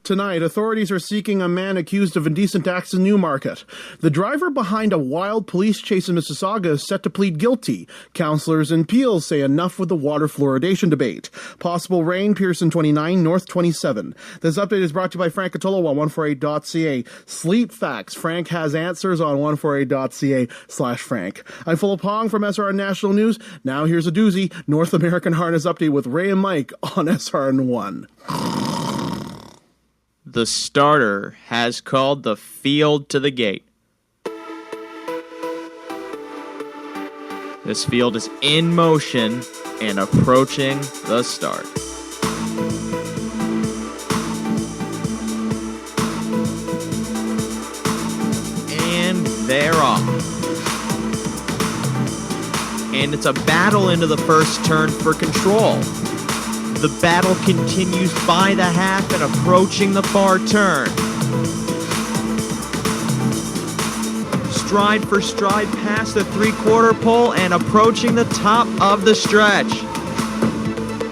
Tonight, authorities are seeking a man accused of indecent acts in Newmarket. The driver behind a wild police chase in Mississauga is set to plead guilty. Councillors in Peel say enough with the water fluoridation debate. Possible rain, Pearson 29, North 27. This update is brought to you by Frank Cotolo on 148.ca. Sleep facts. Frank has answers on 148.ca/Frank. I'm Philip Hong from SRN National News. Now here's a doozy. North American Harness Update with Ray and Mike on SRN1. The starter has called the field to the gate. This field is in motion and approaching the start. And they're off. And it's a battle into the first turn for control. The battle continues by the half and approaching the far turn. Stride for stride past the three-quarter pole and approaching the top of the stretch.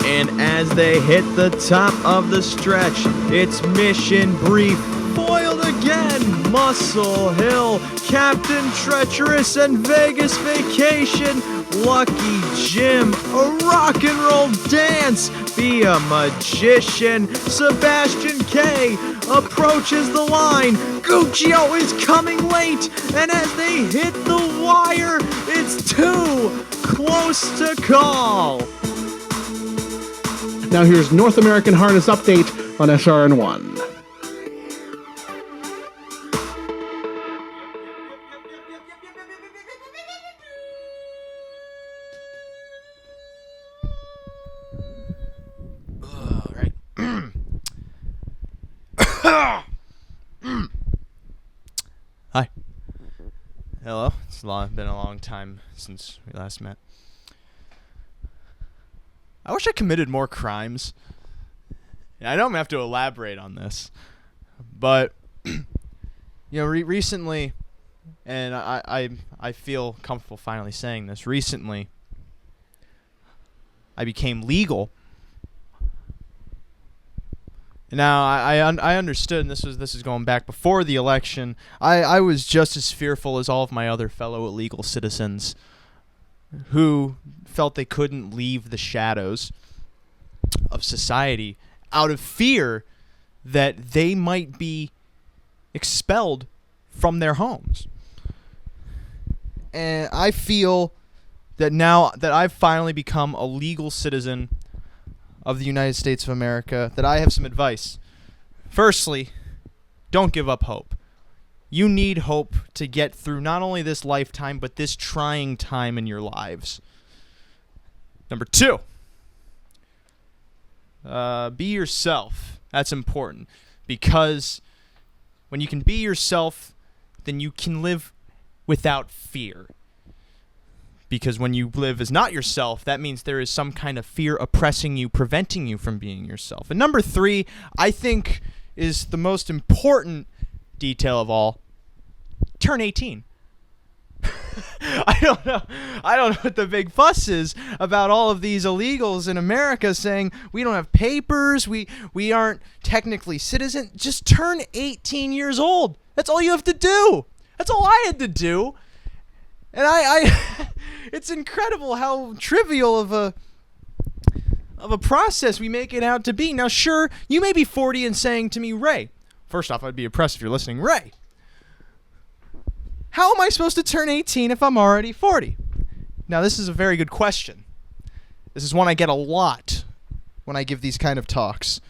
And as they hit the top of the stretch, it's Mission Brief, foiled again, Muscle Hill, Captain Treacherous, and Vegas Vacation, Lucky Jim, a rock and roll dance, Be a Magician, Sebastian K approaches the line, Guccio is coming late, and as they hit the wire, it's too close to call. Now here's North American Harness Update on SRN1. Hi. Hello. It's been a long time since we last met. I wish I committed more crimes. I know I'm going to have to elaborate on this. But, recently, and I feel comfortable finally saying this, recently, I became legal. Now, I understood, and this is going back before the election, I was just as fearful as all of my other fellow illegal citizens who felt they couldn't leave the shadows of society out of fear that they might be expelled from their homes. And I feel that now that I've finally become a legal citizen of the United States of America, that I have some advice. Firstly, don't give up hope. You need hope to get through not only this lifetime, but this trying time in your lives. Number 2, be yourself. That's important, because when you can be yourself, then you can live without fear. Because when you live as not yourself, that means there is some kind of fear oppressing you, preventing you from being yourself. And number 3, I think, is the most important detail of all. Turn 18. I don't know what the big fuss is about all of these illegals in America saying we don't have papers, we aren't technically citizens. Just turn 18 years old. That's all you have to do. That's all I had to do. And I it's incredible how trivial of a process we make it out to be. Now, sure, you may be 40 and saying to me, Ray, first off, I'd be impressed if you're listening, Ray, how am I supposed to turn 18 if I'm already 40? Now, this is a very good question. This is one I get a lot when I give these kind of talks,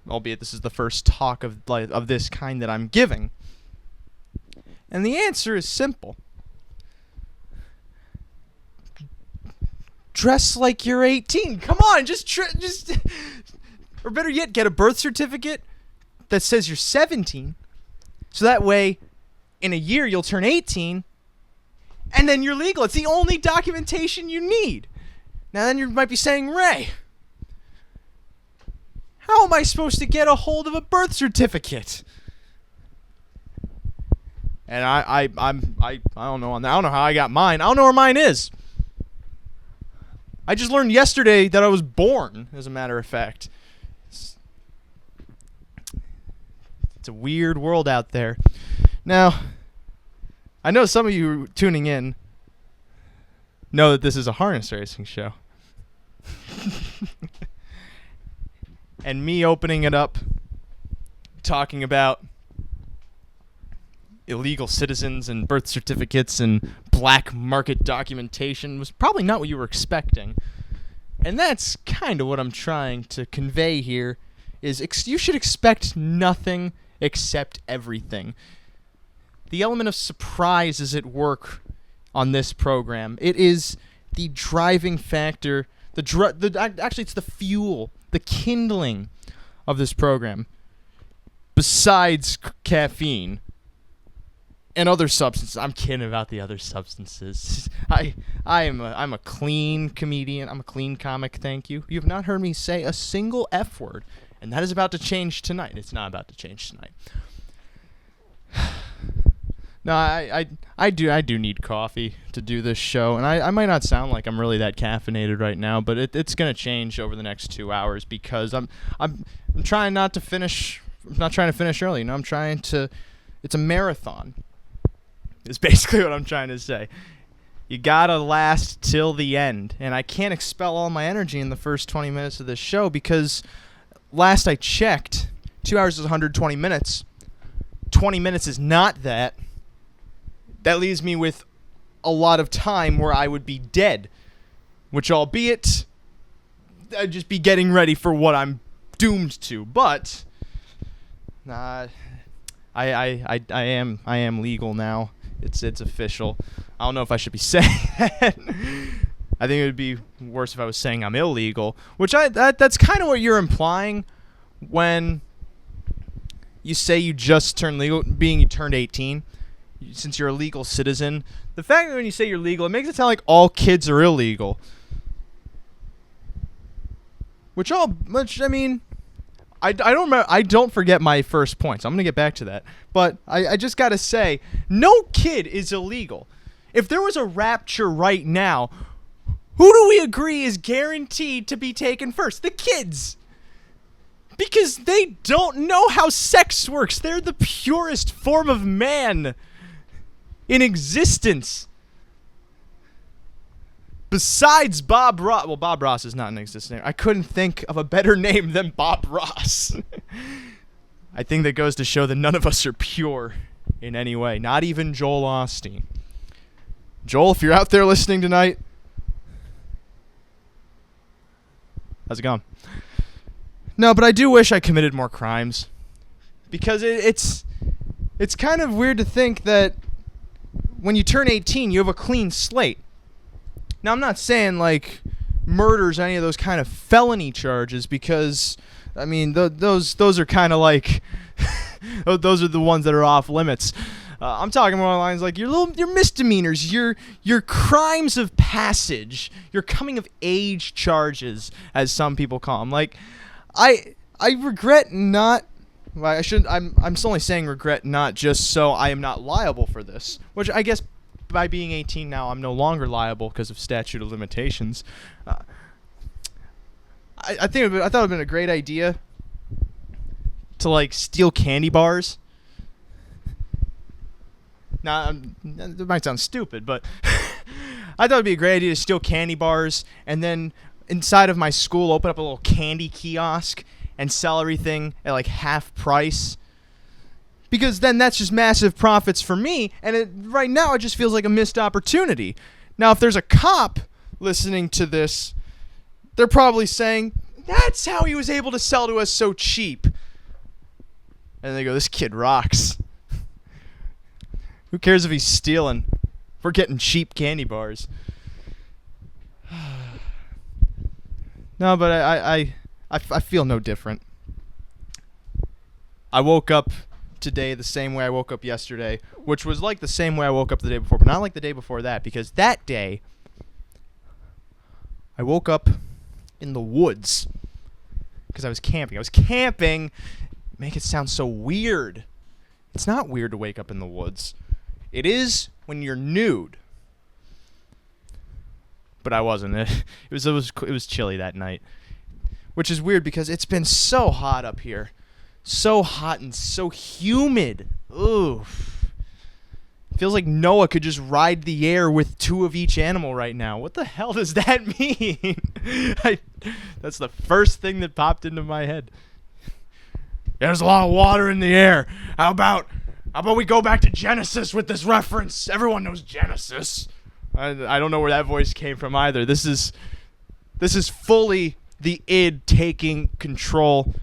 albeit this is the first talk of this kind that I'm giving. And the answer is simple. Dress like you're 18. Come on, just or better yet, get a birth certificate that says you're 17. So that way, in a year, you'll turn 18, and then you're legal. It's the only documentation you need. Now, then you might be saying, Ray, how am I supposed to get a hold of a birth certificate? And I don't know how I got mine. I don't know where mine is. I just learned yesterday that I was born, as a matter of fact. It's a weird world out there. Now, I know some of you tuning in know that this is a harness racing show. And me opening it up, talking about illegal citizens and birth certificates and black market documentation was probably not what you were expecting. And that's kind of what I'm trying to convey here, is you should expect nothing except everything. The element of surprise is at work on this program. It is the driving factor, actually it's the fuel, the kindling of this program. Besides caffeine and other substances. I'm kidding about the other substances. I'm a clean comedian. I'm a clean comic, thank you. You have not heard me say a single F word, and that is about to change tonight. It's not about to change tonight. No, I do need coffee to do this show, and I might not sound like I'm really that caffeinated right now, but it's gonna change over the next 2 hours because I'm trying not to finish. I'm not trying to finish early. No, I'm trying to. It's a marathon. Is basically what I'm trying to say. You gotta last till the end, and I can't expel all my energy in the first 20 minutes of this show because last I checked, 2 hours is 120 minutes. 20 minutes is not that. That leaves me with a lot of time where I would be dead, which albeit I'd just be getting ready for what I'm doomed to. But I am legal now. It's official. I don't know if I should be saying that. I think it would be worse if I was saying I'm illegal, which that's kind of what you're implying when you say you just turned legal, being you turned 18. Since you're a legal citizen, the fact that when you say you're legal, it makes it sound like all kids are illegal. Which I mean, I don't remember. I don't forget my first points. I'm gonna get back to that, but I just gotta say, no kid is illegal. If there was a rapture right now, who do we agree is guaranteed to be taken first? The kids. Because they don't know how sex works. They're the purest form of man in existence. Besides Bob Ross. Well, Bob Ross is not in existence. I couldn't think of a better name than Bob Ross. I think that goes to show that none of us are pure in any way. Not even Joel Osteen. Joel, if you're out there listening tonight, how's it going? No, but I do wish I committed more crimes. Because it's kind of weird to think that when you turn 18, you have a clean slate. Now, I'm not saying, like, murders, any of those kind of felony charges, because, I mean, those are kind of like, those are the ones that are off limits. I'm talking more along lines like your misdemeanors, your crimes of passage, your coming of age charges, as some people call them. Like, I regret not. Well, I shouldn't. I'm only saying regret, not just so I am not liable for this. Which I guess by being 18 now, I'm no longer liable because of statute of limitations. I thought it would have been a great idea to like steal candy bars. Now, it might sound stupid, but I thought it'd be a great idea to steal candy bars and then inside of my school open up a little candy kiosk and sell everything at like half price, because then that's just massive profits for me, and right now it just feels like a missed opportunity. Now if there's a cop listening to this, they're probably saying, that's how he was able to sell to us so cheap, and they go, this kid rocks. Who cares if he's stealing? We're getting cheap candy bars. No, but I feel no different. I woke up today the same way I woke up yesterday, which was like the same way I woke up the day before, but not like the day before that, because that day I woke up in the woods because I was camping. Make it sound so weird. It's not weird to wake up in the woods. It is when you're nude. But I wasn't. It was chilly that night. Which is weird because it's been so hot up here. So hot and so humid. Ooh. Feels like Noah could just ride the air with 2 of each animal right now. What the hell does that mean? That's the first thing that popped into my head. There's a lot of water in the air. How about we go back to Genesis with this reference? Everyone knows Genesis. I don't know where that voice came from either. This is fully the id taking control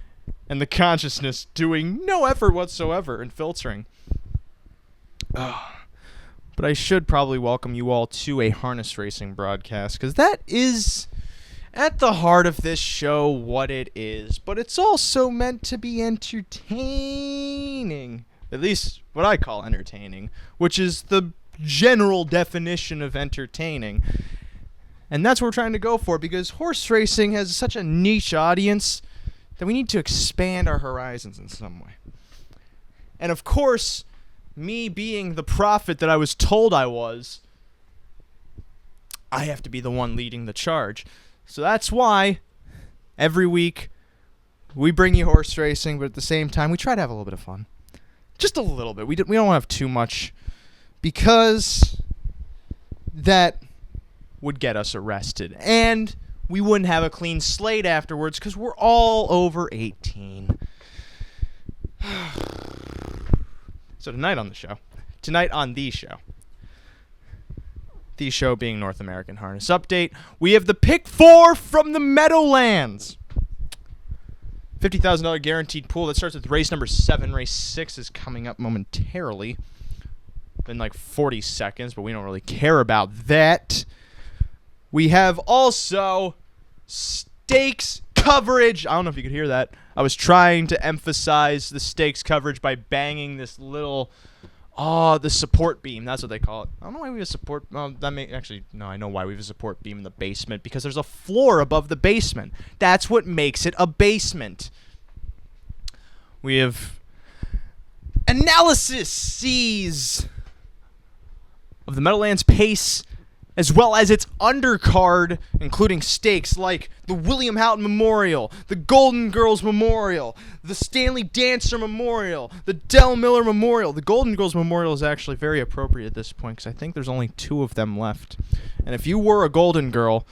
and the consciousness doing no effort whatsoever in filtering. But I should probably welcome you all to a harness racing broadcast, because that is at the heart of this show what it is. But it's also meant to be entertaining. At least what I call entertaining, which is the general definition of entertaining. And that's what we're trying to go for, because horse racing has such a niche audience that we need to expand our horizons in some way. And of course, me being the prophet that I was told I was, I have to be the one leading the charge. So that's why every week we bring you horse racing, but at the same time we try to have a little bit of fun. Just a little bit. We don't have too much, because that would get us arrested. And we wouldn't have a clean slate afterwards, because we're all over 18. So tonight on the show being North American Harness Update, we have the Pick 4 from the Meadowlands. $50,000 guaranteed pool that starts with race number 7. Race 6 is coming up momentarily in like 40 seconds, but we don't really care about that. We have also stakes coverage. I don't know if you could hear that. I was trying to emphasize the stakes coverage by banging this little, the support beam. That's what they call it. I don't know why we have a support. I know why we have a support beam in the basement, because there's a floor above the basement. That's what makes it a basement. We have analyses of the Meadowlands Pace, as well as its undercard, including stakes like the William Haughton Memorial, the Golden Girls Memorial, the Stanley Dancer Memorial, the Delvin Miller Memorial. The Golden Girls Memorial is actually very appropriate at this point, because I think there's only 2 of them left. And if you were a Golden Girl,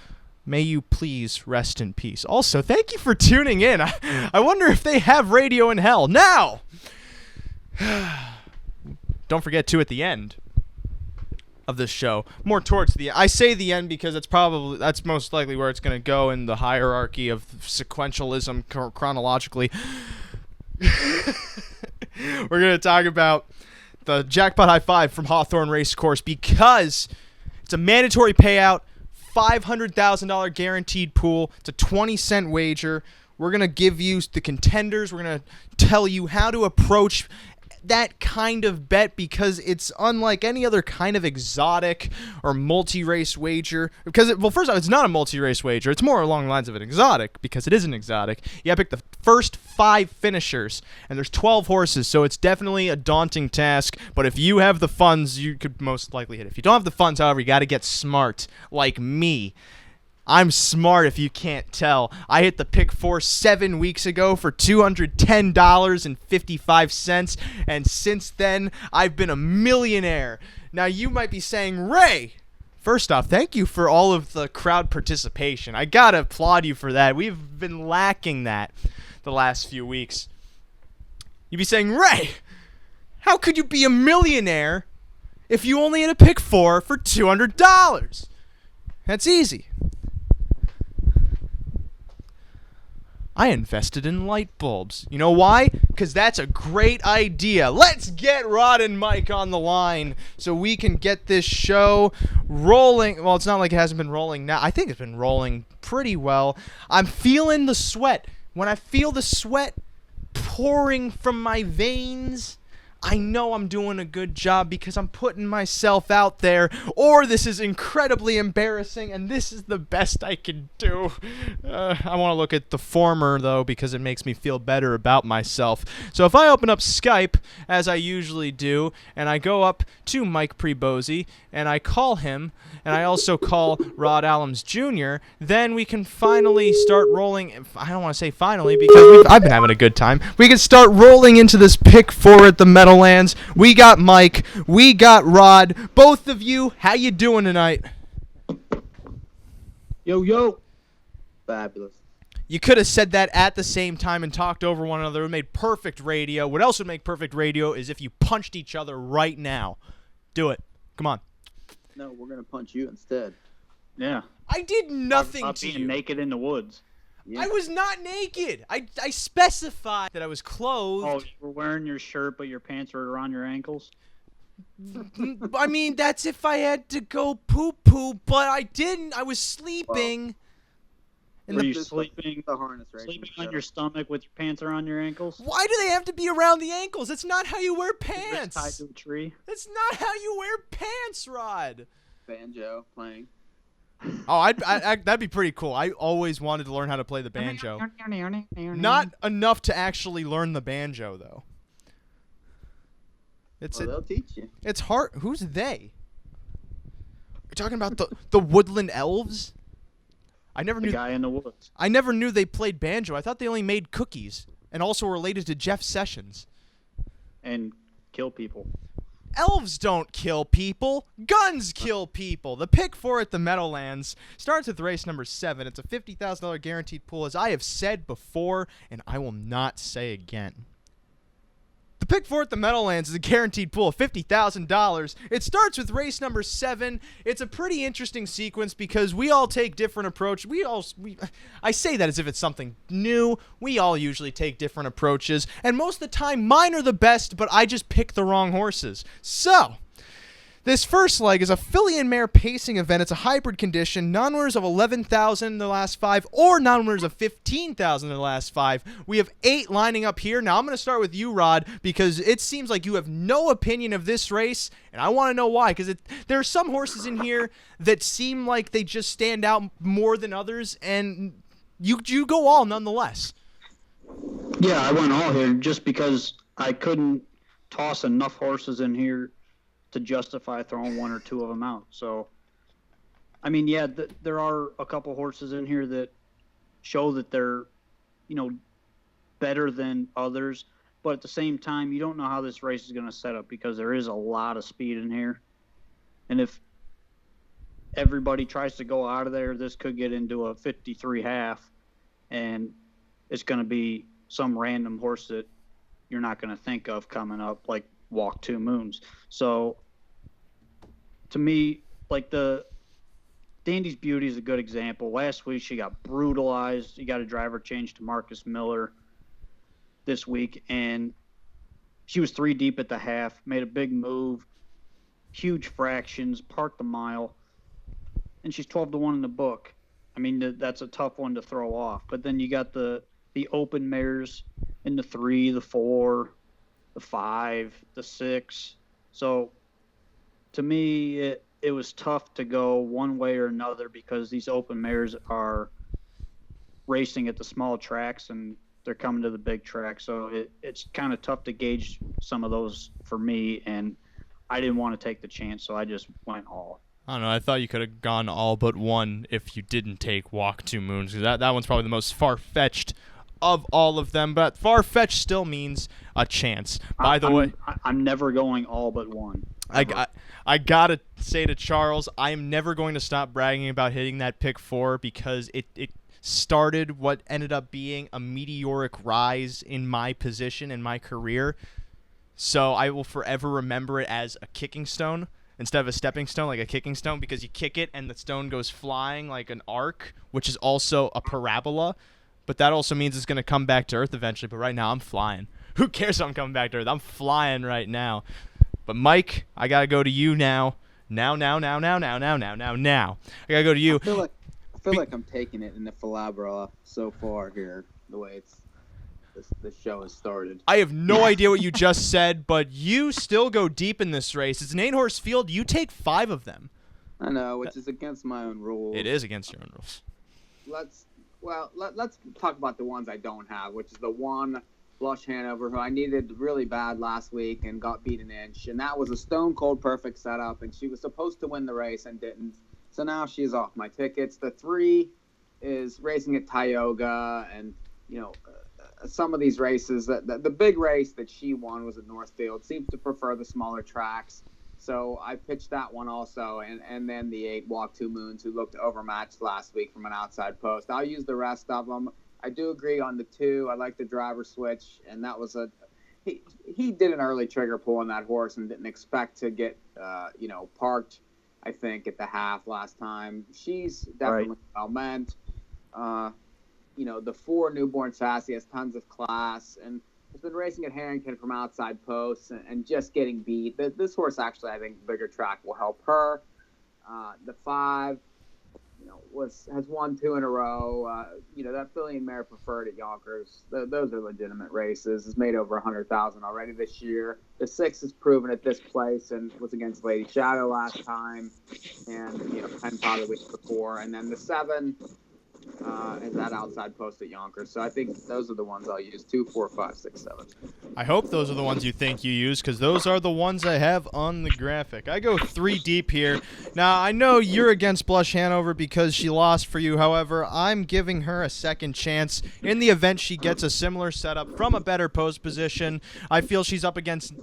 may you please rest in peace. Also, thank you for tuning in. I wonder if they have radio in hell. Now, don't forget to, at the end of this show, more towards the end. I say the end because that's most likely where it's going to go in the hierarchy of sequentialism chronologically. We're going to talk about the Jackpot High 5 from Hawthorne Racecourse, because it's a mandatory payout, $500,000 guaranteed pool. It's a 20-cent wager. We're going to give you the contenders. We're going to tell you how to approach that kind of bet, because it's unlike any other kind of exotic or multi-race wager. Because, first off, it's not a multi-race wager. It's more along the lines of an exotic, because it is an exotic. You gotta pick the first 5 finishers, and there's 12 horses, so it's definitely a daunting task. But if you have the funds, you could most likely hit it. If you don't have the funds, however, you gotta get smart, like me. I'm smart if you can't tell. I hit the Pick 4 7 weeks ago for $210.55, and since then, I've been a millionaire. Now, you might be saying, Ray, first off, thank you for all of the crowd participation. I gotta applaud you for that. We've been lacking that the last few weeks. You'd be saying, Ray, how could you be a millionaire if you only hit a Pick 4 for $200? That's easy. I invested in light bulbs. You know why? Because that's a great idea. Let's get Rod and Mike on the line so we can get this show rolling. Well, it's not like it hasn't been rolling now. I think it's been rolling pretty well. I'm feeling the sweat. When I feel the sweat pouring from my veins, I know I'm doing a good job because I'm putting myself out there, or this is incredibly embarrassing and this is the best I can do. I want to look at the former, though, because it makes me feel better about myself. So if I open up Skype, as I usually do, and I go up to Mike Pribozie, and I call him, and I also call Rod Allums Jr., then we can finally start rolling. I don't want to say finally because I've been having a good time. We can start rolling into this pick 4 at the Meadowlands. We got Mike. We got Rod. Both of you, how you doing tonight? Yo. Fabulous. You could have said that at the same time and talked over one another. It would make perfect radio. What else would make perfect radio is if you punched each other right now. Do it. Come on. No, we're going to punch you instead. Yeah. I did nothing About to being you. naked in the woods. Yeah. I was not naked. I specified that I was clothed. Oh, you were wearing your shirt, but your pants were around your ankles? I mean, that's if I had to go poo-poo, but I didn't. I was sleeping. Were you sleeping The harness racing sleeping on show. your stomach with your pants around your ankles? Why do they have to be around the ankles? That's not how you wear Wrist tied pants. to a tree? That's not how you wear pants, Rod. Banjo playing. Oh, that'd be pretty cool. I always wanted to learn how to play the banjo. Not enough to actually learn the banjo, though. They'll teach you. It's hard. Who's they? You're talking about the woodland elves? I never The knew. guy in the woods. I never knew they played banjo. I thought they only made cookies and also were related to Jeff Sessions. And kill people. Elves don't kill people. Guns kill people. The pick 4 at the Meadowlands starts with race number 7. It's a $50,000 guaranteed pool, as I have said before, and I will not say again. The pick 4 at the Meadowlands is a guaranteed pool of $50,000. It starts with race number 7. It's a pretty interesting sequence because we all take different approaches. I say that as if it's something new. We all usually take different approaches, and most of the time mine are the best, but I just pick the wrong horses. So, this first leg is a filly and mare pacing event. It's a hybrid condition. Non-winners of 11,000 in the last 5 or non-winners of 15,000 in the last 5. We have 8 lining up here. Now I'm going to start with you, Rod, because it seems like you have no opinion of this race, and I want to know why, because there are some horses in here that seem like they just stand out more than others, and you go all nonetheless. Yeah, I went all here just because I couldn't toss enough horses in here to justify throwing 1 or 2 of them out. So, I mean, yeah, there are a couple horses in here that show that they're, better than others. But at the same time, you don't know how this race is going to set up because there is a lot of speed in here. And if everybody tries to go out of there, this could get into a 53 half, and it's going to be some random horse that you're not going to think of coming up, like Walk 2 Moons. So to me, like the Dandy's Beauty is a good example. Last week she got brutalized. You got a driver change to Marcus Miller this week, and she was 3 deep at the half, made a big move, huge fractions, parked the mile, and she's 12-1 in the book. I mean, that's a tough one to throw off. But then you got the open mares in the 3, the 4, the 5, the 6. So to me, it was tough to go one way or another because these open mares are racing at the small tracks and they're coming to the big track. So it's kind of tough to gauge some of those for me, and I didn't want to take the chance, so I just went all. I don't know. I thought you could have gone all but one if you didn't take Walk 2 Moons, because that one's probably the most far-fetched of all of them. But far-fetched still means a chance. By the way, I'm never going all but one. I gotta say to Charles, I am never going to stop bragging about hitting that pick 4 because it started what ended up being a meteoric rise in my position in my career. So I will forever remember it as a kicking stone instead of a stepping stone, like a kicking stone, because you kick it and the stone goes flying like an arc, which is also a parabola. But that also means it's going to come back to Earth eventually. But right now, I'm flying. Who cares if I'm coming back to Earth? I'm flying right now. But Mike, I got to go to you now. Now. I got to go to you. I feel like I'm taking it in the Falabra so far here, the way the show has started. I have no idea what you just said, but you still go deep in this race. It's an 8-horse field. You take 5 of them. I know, which is against my own rules. It is against your own rules. Let's talk about the ones I don't have, which is the one Blush Hanover, who I needed really bad last week and got beat an inch, and that was a stone cold perfect setup, and she was supposed to win the race and didn't. So now she's off my tickets. The 3 is racing at Tioga, and some of these races, the big race that she won was at Northfield, seems to prefer the smaller tracks. So I pitched that one also, and then the 8 Walk 2 Moons, who looked overmatched last week from an outside post. I'll use the rest of them. I do agree on the 2. I like the driver switch, and that was he did an early trigger pull on that horse and didn't expect to get parked, I think, at the half last time. She's definitely well meant. The 4 Newborn Sassy has tons of class and has been racing at Harrington from outside posts and just getting beat. This horse actually, I think, bigger track will help her. The 5, has won 2 in a row. That Filly and Mare Preferred at Yonkers. Those are legitimate races. Has made over 100,000 already this year. The 6 is proven at this place and was against Lady Shadow last time, and Penn Pot the week before. And then the 7 is that outside post at Yonkers. So I think those are the ones I'll use. 2, 4, 5, 6, 7. I hope those are the ones you think you use, because those are the ones I have on the graphic. I go 3 deep here. Now, I know you're against Blush Hanover because she lost for you. However, I'm giving her a second chance in the event she gets a similar setup from a better post position. I feel she's up against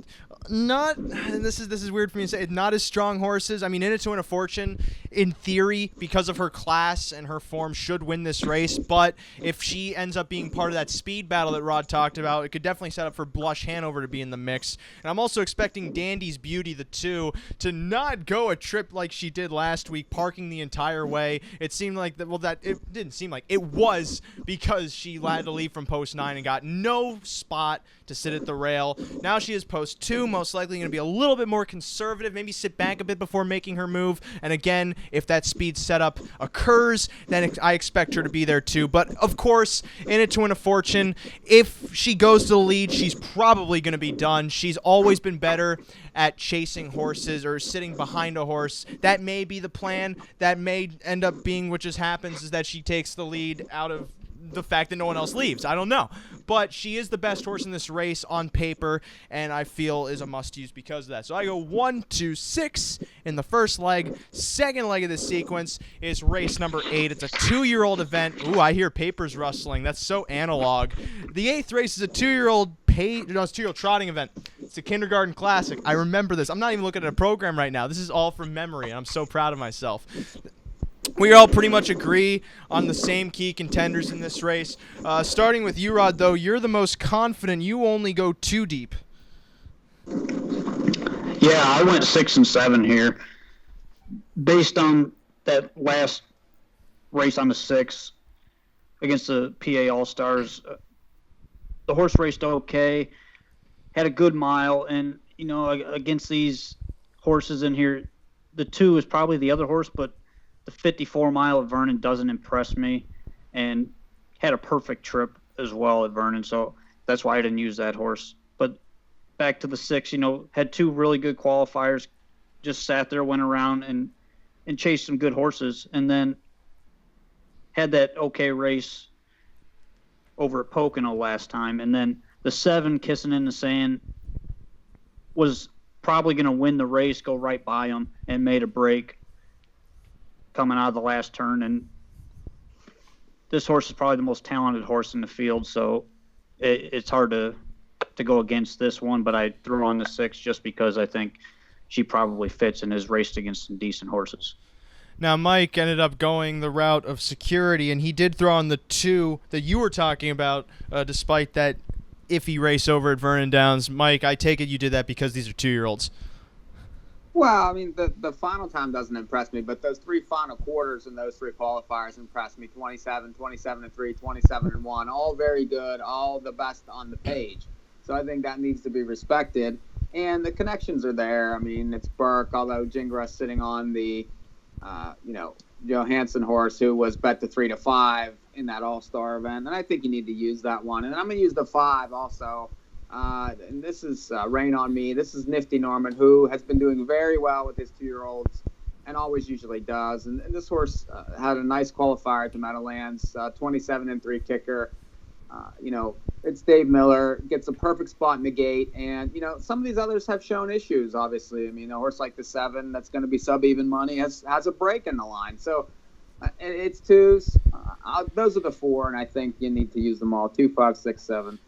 this is weird for me to say, not as strong horses. I mean, In It to Win a Fortune, in theory, because of her class and her form, should win this race. But if she ends up being part of that speed battle that Rod talked about, it could definitely set up for Blush Hanover to be in the mix. And I'm also expecting Dandy's Beauty, the 2, to not go a trip like she did last week, parking the entire way. It seemed like it didn't seem like it was, because she had to leave from post 9 and got no spot to sit at the rail. Now she is post 2, most likely going to be a little bit more conservative, maybe sit back a bit before making her move. And again, if that speed setup occurs, then I expect her to be there too. But of course, In It to Win a Fortune, if she goes to the lead, she's probably going to be done. She's always been better at chasing horses or sitting behind a horse. That may be the plan. That may end up being what just happens, is that she takes the lead out of the fact that no one else leaves. I don't know. But she is the best horse in this race on paper, and I feel is a must-use because of that. So I go 1, 2, 6 in the first leg. Second leg of this sequence is race number 8. It's a 2-year-old event. Ooh, I hear papers rustling. That's so analog. The 8th race is a 2-year-old it's a 2-year-old trotting event. It's a kindergarten classic. I remember this. I'm not even looking at a program right now. This is all from memory, and I'm so proud of myself. We all pretty much agree on the same key contenders in this race. Starting with you, Rod, though, you're the most confident. You only go 2 deep. Yeah, I went 6 and 7 here. Based on that last race on the 6 against the PA All-Stars, the horse raced okay, had a good mile, and, against these horses in here, the 2 is probably the other horse, but the 54 mile at Vernon doesn't impress me, and had a perfect trip as well at Vernon, so that's why I didn't use that horse. But back to the 6, had 2 really good qualifiers, just sat there, went around and chased some good horses, and then had that okay race over at Pocono last time. And then the 7, Kissing in the Sand, was probably going to win the race, go right by him, and made a break coming out of the last turn. And this horse is probably the most talented horse in the field, so it's hard to go against this one, but I threw on the 6 just because I think she probably fits and has raced against some decent horses. Now, Mike ended up going the route of security, and he did throw on the 2 that you were talking about, despite that iffy race over at Vernon Downs. Mike, I take it you did that because these are 2-year-olds. Well, I mean, the final time doesn't impress me, but those 3 final quarters and those 3 qualifiers impressed me. 27, 27-3, 27-1, all very good, all the best on the page. So I think that needs to be respected. And the connections are there. I mean, it's Burke, although Gingras sitting on the, Johansson horse, who was bet to 3-5. in that All-Star event, and I think you need to use that one. And I'm going to use the 5 also. And this is Rain on Me. This is Nifty Norman, who has been doing very well with his 2-year-olds and always usually does. And this horse had a nice qualifier at the Meadowlands, 27-3 kicker. It's Dave Miller, gets a perfect spot in the gate. And, some of these others have shown issues, obviously. I mean, a horse like the 7 that's going to be sub-even money has a break in the line. So it's 2s. Those are the 4, and I think you need to use them all. 2, 5, 6, 7.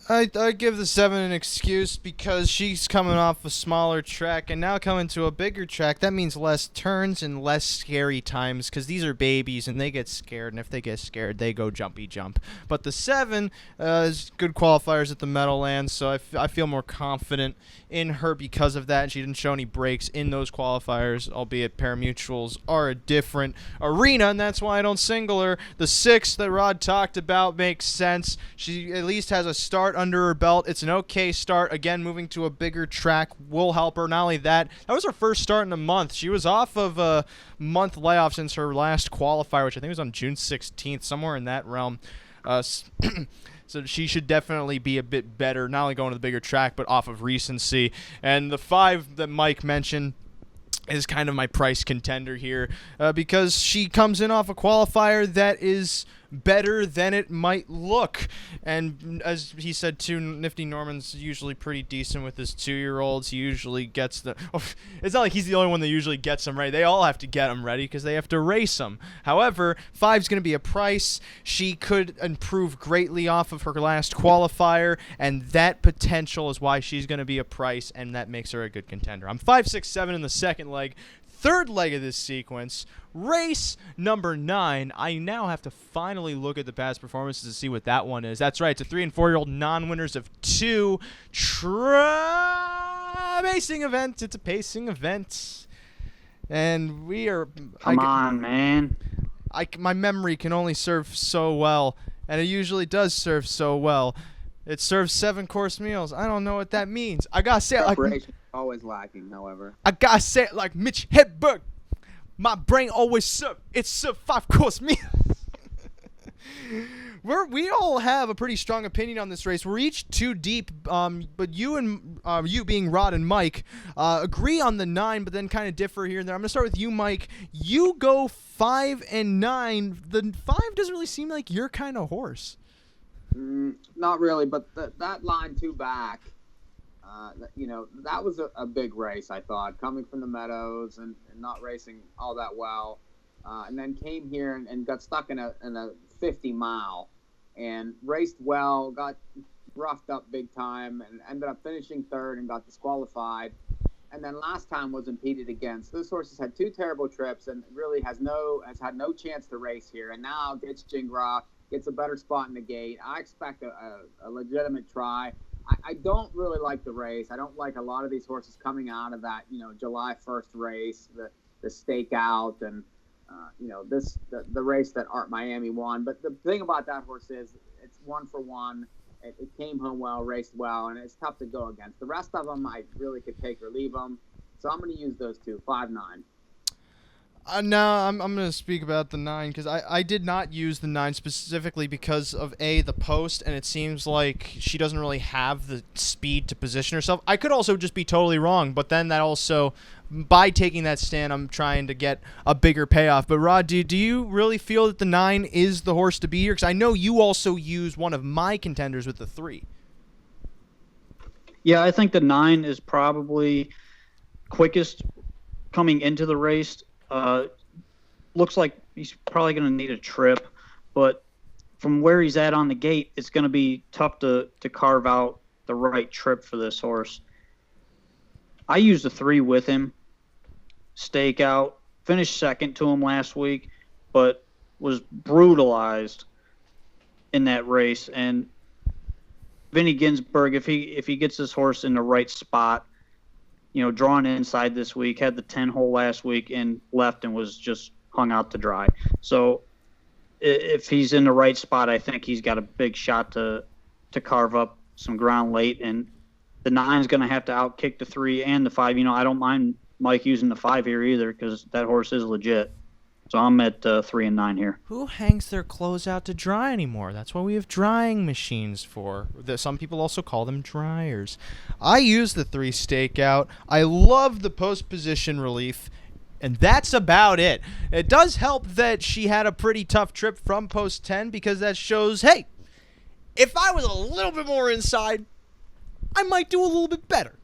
I give the 7 an excuse because she's coming off a smaller track and now coming to a bigger track. That means less turns and less scary times because these are babies and they get scared, and if they get scared, they go jumpy jump. But the 7 is good qualifiers at the Meadowlands, so I feel more confident in her because of that. She didn't show any breaks in those qualifiers, albeit pari-mutuels are a different arena, and that's why I don't single her. The 6 that Rod talked about makes sense. She at least has a start under her belt. It's an okay start. Again, moving to a bigger track will help her. Not only that was her first start in a month. She was off of a month layoff since her last qualifier, which I think was on June 16th, somewhere in that realm. So she should definitely be a bit better, not only going to the bigger track, but off of recency. And the 5 that Mike mentioned is kind of my price contender here because she comes in off a qualifier that is better than it might look. And as he said too, Nifty Norman's usually pretty decent with his 2-year-olds. He usually gets it's not like he's the only one that usually gets them ready. They all have to get them ready because they have to race them. However, 5's going to be a price. She could improve greatly off of her last qualifier, and that potential is why she's going to be a price, and that makes her a good contender. I'm 5, 6, 7 in the second leg. Third leg of this sequence, race number 9. I now have to finally look at the past performances to see what that one is. That's right, it's a 3- and 4-year-old non-winners of 2 pacing event. It's a pacing event, and we are. Come on, man. My memory can only serve so well, and it usually does serve so well. It serves 7-course meals. I don't know what that means. I gotta say it like. Always lacking, however. I gotta say it like Mitch Hedberg. My brain always serve. It's serve 5-course meals. We all have a pretty strong opinion on this race. We're each too deep, but you being Rod and Mike agree on the 9, but then kind of differ here and there. I'm gonna start with you, Mike. You go 5 and 9. The 5 doesn't really seem like your kind of horse. Not really, but that line 2 back. That was a big race, I thought, coming from the Meadows and not racing all that well, and then came here and got stuck in a 50-mile and raced well, got roughed up big time, and ended up finishing 3rd and got disqualified. And then last time was impeded against. This horse has had 2 terrible trips and really has had no chance to race here. And now gets Gingras, gets a better spot in the gate. I expect a legitimate try. I don't really like the race. I don't like a lot of these horses coming out of that, July 1st race, the stakeout, and the race that Art Miami won. But the thing about that horse is it's 1 for 1. It came home well, raced well, and it's tough to go against. The rest of them, I really could take or leave them. So I'm going to use those 2, 5, 9. No, I'm going to speak about the 9 because I did not use the 9 specifically because of the post, and it seems like she doesn't really have the speed to position herself. I could also just be totally wrong, but then that also, by taking that stand, I'm trying to get a bigger payoff. But Rod, do you really feel that the 9 is the horse to be here? Because I know you also use one of my contenders with the 3. Yeah, I think the 9 is probably quickest coming into the race. Looks like he's probably going to need a trip, but from where he's at on the gate, it's going to be tough to carve out the right trip for this horse. I used a 3 with him, stakeout, finished second to him last week, but was brutalized in that race. And Vinny Ginsburg, if he gets this horse in the right spot, drawn inside this week, had the 10-hole last week and left and was just hung out to dry. So if he's in the right spot, I think he's got a big shot to carve up some ground late. And the 9's going to have to outkick the 3 and the 5. I don't mind Mike using the 5 here either because that horse is legit. So I'm at 3-9 here. Who hangs their clothes out to dry anymore? That's what we have drying machines for. Some people also call them dryers. I use the 3 stakeout. I love the post position relief. And that's about it. It does help that she had a pretty tough trip from post 10 because that shows, hey, if I was a little bit more inside, I might do a little bit better.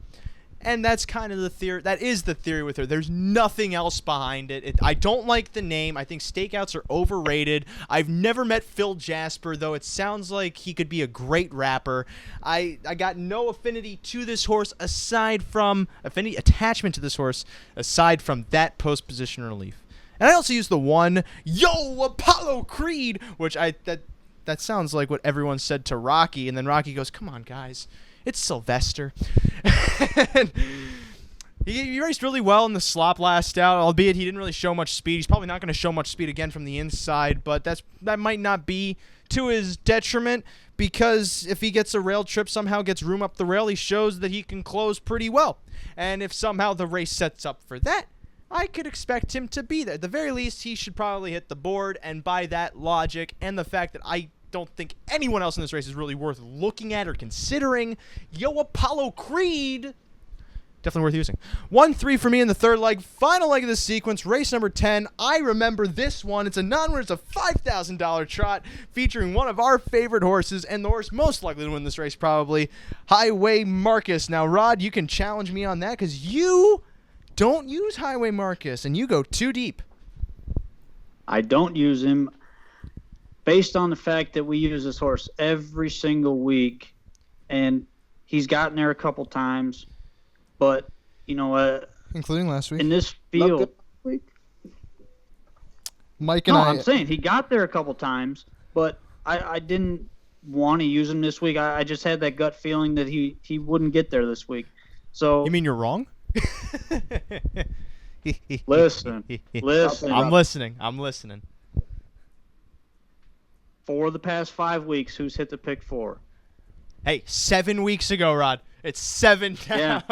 And that's kind of the theory. That is the theory with her. There's nothing else behind it. I don't like the name. I think stakeouts are overrated. I've never met Phil Jasper, though it sounds like he could be a great rapper. I got no affinity to this horse aside from affinity attachment to this horse aside from that post position relief. And I also use the 1 Yo Apollo Creed, which that sounds like what everyone said to Rocky, and then Rocky goes, "Come on, guys. It's Sylvester." He raced really well in the slop last out, albeit he didn't really show much speed. He's probably not going to show much speed again from the inside, but that might not be to his detriment because if he gets a rail trip, somehow gets room up the rail, he shows that he can close pretty well. And if somehow the race sets up for that, I could expect him to be there. At the very least, he should probably hit the board, and by that logic and the fact that I don't think anyone else in this race is really worth looking at or considering, Yo Apollo Creed, definitely worth using. 1-3 for me in the third leg. Final leg of this sequence, race number 10. I remember this one. It's a non-winner. It's a $5,000 trot featuring one of our favorite horses and the horse most likely to win this race probably, Highway Marcus. Now, Rod, you can challenge me on that because you don't use Highway Marcus and you go too deep. I don't use him. Based on the fact that we use this horse every single week, and he's gotten there a couple times, but, including last week. In this field, Mike and I... I'm saying he got there a couple times, but I didn't want to use him this week. I just had that gut feeling that he wouldn't get there this week. So You mean you're wrong? Listen. I'm listening. For the past 5 weeks, who's hit the pick 4? Hey, 7 weeks ago, Rod. It's 7 now.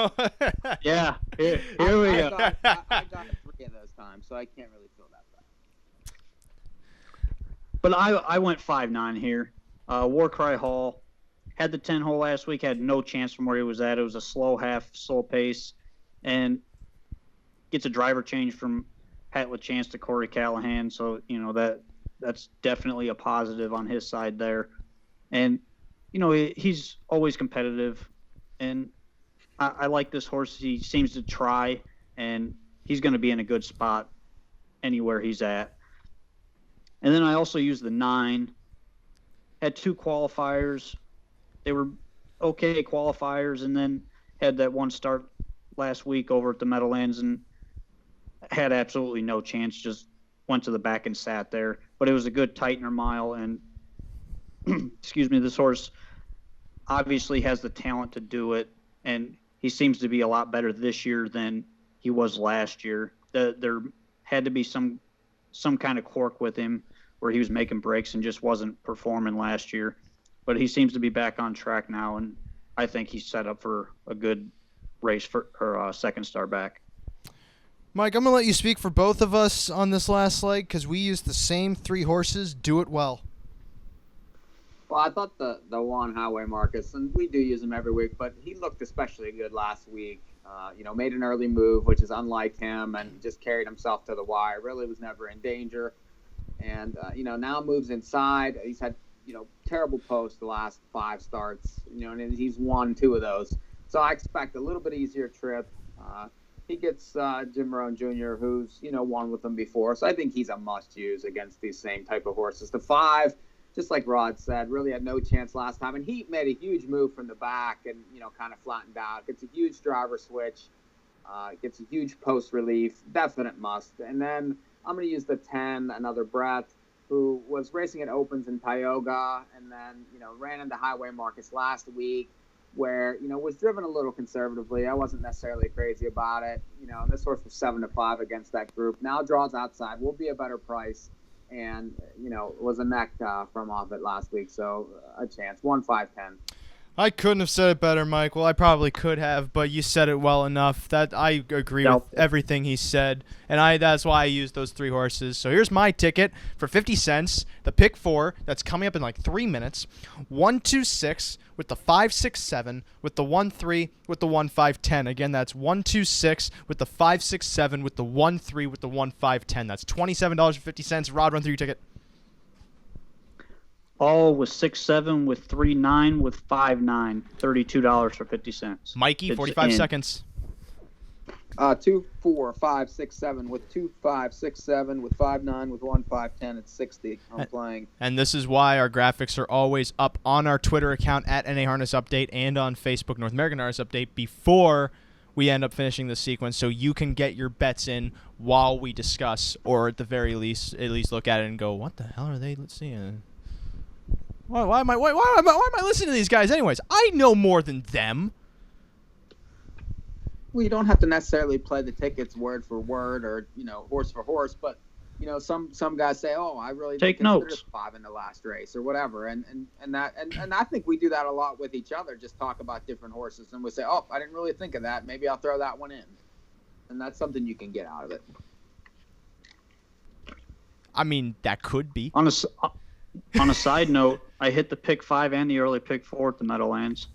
Yeah. Here we go. I got 3 of those times, so I can't really feel that bad. But I went 5-9 here. War Cry Hall had the 10 hole last week, had no chance from where he was at. It was a slow pace, and gets a driver change from Pat LaChance to Corey Callahan. So, that's definitely a positive on his side there. And, he's always competitive. And I like this horse. He seems to try, and he's going to be in a good spot anywhere he's at. And then I also used the 9. Had 2 qualifiers. They were okay qualifiers, and then had that one start last week over at the Meadowlands and had absolutely no chance, just went to the back and sat there. But it was a good tightener mile, and excuse me, this horse obviously has the talent to do it, and he seems to be a lot better this year than he was last year. There had to be some kind of quirk with him where he was making breaks and just wasn't performing last year. But he seems to be back on track now, and I think he's set up for a good race for her second start back. Mike, I'm going to let you speak for both of us on this last leg because we used the same 3 horses. Do it well. Well, I thought the 1 Highway Marcus, and we do use him every week, but he looked especially good last week. Made an early move, which is unlike him, and just carried himself to the wire. Really was never in danger. And, now moves inside. He's had, terrible posts the last 5 starts, and he's won 2 of those. So I expect a little bit easier trip. He gets Jim Rohn Jr., who's, won with him before. So I think he's a must-use against these same type of horses. The 5, just like Rod said, really had no chance last time. And he made a huge move from the back and, kind of flattened out. Gets a huge driver switch. Gets a huge post relief. Definite must. And then I'm going to use the 10, another Brett, who was racing at Opens in Tioga and then, ran into Highway Marcus last week, where, was driven a little conservatively. I wasn't necessarily crazy about it. This horse was 7-5 against that group. Now draws outside, will be a better price. And, was a neck from off it last week. So a chance, 1-5-10. I couldn't have said it better, Mike. Well, I probably could have, but you said it well enough. That I agree with everything he said, and that's why I used those 3 horses. So here's my ticket for 50 cents. The pick 4 that's coming up in like 3 minutes. 1, 2, 6 with the 5, 6, 7 with the 1, 3 with the 1, 5, 10. Again, that's 1, 2, 6 with the 5, 6, 7 with the 1, 3 with the 1, 5, 10. That's $27.50. Rod, run through your ticket. All with 6-7 with 3-9 with 5-9, $32.50. Mikey, 45 seconds. 2, 4, 5, 6, 7 with 2, 5, 6, 7 with 5, 9 with 1, 5, 10. It's 60. I'm playing. And this is why our graphics are always up on our Twitter account at NA Harness Update and on Facebook North American Harness Update before we end up finishing the sequence, so you can get your bets in while we discuss, or at the very least, look at it and go, what the hell are they? Let's see. Why am I listening to these guys anyways? I know more than them. Well, you don't have to necessarily play the tickets word for word or horse for horse, but some guys say, oh, I really take consider notes 5 in the last race or whatever, and I think we do that a lot with each other. Just talk about different horses, and we say, oh, I didn't really think of that. Maybe I'll throw that one in, and that's something you can get out of it. I mean, that could be. On a side note, I hit the pick 5 and the early pick 4 at the Meadowlands.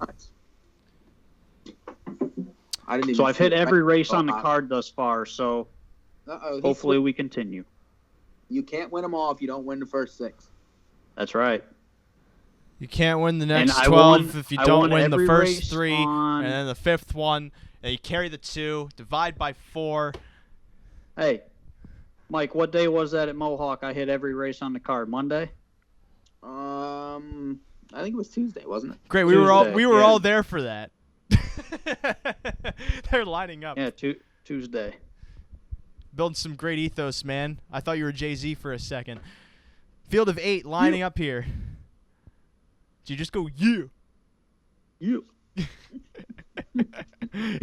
So I've hit every race on the card thus far, so hopefully we continue. You can't win them all if you don't win the first 6. That's right. You can't win the next 12 if you don't win the first 3, and then the 5th one, and you carry the 2, divide by 4. Hey, Mike, what day was that at Mohawk? I hit every race on the card. Monday? I think it was Tuesday, wasn't it? Great, we were all there for that. They're lining up. Yeah, Tuesday. Building some great ethos, man. I thought you were Jay-Z for a second. Field of 8 lining up here. Did you just go, yeah? Yeah.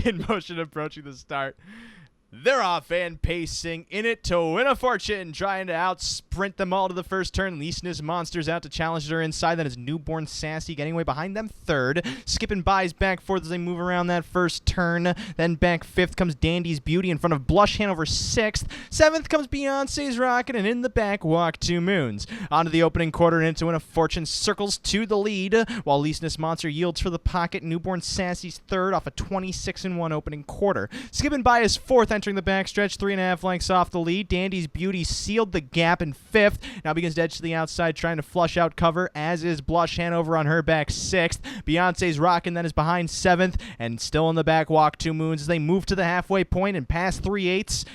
In motion approaching the start. They're off and pacing, in it to win a fortune, trying to out-sprint them all to the first turn. Leasness Monster's out to challenge her inside. That is Newborn Sassy getting away behind them third. Skipping By's back fourth as they move around that first turn. Then back fifth comes Dandy's Beauty in front of Blush Hanover sixth. Seventh comes Beyonce's Rocket, and in the back walk Two Moons. Onto the opening quarter and into win a fortune circles to the lead, while Leasness Monster yields for the pocket. Newborn Sassy's third off a 26-1 opening quarter. Skipping By is fourth, entering the backstretch, 3.5 lengths off the lead. Dandy's Beauty sealed the gap in fifth. Now begins to edge to the outside, trying to flush out cover, as is Blush Hanover on her back sixth. Beyonce's Rockin' then is behind seventh, and still in the back walk Two Moons as they move to the halfway point and pass 3/8,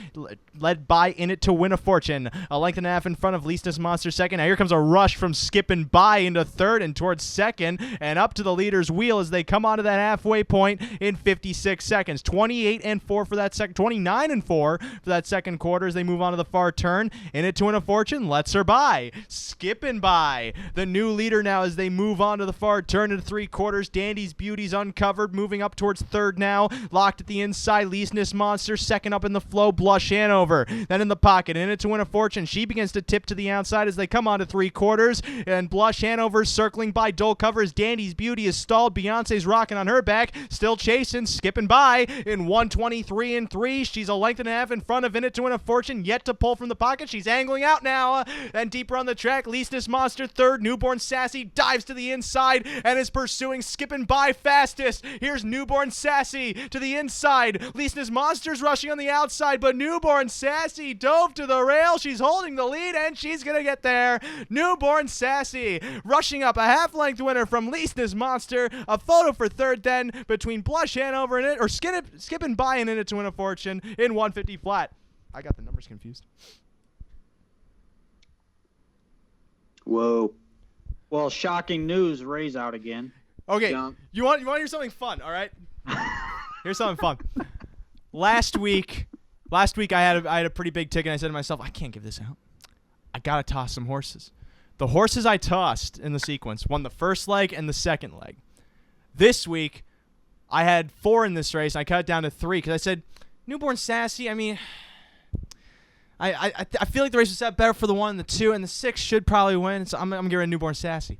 led by In It to Win a Fortune. A length and a half in front of Leasness Monster second. Now here comes a rush from Skippin' By into third and towards second, and up to the leader's wheel as they come onto that halfway point in 56 seconds. 28-4 for that second, 29-4 for that second quarter as they move on to the far turn. In It to Win a Fortune lets her by. Skippin' By, the new leader now as they move on to the far turn into three quarters. Dandy's Beauty's uncovered, moving up towards third now. Locked at the inside, Leasness Monster second up in the flow. Blush Hanover then in the pocket. In It to Win a Fortune, she begins to tip to the outside as they come on to three quarters, and Blush Hanover circling by. Dole covers. Dandy's Beauty is stalled. Beyonce's Rockin' on her back, still chasing. Skippin' By in 1:23.3. She's a length and a half in front of In It to Win a Fortune, yet to pull from the pocket. She's angling out now, and deeper on the track, Leasness Monster third. Newborn Sassy dives to the inside and is pursuing Skippin' By fastest. Here's Newborn Sassy to the inside. Leasness Monster's rushing on the outside, but Newborn Sassy dove to the rail. She's holding the lead, and she's gonna get there. Newborn Sassy rushing up, a half-length winner from Leasness Monster. A photo for third then between Blush Hanover and Skippin' By and In It to Win a Fortune in 150 flat. I got the numbers confused. Whoa. Well, shocking news, Ray's out again. Okay, Yeah. you want to hear something fun, all right? Here's something fun. Last week I had a pretty big ticket, and I said to myself, I can't give this out. I got to toss some horses. The horses I tossed in the sequence won the first leg and the second leg. This week, I had 4 in this race, and I cut it down to 3 because I said, Newborn Sassy, I mean, I feel like the race was set better for the 1 and the 2, and the 6 should probably win, so I'm going to get rid of Newborn Sassy.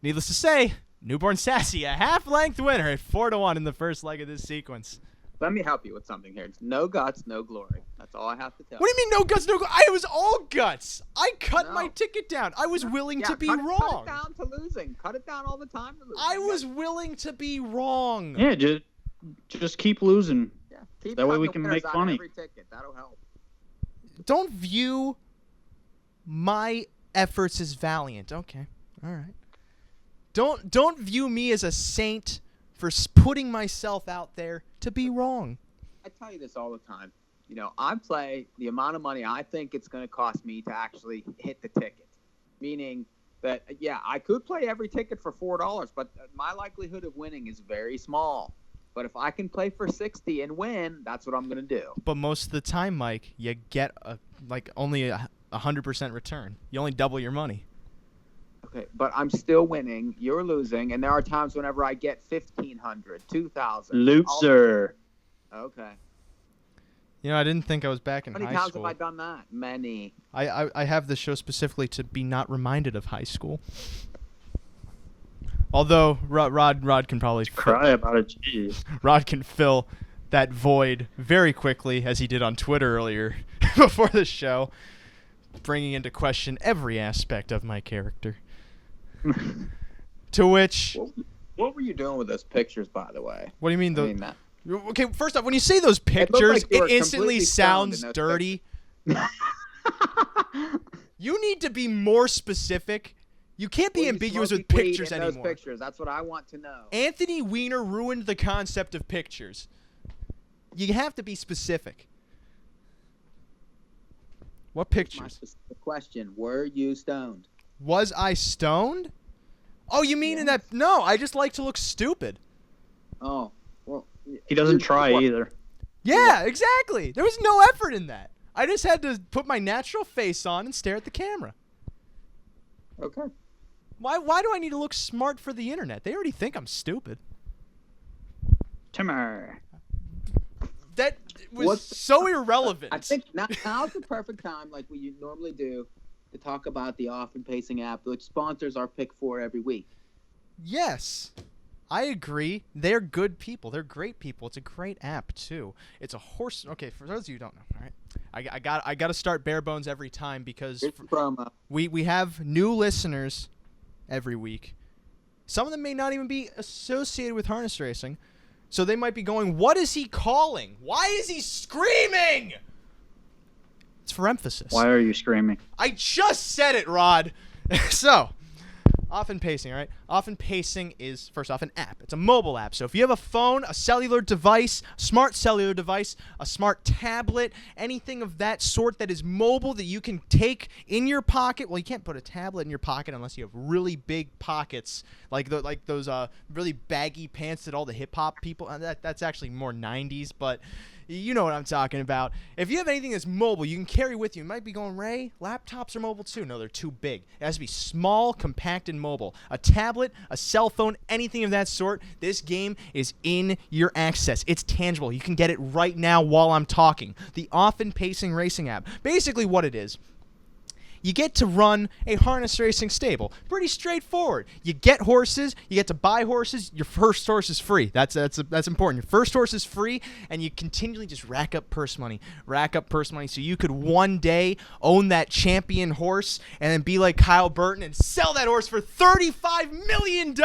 Needless to say, Newborn Sassy, a half-length winner at 4-1 in the first leg of this sequence. Let me help you with something here. It's no guts, no glory. That's all I have to tell What do you mean no guts, no glory? It was all guts. I cut my ticket down. I was willing to be wrong. Cut it down to losing. Cut it down all the time to losing. I was willing to be wrong. Yeah, just keep losing. Yeah, keep that way we cutting can the winners make out of money. every ticket. That'll help. Don't view my efforts as valiant. Okay, all right. Don't view me as a saint for putting myself out there to be wrong. I tell you this all the time. You know, I play the amount of money I think it's going to cost me to actually hit the ticket. Meaning that, yeah, I could play every ticket for $4, but my likelihood of winning is very small. But if I can play for 60 and win, that's what I'm going to do. But most of the time, Mike, you get only a 100% return. You only double your money. Okay, but I'm still winning. You're losing, and there are times whenever I get 1,500, 2,000. Loser. Okay. You know, I didn't think I was back in How many high times school. have I done that? Many. I have the show specifically to be not reminded of high school. Although Rod can probably Cry about it, jeez. Rod can fill that void very quickly, as he did on Twitter earlier before the show, bringing into question every aspect of my character. To which... What were you doing with those pictures, by the way? What do you mean? that. Okay, first off, when you say those pictures, like you were it instantly completely stoned sounds in those dirty. You need to be more specific. You can't be ambiguous with pictures anymore. Those pictures. That's what I want to know. Anthony Weiner ruined the concept of pictures. You have to be specific. What My pictures? specific question: were you stoned? Was I stoned? Oh, you mean in that? No, I just like to look stupid. Oh, well. He doesn't try either. Yeah, exactly. There was no effort in that. I just had to put my natural face on and stare at the camera. Okay. Why do I need to look smart for the internet? They already think I'm stupid. Timmer. That was so irrelevant. I think now's the perfect time, like we normally do, to talk about the Often Pacing app, which sponsors our Pick 4 every week. Yes, I agree. They're good people. They're great people. It's a great app too. It's a horse. Okay, for those of you who don't know, all right, I got to start bare bones every time because Here's the promo. we have new listeners every week. Some of them may not even be associated with harness racing, so they might be going, "What is he calling? Why is he screaming?" It's for emphasis. Why are you screaming? I just said it, Rod. So, Often Pacing, all right? Often Pacing is, first off, an app. It's a mobile app. So if you have a phone, a cellular device, smart cellular device, a smart tablet, anything of that sort that is mobile that you can take in your pocket. Well, you can't put a tablet in your pocket unless you have really big pockets, like those really baggy pants that all the hip-hop people, that's actually more 90s, but... You know what I'm talking about. If you have anything that's mobile, you can carry with you. You might be going, Ray, laptops are mobile too. No, they're too big. It has to be small, compact, and mobile. A tablet, a cell phone, anything of that sort, this game is in your access. It's tangible. You can get it right now while I'm talking. The Often Pacing Racing app. Basically what it is, you get to run a harness racing stable. Pretty straightforward. You get horses. You get to buy horses. Your first horse is free. That's important. Your first horse is free, and you continually just rack up purse money. So you could one day own that champion horse and then be like Kyle Burton and sell that horse for $35 million.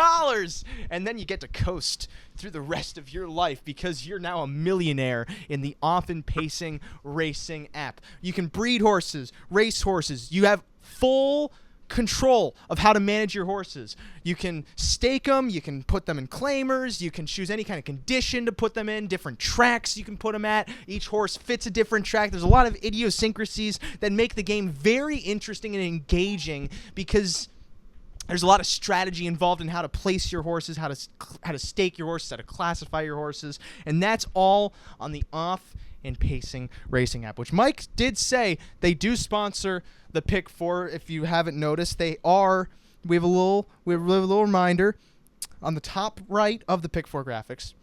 And then you get to coast through the rest of your life because you're now a millionaire in the Often Pacing Racing app. You can breed horses, race horses. You have full control of how to manage your horses. You can stake them, you can put them in claimers, you can choose any kind of condition to put them in, different tracks you can put them at. Each horse fits a different track. There's a lot of idiosyncrasies that make the game very interesting and engaging because there's a lot of strategy involved in how to place your horses, how to stake your horses, how to classify your horses, and that's all on the Often Pacing Racing app, which Mike did say they do sponsor the Pick 4. If you haven't noticed, they are. We have a little reminder on the top right of the Pick 4 graphics.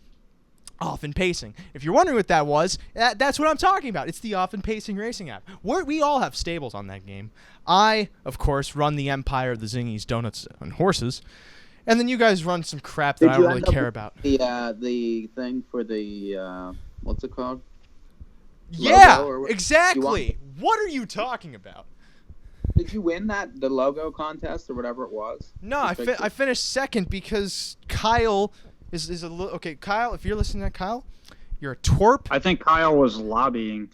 Often Pacing. If you're wondering what that was, that's what I'm talking about. It's the Often Pacing Racing app. We all have stables on that game. I, of course, run the empire of the Zingies, Donuts, and Horses. And then you guys run some crap that I don't really care about. The thing for the what's it called? Yeah, exactly. What are you talking about? Did you win the logo contest or whatever it was? No, I finished second because Kyle is a little... Okay, Kyle, if you're listening to that, Kyle, you're a twerp. I think Kyle was lobbying.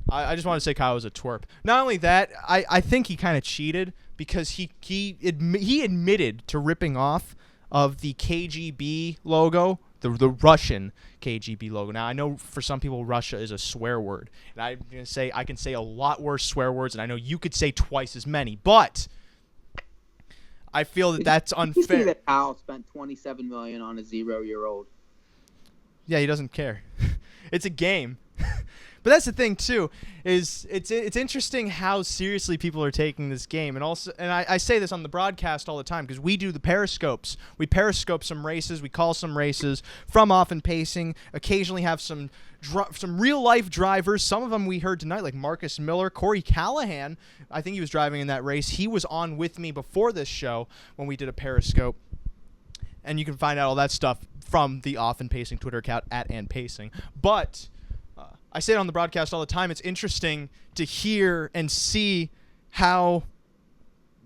I just want to say Kyle was a twerp. Not only that, I think he kind of cheated because he admitted to ripping off of the KGB logo, the Russian KGB logo. Now, I know for some people Russia is a swear word, and I'm going to say I can say a lot worse swear words, and I know you could say twice as many, but I feel that that's unfair. Did you see that Kyle spent $27 million on a 0-year-old? Yeah, he doesn't care. It's a game. But that's the thing too, is it's interesting how seriously people are taking this game, and also, and I say this on the broadcast all the time because we do the periscopes. We periscope some races, we call some races from Off and Pacing. Occasionally have some real life drivers. Some of them we heard tonight, like Marcus Miller, Corey Callahan. I think he was driving in that race. He was on with me before this show when we did a periscope, and you can find out all that stuff from the Off and Pacing Twitter account @andpacing. But I say it on the broadcast all the time. It's interesting to hear and see how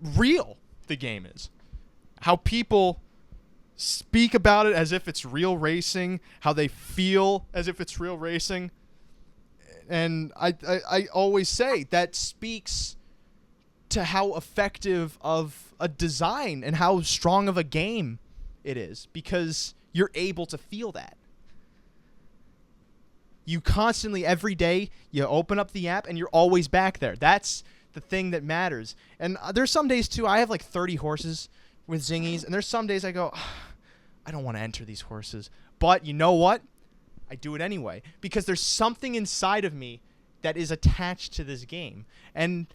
real the game is. How people speak about it as if it's real racing. How they feel as if it's real racing. And I always say that speaks to how effective of a design and how strong of a game it is. Because you're able to feel that. You constantly, every day, you open up the app and you're always back there. That's the thing that matters. And there's some days, too, I have like 30 horses with Zingies, and there's some days I go, I don't want to enter these horses. But you know what? I do it anyway. Because there's something inside of me that is attached to this game. And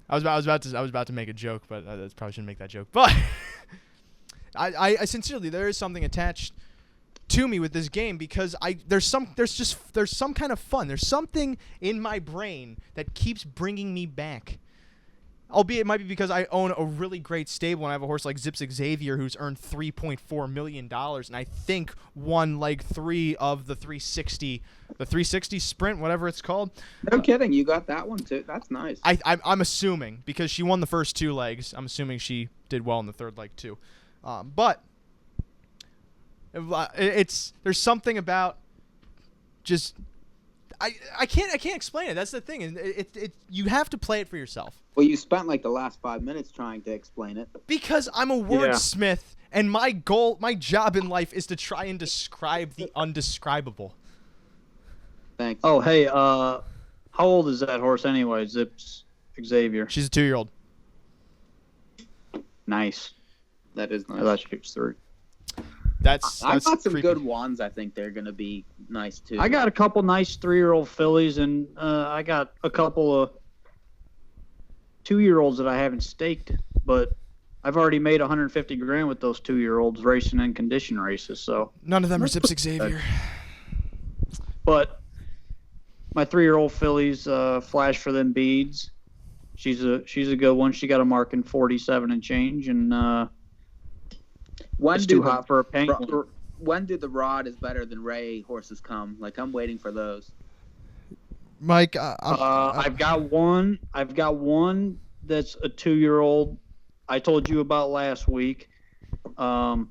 I was about to make a joke, but I probably shouldn't make that joke. But I sincerely, there is something attached to me with this game because there's some kind of fun. There's something in my brain that keeps bringing me back. Albeit it might be because I own a really great stable and I have a horse like Zips Xavier who's earned $3.4 million and I think won like 3 of the 360 sprint, whatever it's called. No kidding, you got that one too. That's nice. I'm assuming because she won the first 2 legs. I'm assuming she did well in the third leg too. But there's something about just I can't explain it. That's the thing. You have to play it for yourself. Well, you spent like the last 5 minutes trying to explain it. Because I'm a wordsmith, and my job in life is to try and describe the undescribable. Thanks. Oh, hey, how old is that horse anyway, Zips Xavier? She's a 2-year-old. Nice. That is nice. I thought she was 3. That's I got some creepy. good ones. I think they're going to be nice, too. I got a couple nice 3-year-old fillies, and I got a couple of 2-year-olds that I haven't staked, but I've already made $150,000 with those 2-year-olds racing in condition races. So none of them are Zips Xavier. But my 3-year-old fillies flash for them beads. She's a good one. She got a mark in 47 and change, and it's too hot for a penguin. When do the Rod is better than Ray horses come? Like, I'm waiting for those. Mike, I've got one. I've got one that's a 2-year-old. I told you about last week. That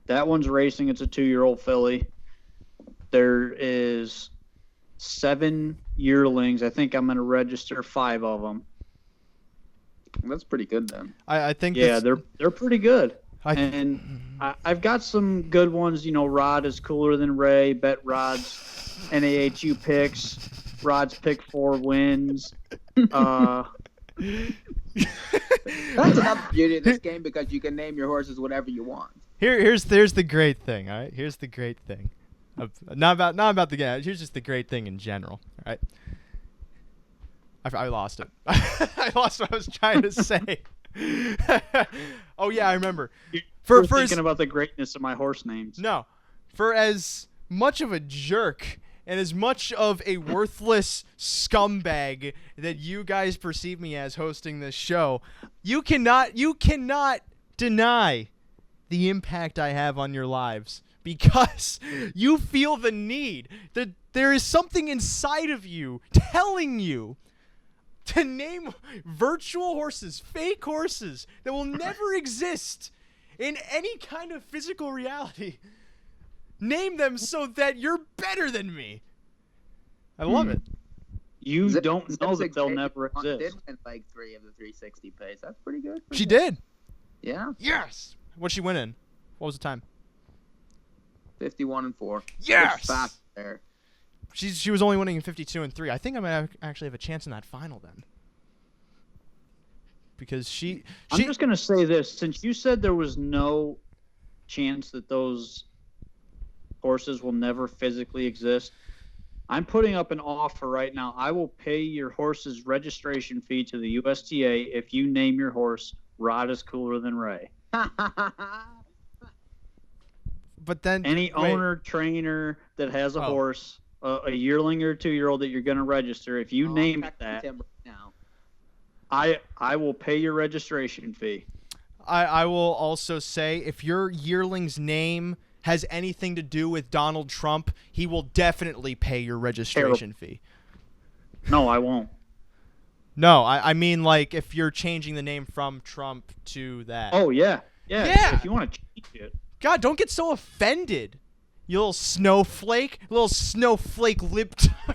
one's racing. It's a 2-year-old filly. There is 7 yearlings. I think I'm going to register 5 of them. That's pretty good then. I think they're pretty good. I've got some good ones. You know, Rod is cooler than Ray. Bet Rod's NAHU picks. Rod's pick 4 wins. That's another beauty of this game because you can name your horses whatever you want. Here's the great thing. All right, here's the great thing. Not about the game. Here's just the great thing in general. All right. I lost it. I lost what I was trying to say. Oh yeah, I remember. For thinking about the greatness of my horse names. No, for as much of a jerk And as much of a worthless scumbag that you guys perceive me as hosting this show, you cannot deny the impact I have on your lives, because you feel the need that there is something inside of you telling you to name virtual horses, fake horses that will never exist in any kind of physical reality. Name them so that you're better than me. I love it. You don't know that they'll never exist. Did win like 3 of the 360 pace. That's pretty good. She did. Yeah. Yes. What'd she win in? What was the time? 51-4. Yes. Fast there. She was only winning in 52-3. I think I might actually have a chance in that final then. Because I'm just going to say this. Since you said there was no chance that those horses will never physically exist, I'm putting up an offer right now. I will pay your horse's registration fee to the USTA if you name your horse Rod is Cooler Than Ray. But then any owner, trainer that has a horse, a yearling or 2-year-old that you're going to register, if you name it that, I will pay your registration fee. I will also say, if your yearling's name has anything to do with Donald Trump, he will definitely pay your registration fee. No, I won't. No, I mean, like, if you're changing the name from Trump to that. Oh, yeah. Yeah. If you want to change it. God, don't get so offended, you little snowflake. Little snowflake libtard.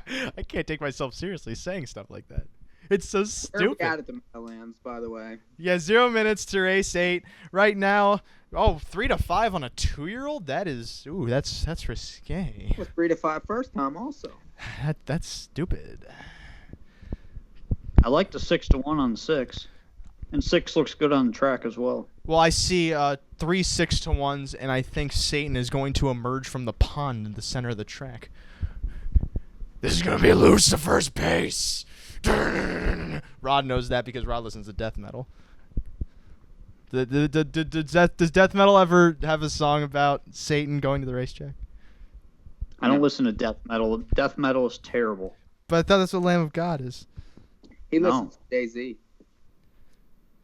I can't take myself seriously saying stuff like that. It's so stupid. We're at the Meadowlands, by the way. Yeah, 0 minutes to race 8. Right now, 3-5 on a 2-year-old? That is, that's risque. With 3-5 first time also. That's stupid. I like the 6-1 on 6. And 6 looks good on the track as well. Well, I see 3 6-1s, and I think Satan is going to emerge from the pond in the center of the track. This is going to be Lucifer's pace. Rod knows that because Rod listens to death metal. Does death metal ever have a song about Satan going to the racetrack? I don't listen to death metal. Death metal is terrible. But I thought that's what Lamb of God is. He listens to Jay-Z.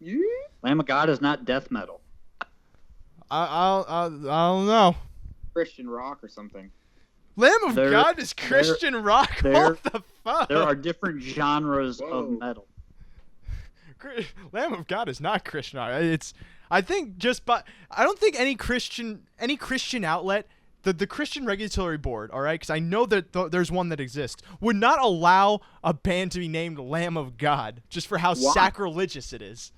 Yeah. Lamb of God is not death metal. I don't know. Christian rock or something. Lamb of God is Christian rock? What the fuck? There are different genres of metal. Lamb of God is not Christian rock. I don't think any Christian outlet, the Christian Regulatory Board, all right, because I know that there's one that exists, would not allow a band to be named Lamb of God just for how sacrilegious it is.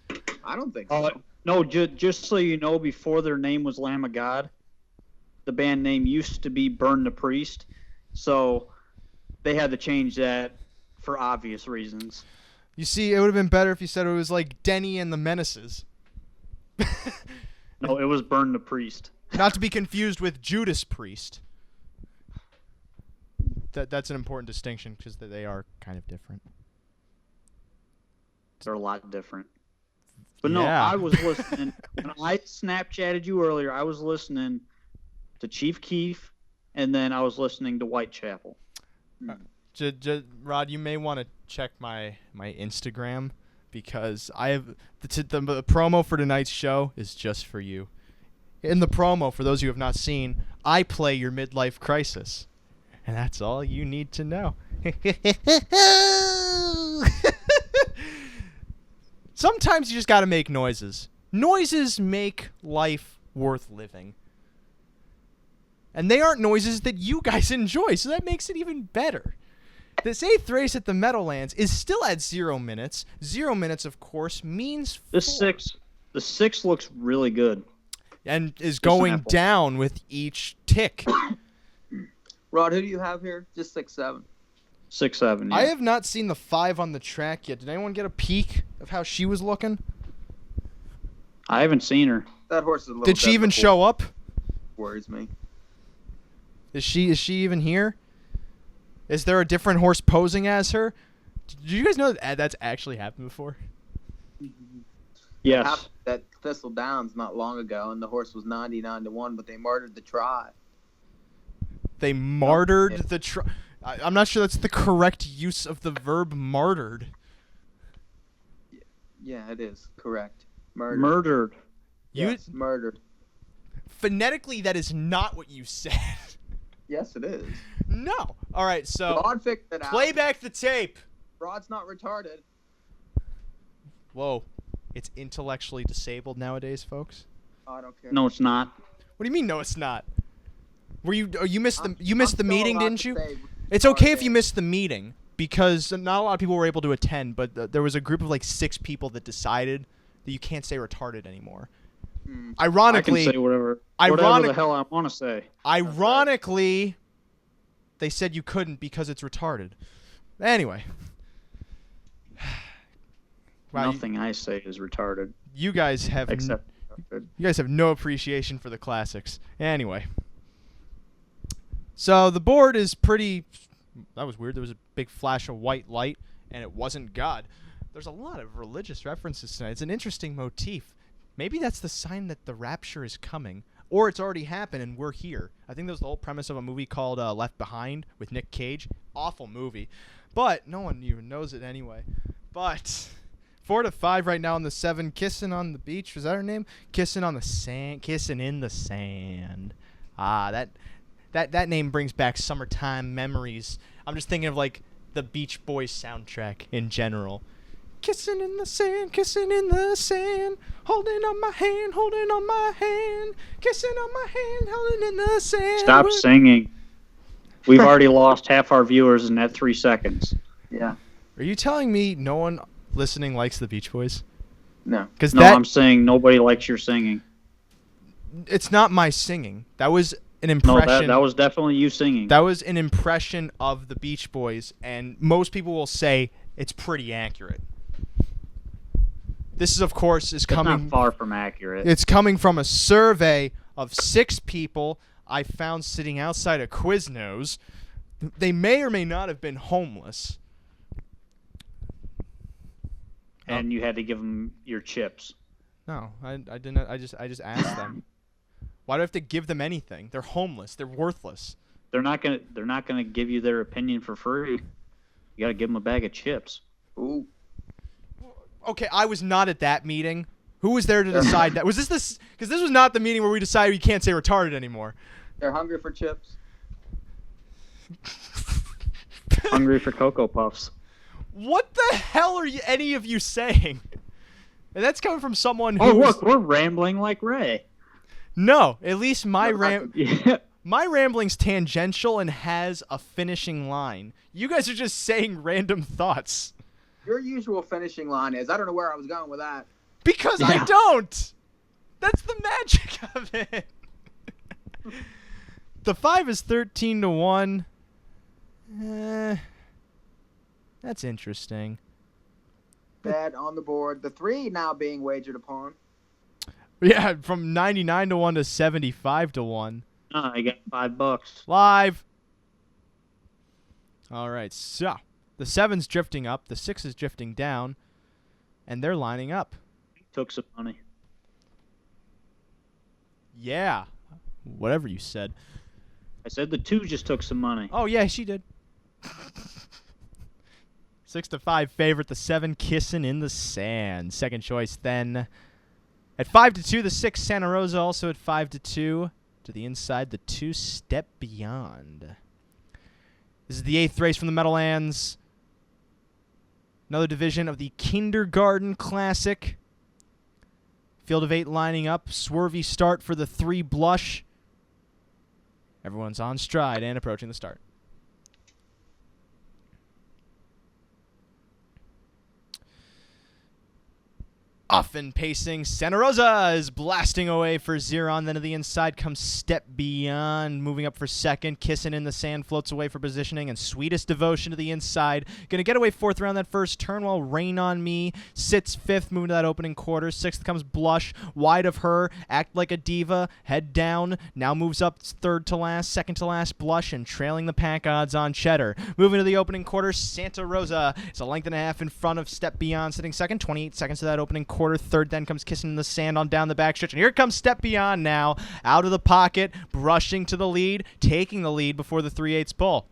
I don't think so. No, just so you know, before their name was Lamb of God, the band name used to be Burn the Priest, so they had to change that for obvious reasons. You see, it would have been better if you said it was like Denny and the Menaces. No, it was Burn the Priest. Not to be confused with Judas Priest. That's an important distinction because they are kind of different. They're a lot different. But no, I was listening. When I Snapchatted you earlier, I was listening to Chief Keef, and then I was listening to Whitechapel. Rod, you may want to check my Instagram because I have the promo for tonight's show is just for you. In the promo, for those who have not seen, I play your midlife crisis, and that's all you need to know. Sometimes you just got to make noises. Noises make life worth living. And they aren't noises that you guys enjoy, so that makes it even better. This 8th race at the Meadowlands is still at 0 minutes. 0 minutes, of course, means 4. The 6 looks really good. And is going down with each tick. Rod, who do you have here? Just 6-7. 6-7, yeah. I have not seen the 5 on the track yet. Did anyone get a peek of how she was looking? I haven't seen her. That horse is a little. Did she even show up? Worries me. Is she even here? Is there a different horse posing as her? Did you guys know that that's actually happened before? Yes. It happened at Thistle Downs not long ago, and the horse was 99-1, but they murdered the try. They martyred the I'm not sure that's the correct use of the verb martyred. Yeah, it is correct. Murdered. Yes, murdered. Phonetically, that is not what you said. Yes, it is. No. All right, so Rod fixed it out. play back the tape. Rod's not retarded. Whoa. It's intellectually disabled nowadays, folks. Oh, I don't care. No, it's not. What do you mean no it's not? You missed the I'm the still meeting, allowed didn't to you? say It's okay if retarded. you missed the meeting because not a lot of people were able to attend, but there was a group of like 6 people that decided that you can't say retarded anymore. Ironically, I can say whatever the hell I want to say. Ironically, they said you couldn't because it's retarded. Anyway. Wow, Nothing I say is retarded. You guys have Except you guys have no appreciation for the classics. Anyway. So the board is pretty... That was weird. There was a big flash of white light, and it wasn't God. There's a lot of religious references tonight. It's an interesting motif. Maybe that's the sign that the rapture is coming. Or it's already happened and we're here. I think that was the whole premise of a movie called Left Behind with Nick Cage. Awful movie. But no one even knows it anyway. But 4-5 right now on the 7. Kissing on the beach. Was that her name? Kissing on the sand. Kissing in the sand. That name brings back summertime memories. I'm just thinking of like the Beach Boys soundtrack in general. Kissing in the sand, holding on my hand, kissing on my hand, holding in the sand. Stop singing. We've already lost half our viewers in that 3 seconds. Yeah. Are you telling me no one listening likes the Beach Boys? No. Because No, I'm saying nobody likes your singing. it's not my singing. That was an No, impression. that was definitely you singing. That was an impression of the Beach Boys, and most people will say it's pretty accurate. This is, of course, It's not far from accurate. It's coming from a survey of 6 people I found sitting outside of Quiznos. They may or may not have been homeless. And you had to give them your chips. No, I didn't. I just asked them. Why do I have to give them anything? They're homeless. They're worthless. They're not gonna give you their opinion for free. You gotta give them a bag of chips. Ooh. Okay, I was not at that meeting. Who was there to decide that? Was this? Because this was not the meeting where we decided we can't say retarded anymore. They're hungry for chips. Hungry for Cocoa Puffs. What the hell are any of you saying? And that's coming from someone who. Oh, look, we're rambling like Ray. No, at least my Yeah. my rambling's tangential and has a finishing line. You guys are just saying random thoughts. Your usual finishing line is, I don't know where I was going with that. Because I don't. That's the magic of it. The 5 is 13-1. That's interesting. Bad on the board. The 3 now being wagered upon. Yeah, from 99-1 to 75-1. I got $5. Live. All right, so the 7's drifting up, the 6 is drifting down, and they're lining up. Took some money. Yeah, whatever you said. I said the 2 just took some money. Oh yeah, she did. 6-5 favorite, the 7 kissing in the sand. Second choice then. At 5-2, the 6 Santa Rosa also at 5-2. To the inside, the 2 Step Beyond. This is the 8th race from the Meadowlands. Another division of the Kindergarten Classic. Field of 8 lining up. Swervy start for the 3 Blush. Everyone's on stride and approaching the start. Off and pacing, Santa Rosa is blasting away for Xeron. Then to the inside comes Step Beyond, moving up for second. Kissing in the Sand floats away for positioning. And Sweetest Devotion to the inside. Going to get away 4th around that first turn while Rain on Me sits 5th, moving to that opening quarter. 6th comes Blush, wide of her. Act Like a Diva, head down. Now moves up 3rd to last, 2nd to last Blush, and trailing the pack odds on Cheddar. Moving to the opening quarter, Santa Rosa is a length and a half in front of Step Beyond, sitting second. 28 seconds to that opening quarter. quarter. Third then comes Kissing in the Sand on down the backstretch. And here comes Step Beyond now, out of the pocket, brushing to the lead, taking the lead before the 3/8 pull.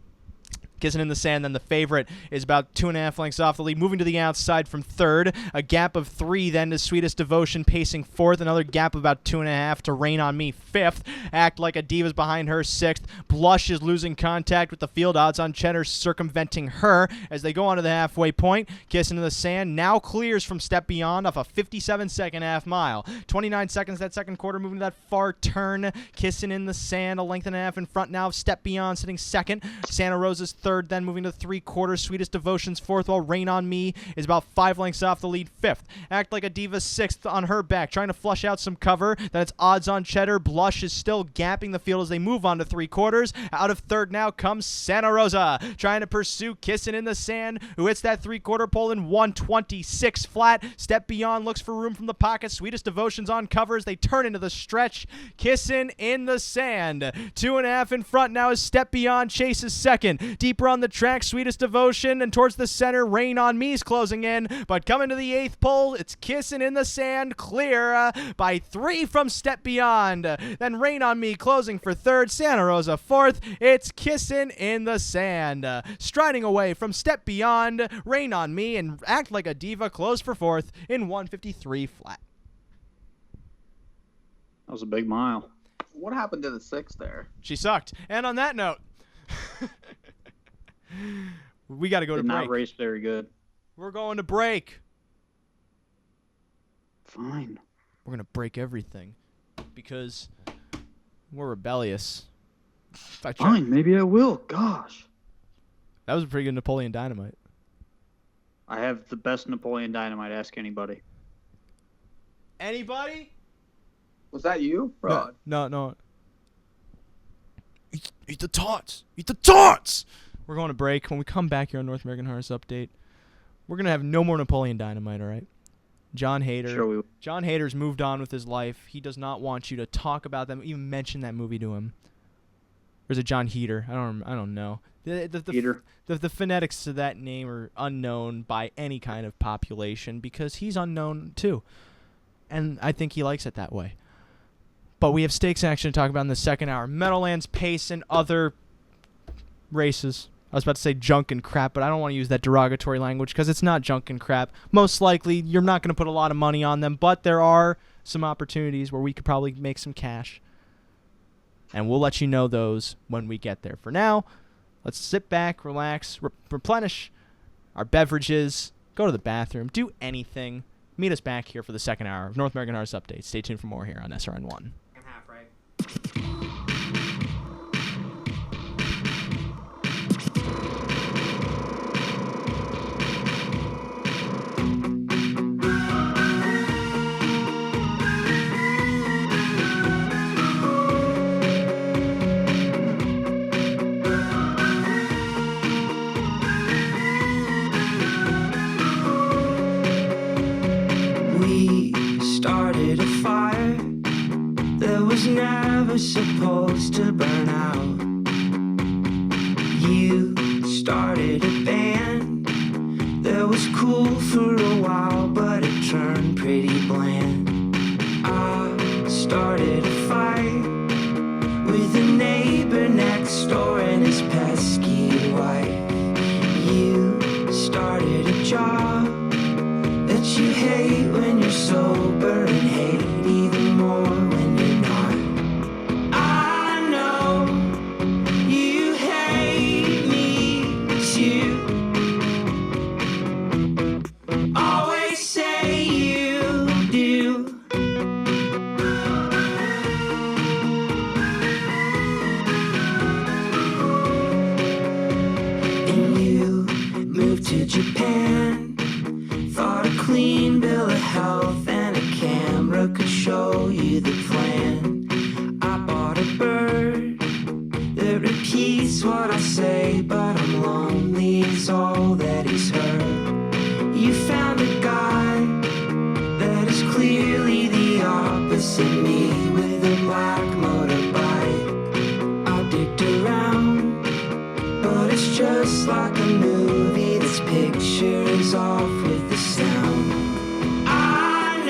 Kissing in the Sand, then the favorite, is about 2.5 lengths off the lead, moving to the outside from third. A gap of 3 then to Sweetest Devotion, pacing fourth. Another gap of about 2.5 to Rain on Me, fifth. Act Like a Diva's behind her, sixth. Blush is losing contact with the field. Odds on Cheddar circumventing her as they go onto the halfway point. Kissing in the Sand now clears from Step Beyond off a 57-second half mile. 29 seconds that second quarter, moving to that far turn. Kissing in the Sand, a length and a half in front now. Step Beyond sitting second. Santa Rosa's third, then moving to 3/4. Sweetest Devotion's fourth, while Rain on Me is about 5 lengths off the lead, fifth. Act Like a Diva sixth on her back, trying to flush out some cover. Then it's Odds on Cheddar. Blush is still gapping the field as they move on to 3/4. Out of third now comes Santa Rosa, trying to pursue Kissing in the Sand, who hits that 3/4 pole in 1:26 flat. Step Beyond looks for room from the pocket. Sweetest Devotion's on cover as they turn into the stretch. Kissing in the Sand, 2.5 in front now as Step Beyond chases second. Deeper on the track, Sweetest Devotion, and towards the center, Rain on Me's closing in. But coming to the 8th pole, it's Kissing in the Sand, clear by 3 from Step Beyond. Then Rain on Me closing for third, Santa Rosa fourth. It's Kissing in the Sand. Striding away from Step Beyond, Rain on Me and Act Like a Diva close for fourth in 1:53 flat. That was a big mile. What happened to the 6 there? She sucked. And on that note, we got to go to Did break. not race very good. We're going to break. Fine. We're going to break everything because we're rebellious. Fine, maybe I will. Gosh. That was a pretty good Napoleon Dynamite. I have the best Napoleon Dynamite. Ask anybody. Anybody? Was that you, Rod? No. Eat the taunts. Eat the taunts! We're going to break. When we come back here on North American Harness Update, we're going to have no more Napoleon Dynamite, all right? John Hader. Sure we will. John Hader's moved on with his life. He does not want you to talk about them, even mention that movie to him. Or is it John Heater? I don't know. Heater. The phonetics to that name are unknown by any kind of population because he's unknown too. And I think he likes it that way. But we have stakes action to talk about in the second hour. Meadowlands Pace and other races. I was about to say junk and crap, but I don't want to use that derogatory language because it's not junk and crap. Most likely, you're not going to put a lot of money on them, but there are some opportunities where we could probably make some cash. And we'll let you know those when we get there. For now, let's sit back, relax, replenish our beverages, go to the bathroom, do anything. Meet us back here for the second hour of North American Harness Update. Stay tuned for more here on SRN1. Half right. We started a fire that was never supposed to burn out. You started a band that was cool for a while, but it turned pretty bland. I started a fight with a neighbor next door and his pesky wife. You started a job that you hate when you're sober and hate even more when you're not. I know you hate me too. Always say you do. And you moved to Japan. Thought a clean bill of health and a camera could show you the plan. I bought a bird that repeats what I say, but I'm lonely is all that he's heard. You found a guy that is clearly the opposite me with a black motorbike. I digged around, but it's just like a movie. This picture is off with the sound. I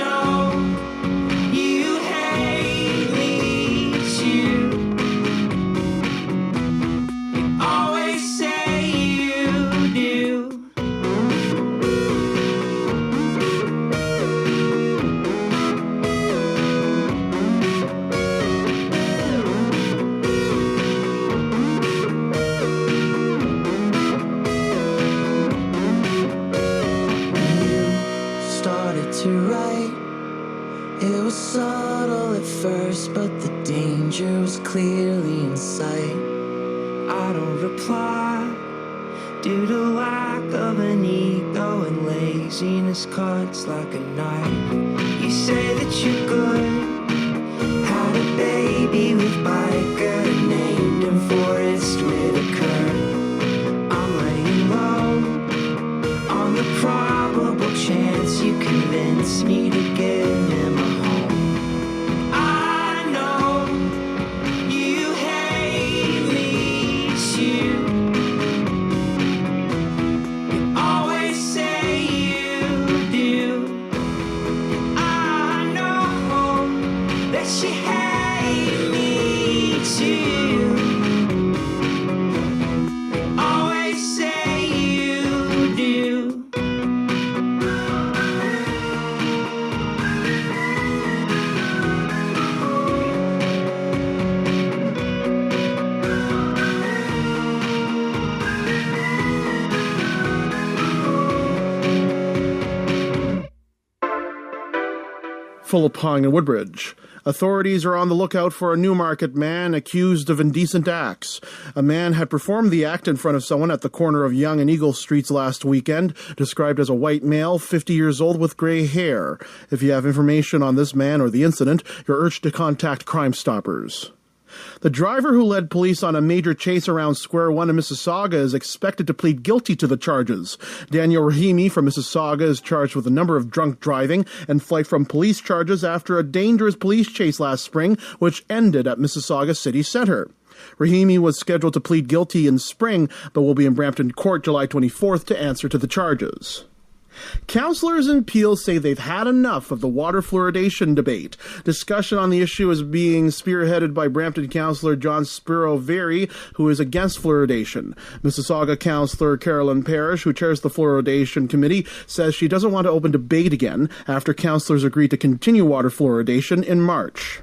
first, but the danger was clearly in sight. I don't reply due to lack of an ego, and laziness cuts like a knife. You say that you're good, had a baby with Biker, named him Forrest Whitaker. I'm laying low on the probable chance you convince me to give him a home. I know you hate me too. You always say you do. I know that you hate me too. You always say you do. Fulapong and Woodbridge. Authorities are on the lookout for a Newmarket man accused of indecent acts. A man had performed the act in front of someone at the corner of Yonge and Eagle Streets last weekend, described as a white male, 50 years old with gray hair. If you have information on this man or the incident, you're urged to contact Crime Stoppers. The driver who led police on a major chase around Square One in Mississauga is expected to plead guilty to the charges. Daniel Rahimi from Mississauga is charged with a number of drunk driving and flight from police charges after a dangerous police chase last spring, which ended at Mississauga City Centre. Rahimi was scheduled to plead guilty in spring, but will be in Brampton Court July 24th to answer to the charges. Councillors in Peel say they've had enough of the water fluoridation debate. Discussion on the issue is being spearheaded by Brampton Councillor John Spiro Very, who is against fluoridation. Mississauga Councillor Carolyn Parrish, who chairs the fluoridation committee, says she doesn't want to open debate again after councillors agreed to continue water fluoridation in March.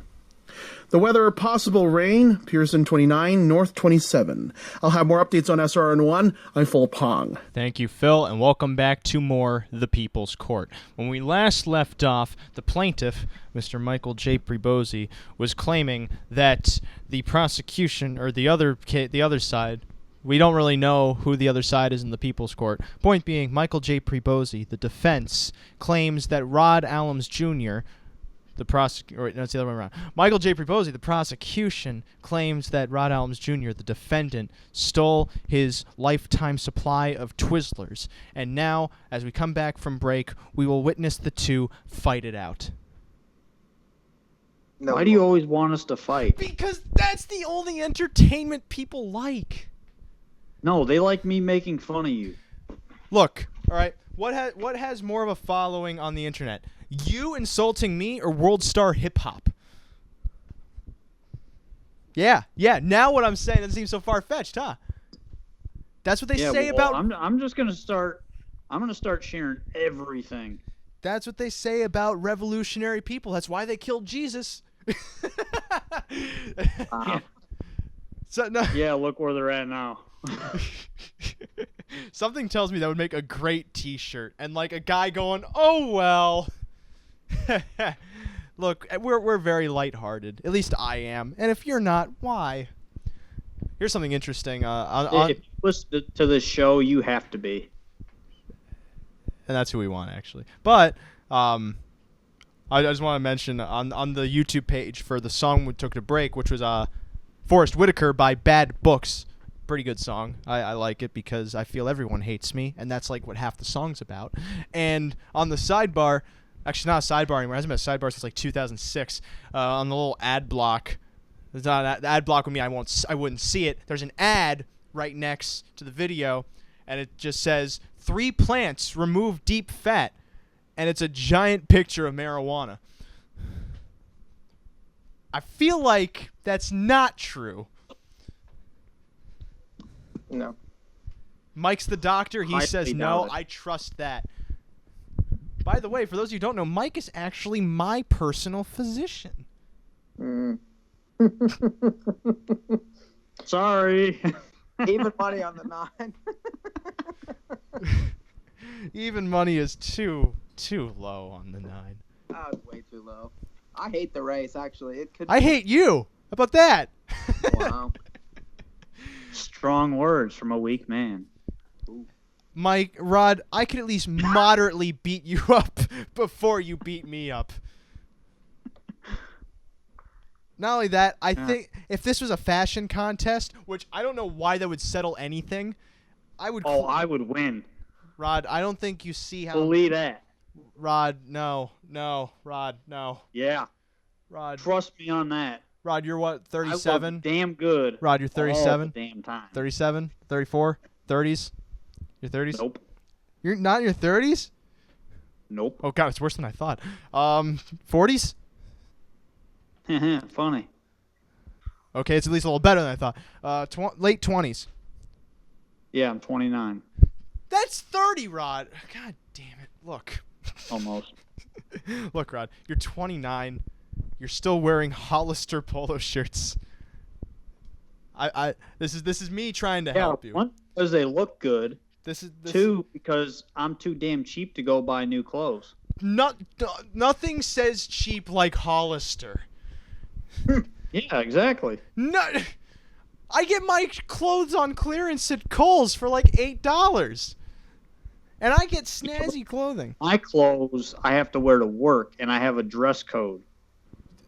The weather, possible rain, Pearson 29, North 27. I'll have more updates on SRN1. I'm Fulapong. Thank you, Phil, and welcome back to more The People's Court. When we last left off, the plaintiff, Mr. Michael J. Pribozie, was claiming that the prosecution, or the other side, we don't really know who the other side is in the People's Court. Point being, Michael J. Pribozie, the defense, claims that Rod Allums Jr., it's the other way around. Michael J. Pribozie, the prosecution, claims that Rod Allums Jr., the defendant, stole his lifetime supply of Twizzlers. And now, as we come back from break, we will witness the two fight it out. No, Why do you always want us to fight? Because that's the only entertainment people like. No, they like me making fun of you. Look, all right, what has more of a following on the internet? You insulting me or World Star Hip Hop? Yeah. Now what I'm saying doesn't seem so far-fetched, huh? That's what they say about. I'm just gonna start. I'm gonna start sharing everything. That's what they say about revolutionary people. That's why they killed Jesus. So no. Yeah, look where they're at now. Something tells me that would make a great T-shirt, and like a guy going, "Oh well." Look, we're very lighthearted. At least I am. And if you're not, why? Here's something interesting. If you listen to this show, you have to be. And that's who we want, actually. But I just want to mention on the YouTube page for the song we took to break, which was Forrest Whitaker by Bad Books. Pretty good song. I like it because I feel everyone hates me, and that's like what half the song's about. And on the sidebar... Actually, not a sidebar anymore. It hasn't been a sidebar since like 2006. On the little ad block, there's not an ad block with me. I wouldn't see it. There's an ad right next to the video, and it just says 3 plants remove deep fat, and it's a giant picture of marijuana. I feel like that's not true. No. Mike's the doctor. He says no. I trust that. By the way, for those of you who don't know, Mike is actually my personal physician. Sorry. Even money on the 9. Even money is too low on the 9. That was way too low. I hate the race. Actually, it could. I hate you. How about that? Wow. Strong words from a weak man. Rod, I could at least moderately beat you up before you beat me up. Not only that, I think if this was a fashion contest, which I don't know why that would settle anything, I would. I would win. Rod, I don't think you see how. Believe that. Rod, no, Rod, no. Yeah. Rod, Trust me on that. Rod, you're what, I 37? look damn good. Rod, you're 37? All the damn time. 37? 34? 30s? Your 30s? Nope. You're not in your 30s? Nope. Oh, God, it's worse than I thought. 40s? Funny. Okay, it's at least a little better than I thought. Late 20s. Yeah, I'm 29. That's 30, Rod. God damn it. Look. Almost. Look, Rod, you're 29. You're still wearing Hollister polo shirts. This is me trying to help you. One, because they look good. This Two, because I'm too damn cheap to go buy new clothes. Nothing says cheap like Hollister. Yeah, exactly. No, I get my clothes on clearance at Kohl's for like $8. And I get snazzy clothing. My clothes I have to wear to work, and I have a dress code.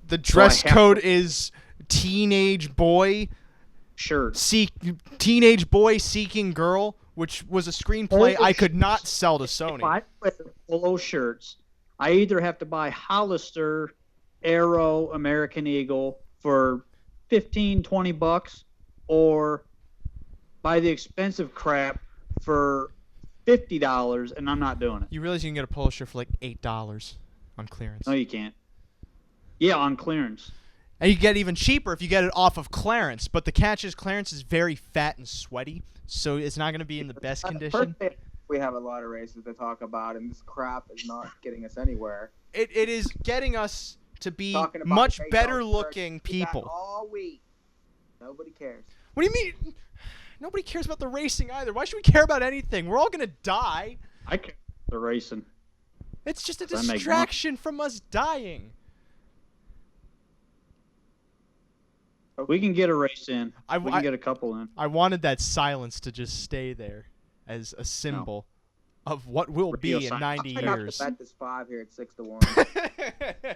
The dress code is teenage boy shirt. Teenage boy seeking girl, which was a screenplay I could not sell to Sony. If I wear polo shirts, I either have to buy Hollister, Arrow, American Eagle for $15-20, or buy the expensive crap for $50, and I'm not doing it. You realize you can get a polo shirt for like $8 on clearance? No, you can't. Yeah, on clearance. And you get even cheaper if you get it off of clearance. But the catch is clearance is very fat and sweaty, so it's not going to be in the best condition. We have a lot of races to talk about, and this crap is not getting us anywhere. It is getting us to be Talking about much payout better first, looking we got people. all week. Nobody cares. What do you mean? Nobody cares about the racing either. Why should we care about anything? We're all going to die. I care about the racing. It's just a I make distraction from us dying. We can get a race in. We can get a couple in. I wanted that silence to just stay there as a symbol of what will be in 90 years. I'll have to bet this 5 here at 6-1.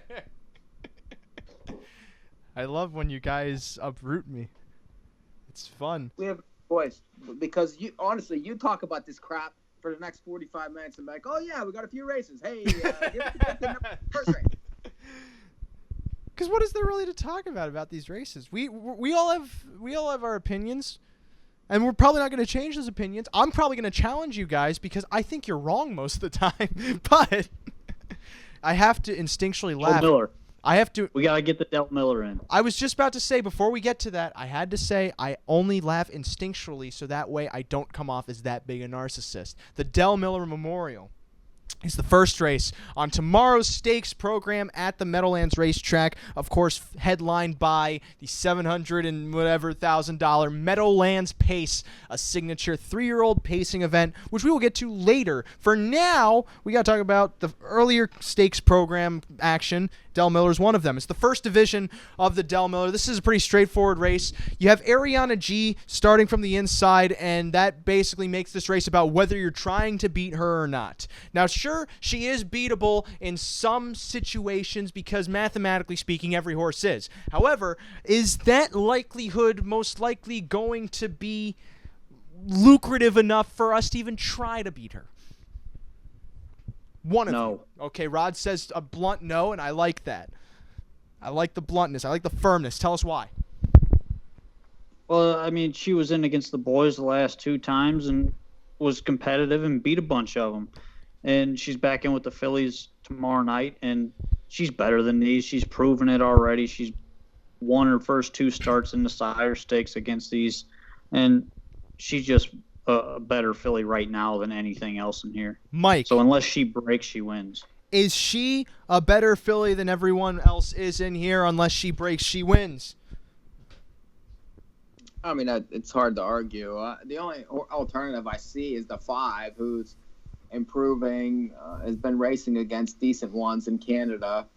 I love when you guys uproot me. It's fun. We have boys because you talk about this crap for the next 45 minutes and be like, oh yeah, we got a few races. Hey, give the first race. Because what is there really to talk about these races? We all have our opinions, and we're probably not going to change those opinions. I'm probably going to challenge you guys because I think you're wrong most of the time. But I have to instinctually laugh. Miller. We got to get the Delvin Miller in. I was just about to say, before we get to that, I had to say I only laugh instinctually so that way I don't come off as that big a narcissist. The Delvin Miller Memorial is the first race on tomorrow's stakes program at the Meadowlands racetrack. Of course, headlined by the $700 and whatever $1,000 Meadowlands Pace, a signature 3-year-old pacing event, which we will get to later. For now, we got to talk about the earlier stakes program action. Del Miller is one of them. It's the first division of the Del Miller. This is a pretty straightforward race. You have Ariana G starting from the inside, and that basically makes this race about whether you're trying to beat her or not. Now, sure, she is beatable in some situations because mathematically speaking, every horse is. However, is that likelihood most likely going to be lucrative enough for us to even try to beat her? One of you. Okay, Rod says a blunt no, and I like that. I like the bluntness. I like the firmness. Tell us why. Well, I mean, she was in against the boys the last 2 times and was competitive and beat a bunch of them. And she's back in with the fillies tomorrow night, and she's better than these. She's proven it already. She's won her first 2 starts in the sire stakes against these, and she's just a better filly right now than anything else in here. Mike. So unless she breaks, she wins. Is she a better filly than everyone else is in here? Unless she breaks, she wins. I mean, it's hard to argue. The only alternative I see is the 5, who's improving, has been racing against decent ones in Canada.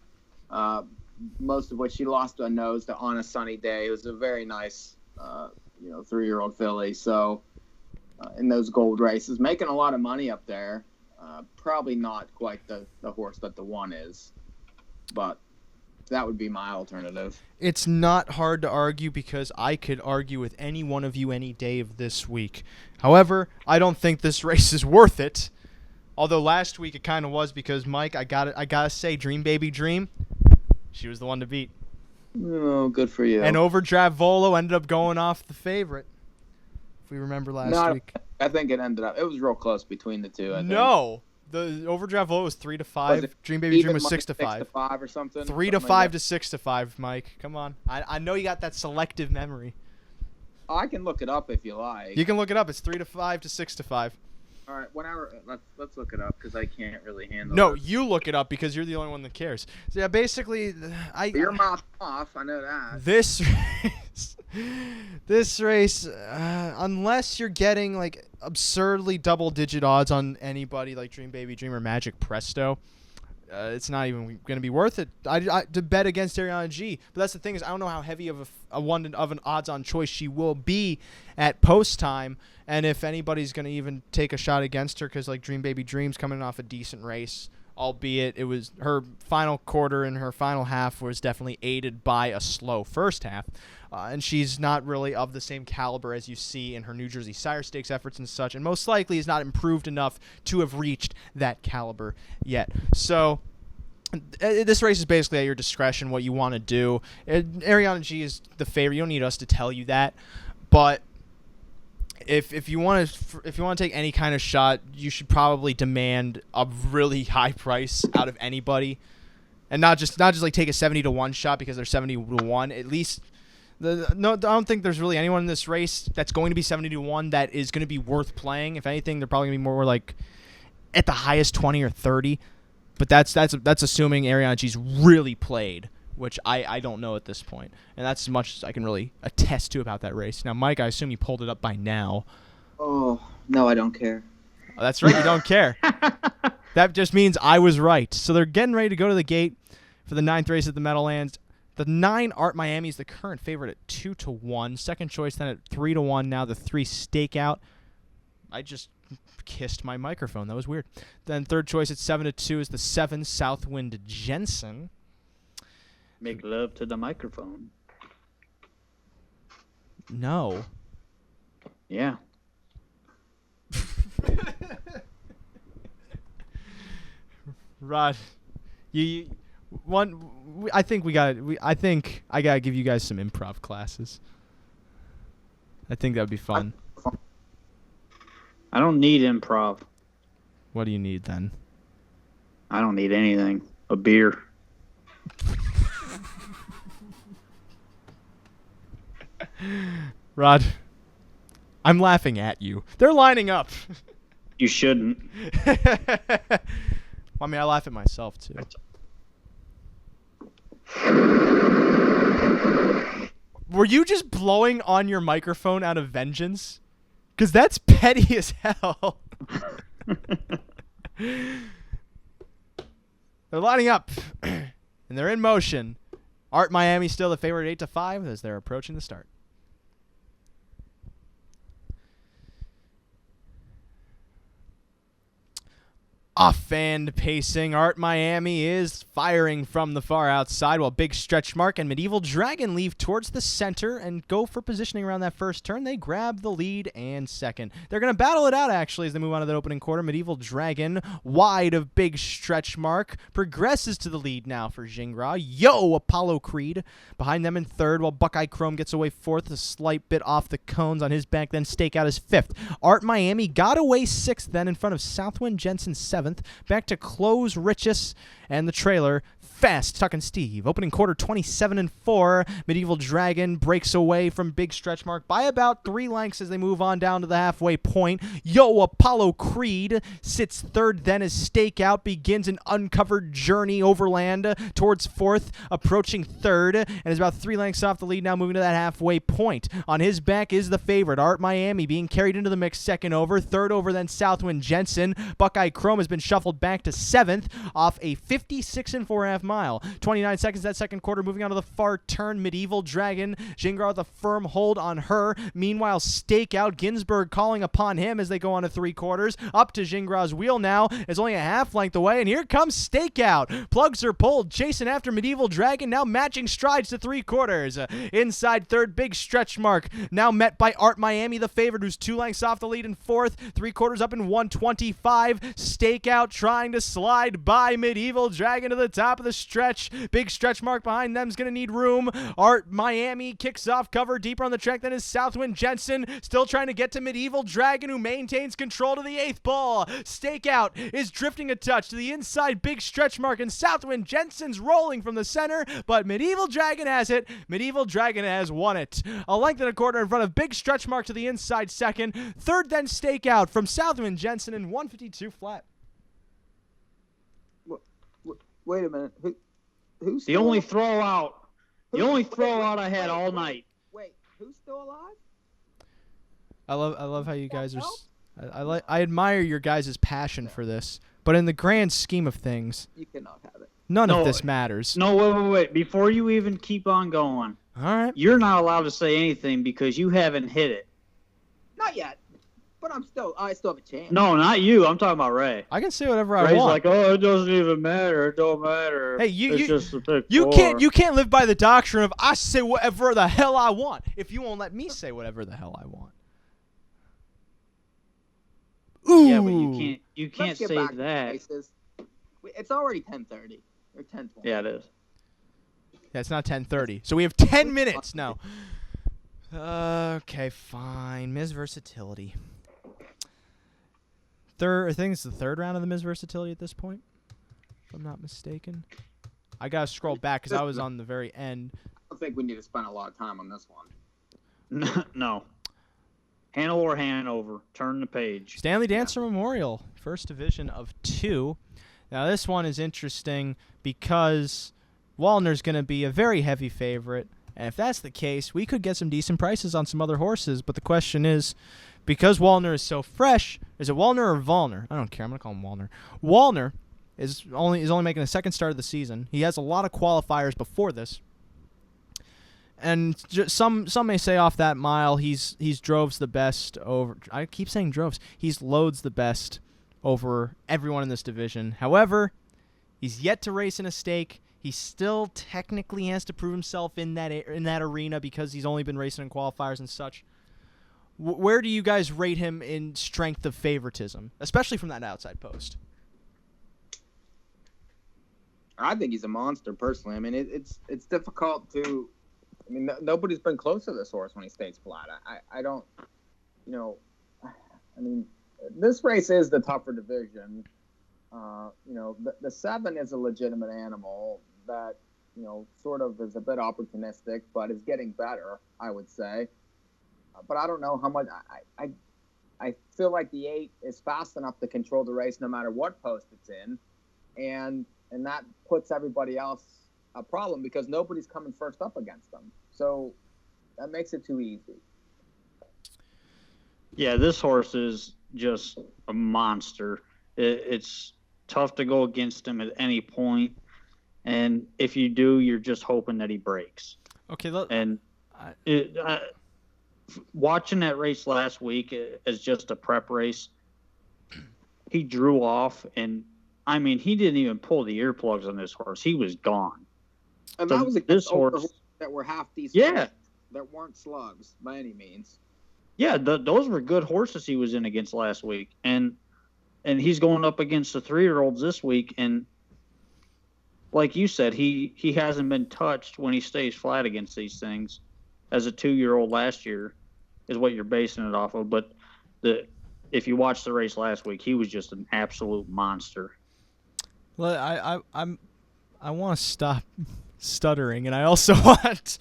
most of which she lost a nose to On a Sunny Day. It was a very nice, 3-year-old filly. So in those gold races, making a lot of money up there. Probably not quite the horse that the one is, but that would be my alternative. It's not hard to argue because I could argue with any one of you any day of this week. However, I don't think this race is worth it. Although last week it kind of was because, Mike, I gotta say, Dream Baby Dream, she was the one to beat. Oh, good for you. And Overdraft Volo ended up going off the favorite, if we remember last week. I think it was real close between the two. I think. No. The Overdraft Volo was 3-5. Dream Baby Dream was 6-5. 6-5 or something. 3-5 to 6-5, Mike. Come on. I know you got that selective memory. I can look it up if you like. You can look it up. It's 3-5 to 6-5. All right, whenever. Let's look it up because I can't really handle. No, this. you look it up because you're the only one that cares. So yeah, basically, Your mouth off. I know that. This race, unless you're getting like absurdly double-digit odds on anybody like Dream Baby Dream or Magic Presto, it's not even going to be worth it. I to bet against Ariana G. But that's the thing is I don't know how heavy of an odds-on choice she will be at post time, and if anybody's going to even take a shot against her because like Dream Baby Dream's coming off a decent race. Albeit it was her final quarter and her final half was definitely aided by a slow first half. And she's not really of the same caliber as you see in her New Jersey Sire Stakes efforts and such, and most likely is not improved enough to have reached that caliber yet. So this race is basically at your discretion what you want to do. Ariana G is the favorite. You don't need us to tell you that. But if you want to take any kind of shot, you should probably demand a really high price out of anybody, and not just like take a 70-1 shot because they're 70-1. At least I don't think there's really anyone in this race that's going to be 70-1 that is going to be worth playing. If anything, they're probably going to be more like at the highest 20 or 30. But that's assuming Ariana G's really played, which I don't know at this point. And that's as much as I can really attest to about that race. Now, Mike, I assume you pulled it up by now. Oh, no, I don't care. Oh, that's right, you don't care. That just means I was right. So they're getting ready to go to the gate for the 9th race at the Meadowlands. The 9, Art Miami, is the current favorite at 2-1. Second choice then at 3-1. Now the 3, Stakeout. I just kissed my microphone. That was weird. Then third choice at 7-2 is the 7, Southwind Jensen. Make love to the microphone. No. Yeah. Rod, I think I gotta give you guys some improv classes. I think that would be fun. I don't need improv. What do you need then? I don't need anything. A beer. Rod, I'm laughing at you. They're lining up. You shouldn't. I mean, I laugh at myself, too. Were you just blowing on your microphone out of vengeance? Because that's petty as hell. They're lining up, and they're in motion. Art Miami still the favorite 8-5 as they're approaching the start. Off-and pacing, Art Miami is firing from the far outside while Big Stretch Mark and Medieval Dragon leave towards the center and go for positioning around that first turn. They grab the lead and second. They're going to battle it out, actually, as they move on to that opening quarter. Medieval Dragon, wide of Big Stretch Mark, progresses to the lead now for Jingra. Yo, Apollo Creed behind them in third, while Buckeye Chrome gets away fourth, a slight bit off the cones on his back, then Stakeout is fifth. Art Miami got away sixth, then in front of Southwind Jensen seventh. Back to Close Richus and the trailer. Fast Tuck and Steve. Opening quarter 27-4. Medieval Dragon breaks away from Big Stretch Mark by about 3 lengths as they move on down to the halfway point. Yo, Apollo Creed sits third, then as Stakeout begins an uncovered journey overland towards fourth, approaching third, and is about 3 lengths off the lead now, moving to that halfway point. On his back is the favorite, Art Miami, being carried into the mix second over. Third over, then Southwind Jensen. Buckeye Chrome has been shuffled back to seventh off a 56 4.5 miles mile. 29 seconds that second quarter. Moving on to the far turn. Medieval Dragon. Gingras with a firm hold on her. Meanwhile, Stakeout. Ginsburg calling upon him as they go on to 3/4. Up to Gingras' wheel now. It's only a half length away, and here comes Stakeout. Plugs are pulled, chasing after Medieval Dragon, now matching strides to 3/4. Inside third, big stretch mark. Now met by Art Miami, the favorite, who's 2 lengths off the lead in fourth. 3/4 up in 1:25. Stakeout trying to slide by Medieval Dragon to the top of the stretch. Big stretch mark behind them's going to need room. Art Miami kicks off cover deeper on the track than is Southwind Jensen. Still trying to get to Medieval Dragon, who maintains control to the 8th pole. Stakeout is drifting a touch to the inside, big stretch mark, and Southwind Jensen's rolling from the center, but Medieval Dragon has it. Medieval Dragon has won it. A length and a quarter in front of big stretch mark to the inside second. Third then Stakeout from Southwind Jensen in 1:52 flat. Wait a minute. Who's The only throwout I had all night. Wait, who's still alive? I love how you guys are. I admire your guys' passion for this, but in the grand scheme of things, You cannot have it. none of this matters. No, wait. Before you even keep on going, All right. you're not allowed to say anything because you haven't hit it. Not yet. But I still have a chance. No, not you. I'm talking about Ray. I can say whatever I Ray's want. like, oh, it doesn't even matter. It don't matter. Hey, it's just a pick you four. can't live by the doctrine of I say whatever the hell I want if you won't let me say whatever the hell I want. Ooh. Yeah, but you can't Let's get say back to that. races. It's already 10:30 or 10:20. Yeah, it is. Yeah, it's not 10:30, so we have 10 minutes now. Okay, fine. Ms. Versatility. I think it's the third round of the Ms. Versatility at this point, if I'm not mistaken. I gotta scroll back because I was on the very end. I don't think we need to spend a lot of time on this one. No. Hanover. Turn the page. Stanley Dancer Memorial, first division of 2. Now this one is interesting because Wallner's going to be a very heavy favorite, and if that's the case, we could get some decent prices on some other horses, but the question is, because Wallner is so fresh, is it Wallner or Vollner? I don't care. I'm going to call him Wallner. Wallner is only making a second start of the season. He has a lot of qualifiers before this. And some may say off that mile he's droves the best over. I keep saying droves. He's loads the best over everyone in this division. However, he's yet to race in a stake. He still technically has to prove himself in that arena because he's only been racing in qualifiers and such. Where do you guys rate him in strength of favoritism, especially from that outside post? I think he's a monster personally. I mean, it's difficult to. I mean, nobody's been close to this horse when he stays flat. I don't. I mean, this race is the tougher division. The 7 is a legitimate animal that sort of is a bit opportunistic, but is getting better, I would say. But I don't know how much. I feel like the 8 is fast enough to control the race no matter what post it's in, and that puts everybody else a problem because nobody's coming first up against them. So that makes it too easy. Yeah, this horse is just a monster. It's tough to go against him at any point, and if you do, you're just hoping that he breaks. Okay, watching that race last week as just a prep race, he drew off, and I mean, he didn't even pull the earplugs on this horse. He was gone. And So that was this horse that were half decent. Yeah. That weren't slugs by any means. Yeah, those were good horses he was in against last week, and he's going up against the 3-year-olds this week, and like you said, he hasn't been touched when he stays flat against these things. As a 2-year-old last year, is what you're basing it off of. But if you watched the race last week, he was just an absolute monster. Well, I want to stop stuttering, and I also want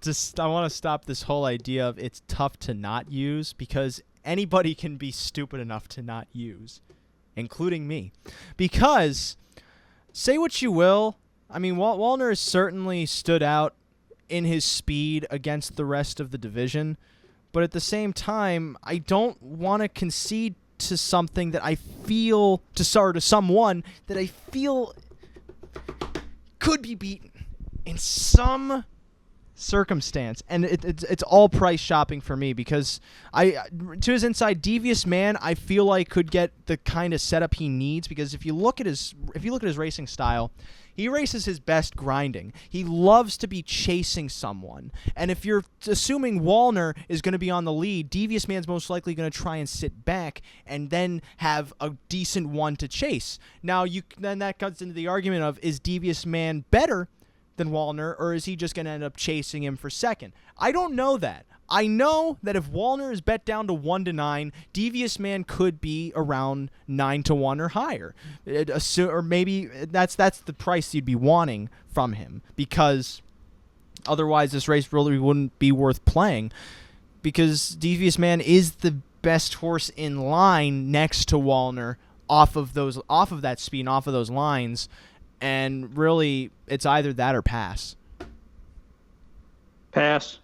to stop this whole idea of it's tough to not use, because anybody can be stupid enough to not use, including me. Because say what you will, I mean, Wallner has certainly stood out in his speed against the rest of the division, but at the same time, I don't want to concede to something that I feel to someone that I feel could be beaten in some circumstance, and it's all price shopping for me, because to his inside, Devious Man, I feel like could get the kind of setup he needs, because if you look at his racing style, he races his best grinding. He loves to be chasing someone, and if you're assuming Wallner is going to be on the lead, Devious Man's most likely going to try and sit back and then have a decent one to chase. Now then that comes into the argument of, is Devious Man better than Wallner, or is he just going to end up chasing him for second? I don't know that. I know that if Wallner is bet down to 1-9, Devious Man could be around 9-1 or higher. Or maybe that's the price you'd be wanting from him, because otherwise this race really wouldn't be worth playing, because Devious Man is the best horse in line next to Wallner off of that speed and off of those lines. And really, it's either that or pass. Pass.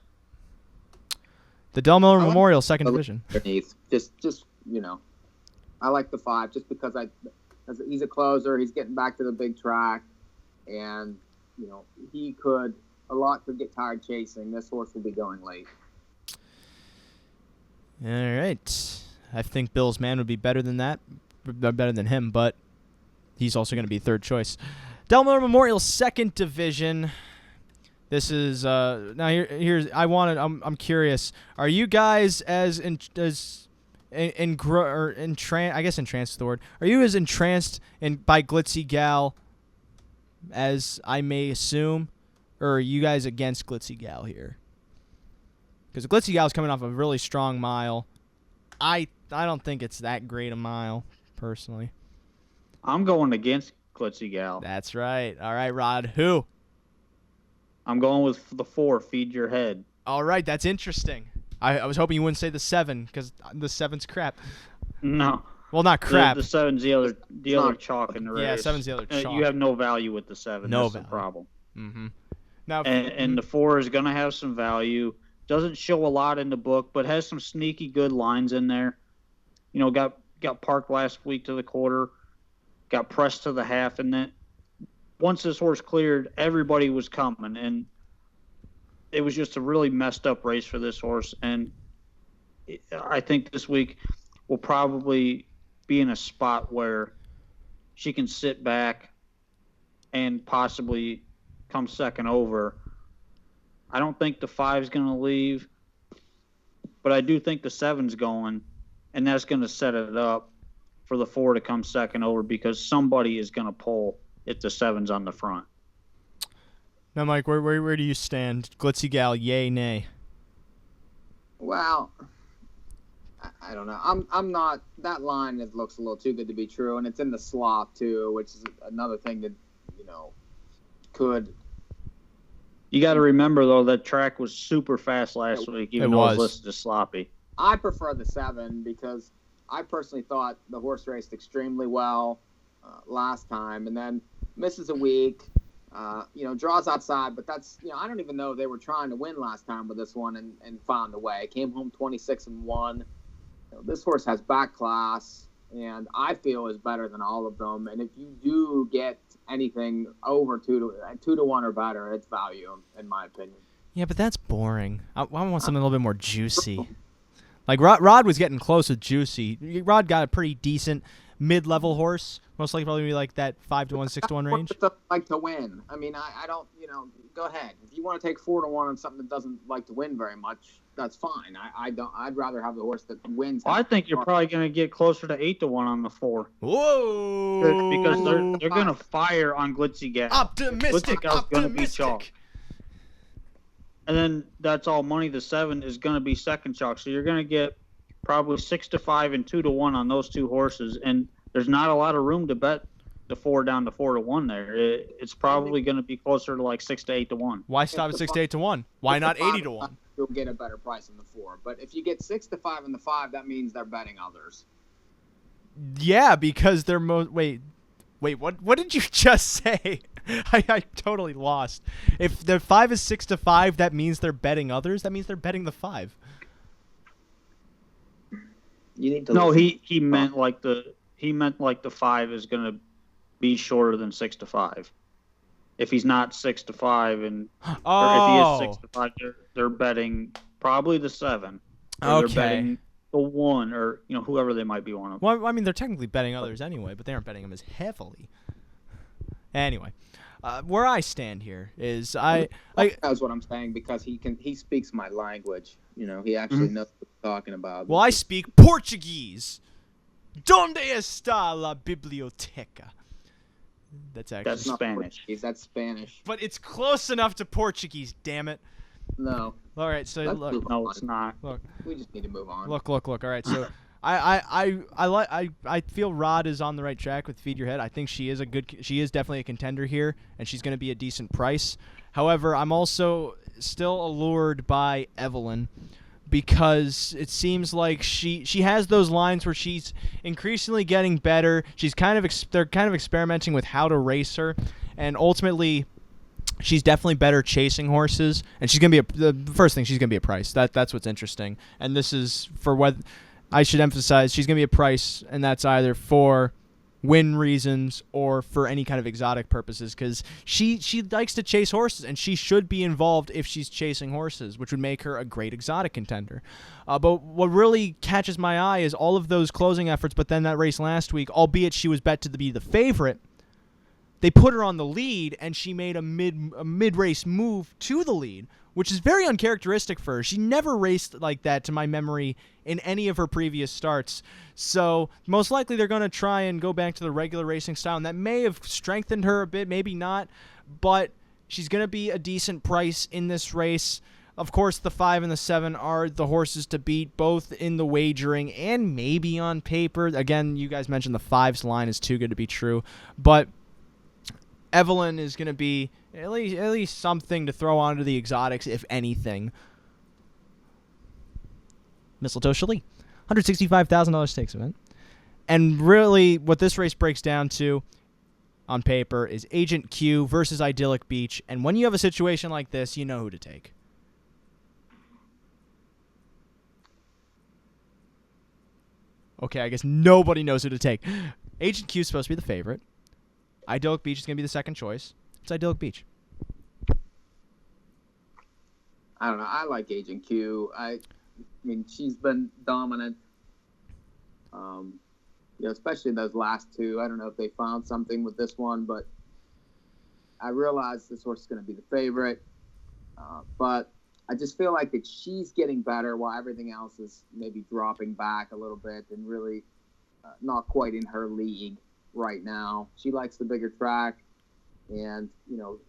The Delvin Miller Memorial, second division. Just I like the 5 just because he's a closer. He's getting back to the big track, and a lot could get tired chasing. This horse will be going late. All right, I think Bill's Man would be better than him, but he's also going to be third choice. Delvin Miller Memorial, second division. This is now here's I'm curious. Are you guys entranced is the word. Are you as entranced by Glitzy Gal as I may assume, or are you guys against Glitzy Gal here? Because Glitzy Gal is coming off a really strong mile. I don't think it's that great a mile personally. I'm going against Glitzy Gal. That's right. All right, Rod. Who? I'm going with the 4, Feed Your Head. All right, that's interesting. I was hoping you wouldn't say the 7, because the 7's crap. No. Well, not crap. The 7's the other chalk in the race. Yeah, 7's the other chalk. You have no value with the 7. No That's value. the problem. Mm-hmm. Now, and the 4 is going to have some value. Doesn't show a lot in the book, but has some sneaky good lines in there. Got parked last week to the quarter. Got pressed to the half, and then once this horse cleared, everybody was coming, and it was just a really messed up race for this horse. And I think this week will probably be in a spot where she can sit back and possibly come second over. I don't think the 5's going to leave, but I do think the 7's going, and that's going to set it up for the 4 to come second over, because somebody is going to pull if the 7's on the front. Now, Mike, where do you stand? Glitzy Gal, yay, nay? Well, I don't know. I'm not. That line looks a little too good to be true, and it's in the slop too, which is another thing that could. You got to remember though, that track was super fast last week, even though it was listed as sloppy. I prefer the 7 because I personally thought the horse raced extremely well last time, and then misses a week. Draws outside, but that's I don't even know they were trying to win last time with this one and found a way. Came home 26-1. This horse has back class, and I feel is better than all of them. And if you do get anything over 2-1 or better, it's value in my opinion. Yeah, but that's boring. I want something a little bit more juicy. Like Rod was getting close with juicy. Rod got a pretty decent mid-level horse. Most likely probably be like that 5-1, 6-1 range. Like to win. I mean, I don't. Go ahead. If you want to take 4-1 on something that doesn't like to win very much, that's fine. I don't. I'd rather have the horse that wins. Well, I think you're probably going to get closer to 8-1 on the 4. Whoa! Because they're going to fire on Glitzy Gal. Optimistic. Going to be chalk. And then that's all money. The 7 is going to be second chalk. So you're going to get probably 6-5 and 2-1 on those 2 horses. And there's not a lot of room to bet the 4 down to 4-1 there. It's probably going to be closer to like 6-8-1. Why stop at 6-8-1? Why not 80-1? You'll get a better price in the 4. But if you get 6-5 in the 5, that means they're betting others. Yeah, because they're Wait, what did you just say? I totally lost. If the 5 is 6-5, that means they're betting others. That means they're betting the 5. You need to. No, he meant like the 5 is going to be shorter than 6-5. if he's not 6-5, and or if Oh, he is 6-5, they're betting probably the 7. Or okay. They're betting the 1, or whoever they might be one of. Well, I mean, they're technically betting others anyway, but they aren't betting them as heavily. Anyway, where I stand here is That's what I'm saying, because he speaks my language. He actually knows what he's talking about. Well, I speak Portuguese. Donde está la biblioteca? That's actually That's not Spanish. Portuguese, that's Spanish. But it's close enough to Portuguese, damn it. No, All right, so let's look, move No, on. it's not. We just need to move on. look. All right, so I feel Rod is on the right track with Feed Your Head. I think she is definitely a contender here, and she's going to be a decent price. However, I'm also still allured by Evelyn, because it seems like she has those lines where she's increasingly getting better. She's they're kind of experimenting with how to race her, and ultimately she's definitely better chasing horses, and she's gonna be the first thing, she's gonna be a price. That's what's interesting, and this is for what I should emphasize. She's gonna be a price, and that's either for win reasons or for any kind of exotic purposes, because she likes to chase horses, and she should be involved if she's chasing horses, which would make her a great exotic contender. But what really catches my eye is all of those closing efforts, but then that race last week, albeit she was bet to be the favorite, they put her on the lead, and she made a mid-race move to the lead, which is very uncharacteristic for her. She never raced like that, to my memory, in any of her previous starts. So most likely they're going to try and go back to the regular racing style, and that may have strengthened her a bit, maybe not, but she's going to be a decent price in this race. Of course, the 5 and the 7 are the horses to beat, both in the wagering and maybe on paper. Again, you guys mentioned the 5's line is too good to be true, but Evelyn is going to be at least something to throw onto the exotics, if anything. Mistletoe Shalee, $165,000 stakes event. And really, what this race breaks down to, on paper, is Agent Q versus Idyllic Beach. And when you have a situation like this, you know who to take. Okay, I guess nobody knows who to take. Agent Q is supposed to be the favorite. Idyllic Beach is going to be the second choice. It's Idyllic Beach. I don't know. I like Agent Q. I mean, she's been dominant. Especially those last two. I don't know if they found something with this one, but I realize this horse is going to be the favorite. But I just feel like that she's getting better while everything else is maybe dropping back a little bit and really not quite in her league right now. She likes the bigger track. And,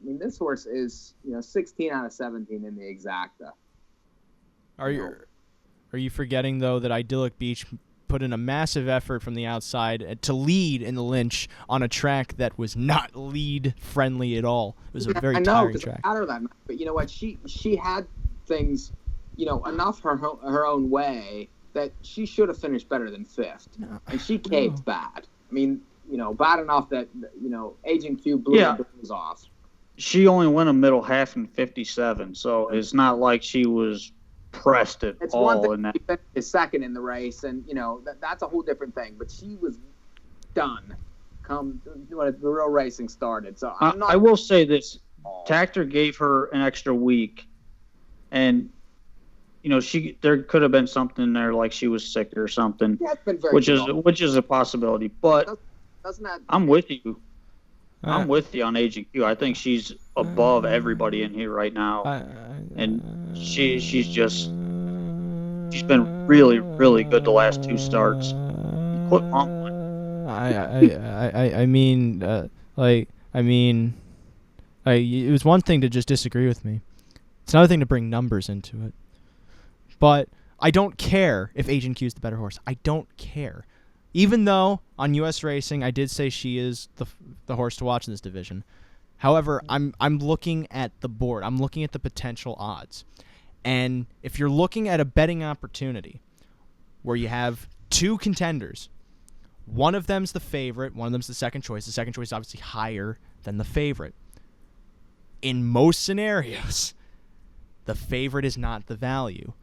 this horse is, 16 out of 17 in the exacta. Are you forgetting, though, that Idyllic Beach put in a massive effort from the outside to lead in the Lynch on a track that was not lead-friendly at all? It was a very tiring track. I know that, but you know what? She had things, enough her own way that she should have finished better than 5th. And she caved bad. I mean, bad enough that, Agent Q blew the doors off. She only went a middle half in 57, so it's not like she was pressed at it's all. One thing in that. she finished second in the race, and, that's a whole different thing. But she was done come when the real racing started. So I will say this. Tactor gave her an extra week, and, there could have been something there, like she was sick or something, which is a possibility. But doesn't that? I'm with you. I'm with you on Agent Q. I think she's above everybody in here right now, and she's been really, really good the last 2 starts. It was one thing to just disagree with me. It's another thing to bring numbers into it. But I don't care if Agent Q is the better horse. I don't care. Even though on U.S. Racing I did say she is the horse to watch in this division. However, I'm looking at the board. I'm looking at the potential odds. And if you're looking at a betting opportunity where you have 2 contenders, one of them's the favorite, one of them's the second choice. The second choice is obviously higher than the favorite. In most scenarios, the favorite is not the value.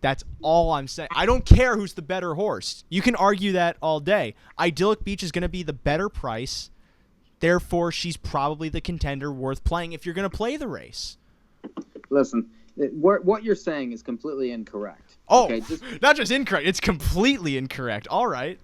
That's all I'm saying. I don't care who's the better horse. You can argue that all day. Idyllic Beach is going to be the better price. Therefore, she's probably the contender worth playing if you're going to play the race. Listen, what you're saying is completely incorrect. Oh, okay, not just incorrect. It's completely incorrect. All right.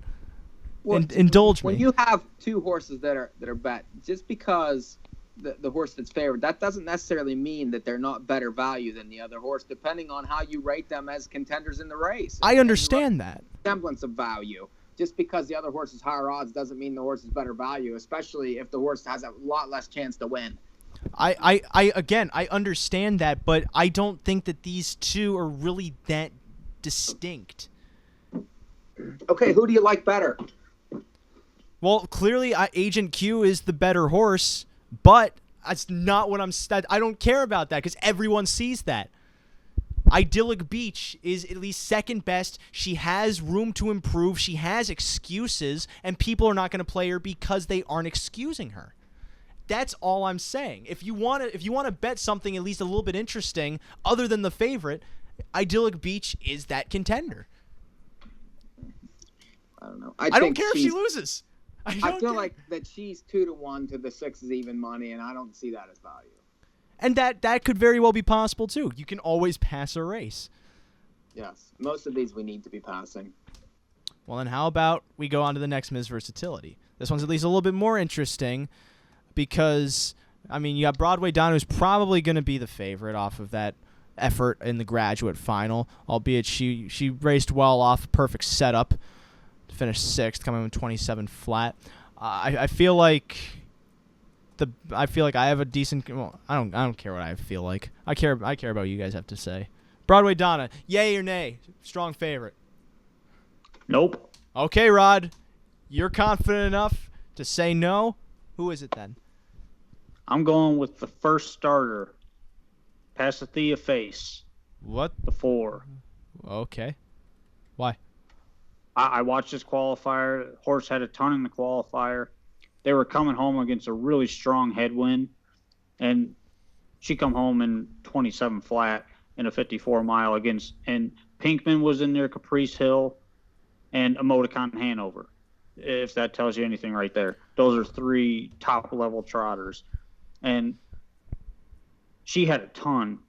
Well, Indulge me. When you have two horses that are bet, just because the horse that's favored, that doesn't necessarily mean that they're not better value than the other horse, depending on how you rate them as contenders in the race. I understand that. Semblance of value. Just because the other horse is higher odds doesn't mean the horse is better value, especially if the horse has a lot less chance to win. I understand that, but I don't think that these two are really that distinct. Okay, who do you like better? Well, clearly Agent Q is the better horse, but that's not what I don't care about that because everyone sees that. Idyllic Beach is at least second best. She has room to improve. She has excuses, and people are not going to play her because they aren't excusing her. That's all I'm saying. If you want to bet something at least a little bit interesting, other than the favorite, Idyllic Beach is that contender. I don't know. I don't care if she loses. I feel like that she's 2-1 to the 6 is even money, and I don't see that as value. And that could very well be possible, too. You can always pass a race. Yes. Most of these we need to be passing. Well, then how about we go on to the next Ms. Versatility? This one's at least a little bit more interesting because, I mean, you got Broadway Donna, who's probably going to be the favorite off of that effort in the graduate final, albeit she raced well off a perfect setup to finish 6th, coming in 27 flat. I feel like I have a decent. Well, I don't care what I feel like. I care about what you guys have to say. Broadway Donna, yay or nay? Strong favorite. Nope. Okay, Rod, you're confident enough to say no. Who is it then? I'm going with the first starter, Pasithea Face. What? The 4. Okay. Why? I watched this qualifier. Horse had a ton in the qualifier. They were coming home against a really strong headwind, and she come home in 27 flat in a 54 mile against, and Pinkman was in there, Caprice Hill, and Emoticon Hanover, if that tells you anything right there. Those are 3 top-level trotters, and she had a ton.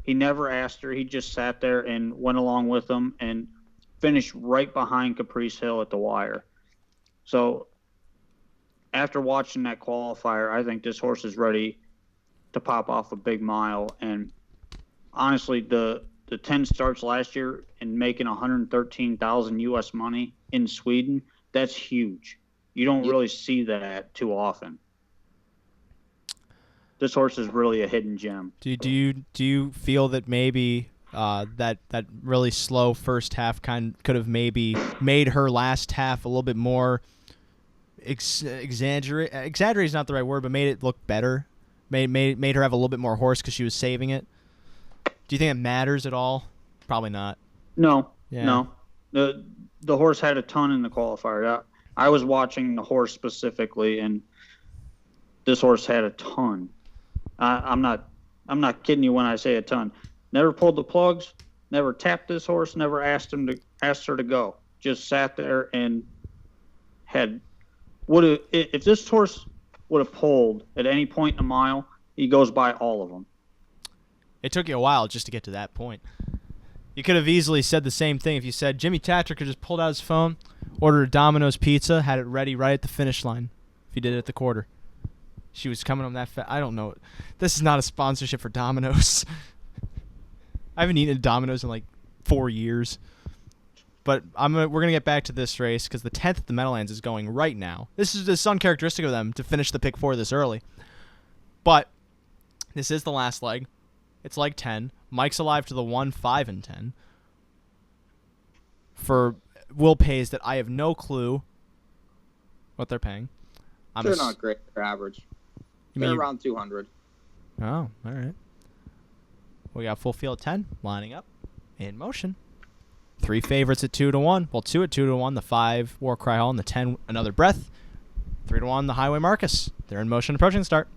He never asked her. He just sat there and went along with them and finished right behind Caprice Hill at the wire. So after watching that qualifier, I think this horse is ready to pop off a big mile. And honestly, the 10 starts last year and making 113,000 U.S. money in Sweden, that's huge. You don't really see that too often. This horse is really a hidden gem. Do you feel that maybe that really slow first half could have maybe made her last half a little bit more exaggerate is not the right word, but made it look better, made her have a little bit more horse because she was saving it? Do you think it matters at all? Probably not. No. Yeah. No. The horse had a ton in the qualifier. I was watching the horse specifically, and this horse had a ton. I'm not kidding you when I say a ton. Never pulled the plugs, never tapped this horse, never asked her to go. Just sat there and if this horse would have pulled at any point in a mile, he goes by all of them. It took you a while just to get to that point. You could have easily said the same thing if you said Jimmy Tatrick could just pulled out his phone, ordered a Domino's pizza, had it ready right at the finish line. If he did it at the quarter, she was coming home that fast. I don't know. This is not a sponsorship for Domino's. I haven't eaten at Domino's in like 4 years. But we're gonna get back to this race because the 10th at the Meadowlands is going right now. This is uncharacteristic of them to finish the pick 4 this early. But this is the last leg. It's leg 10. Mike's alive to the 1, 5, and 10. For Will Pays that I have no clue what they're paying. They're not great. They're average. They're around 200. Oh, all right. We got full field 10 lining up in motion. 3 favorites at 2-1. Well, 2 at 2-1. The 5 War Cry Hall and the 10 Another Breath. 3-1 the Highway Marcus. They're in motion, approaching start.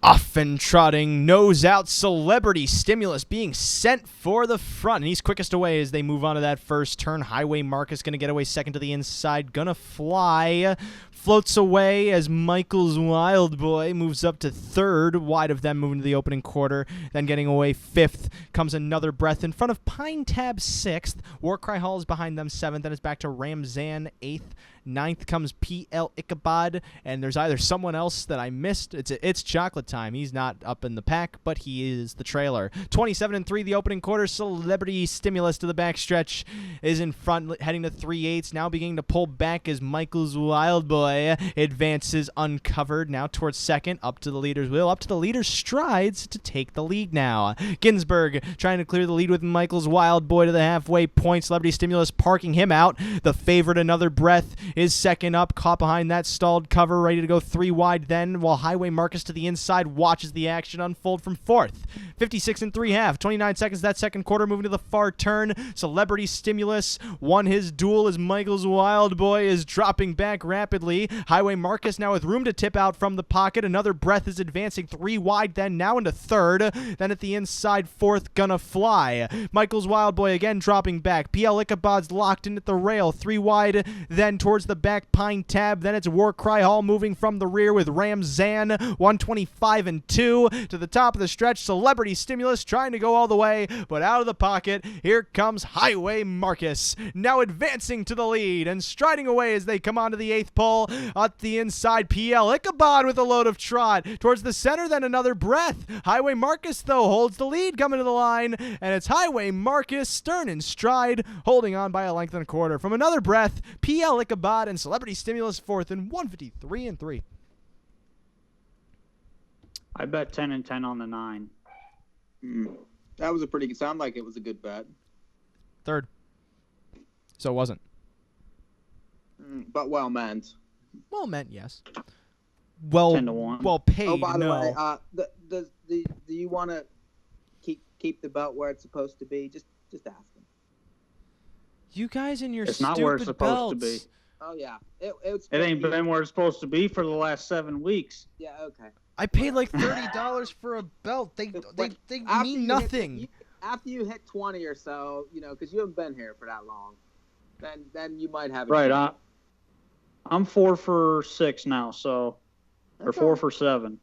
Off off and trotting, nose out, Celebrity Stimulus being sent for the front. And he's quickest away as they move on to that first turn. Highway Marcus going to get away second to the inside. Gonna Fly floats away as Michael's Wild Boy moves up to third. Wide of them moving to the opening quarter. Then getting away fifth comes Another Breath in front of Pine Tab sixth. Warcry Hall is behind them seventh. Then it's back to Ramzan eighth. Ninth comes P.L. Ichabod, and there's either someone else that I missed. It's Chocolate Time. He's not up in the pack, but he is the trailer. 27-3 the opening quarter. Celebrity Stimulus to the backstretch is in front, heading to 3/8. Now beginning to pull back as Michael's Wild Boy advances uncovered. Now towards second, up to the leader's wheel, up to the leader's strides to take the lead now. Ginsburg trying to clear the lead with Michael's Wild Boy to the halfway point. Celebrity Stimulus parking him out. The favorite Another Breath is second up, caught behind that stalled cover, ready to go 3 wide then, while Highway Marcus to the inside watches the action unfold from fourth. 56 3/2, 29 seconds that second quarter, moving to the far turn. Celebrity Stimulus won his duel as Michael's Wild Boy is dropping back rapidly. Highway Marcus now with room to tip out from the pocket. Another Breath is advancing 3 wide then, now into third. Then at the inside, fourth, Gonna Fly. Michael's Wild Boy again dropping back. P.L. Ichabod's locked in at the rail, 3 wide then towards the back Pine Tab. Then it's Warcry Hall moving from the rear with Ramzan 125-2 to the top of the stretch. Celebrity Stimulus trying to go all the way, but out of the pocket. Here comes Highway Marcus, now advancing to the lead and striding away as they come onto the 8th pole. At the inside, P.L. Ichabod with a load of trot towards the center. Then Another Breath. Highway Marcus though holds the lead coming to the line, and it's Highway Marcus stern in stride, holding on by a length and a quarter from Another Breath. P.L. Ichabod and Celebrity Stimulus fourth in 153-3. I bet 10 and 10 on the 9. That was a pretty good. Sound like it was a good bet. Third. So it wasn't. But well meant. Well meant, yes. Well, 10-1. Well paid. Oh, by the no. way, do you want to keep the belt where it's supposed to be? Just ask him. You guys and your It's stupid not where it's supposed belts. to be. Oh yeah, It ain't been where it's supposed to be for the last 7 weeks. Yeah, okay. I paid like $30 for a belt. They mean nothing. After you hit 20 or so, because you haven't been here for that long, then you might have. Right. I'm 4 for 6 now, so or 4 for 7.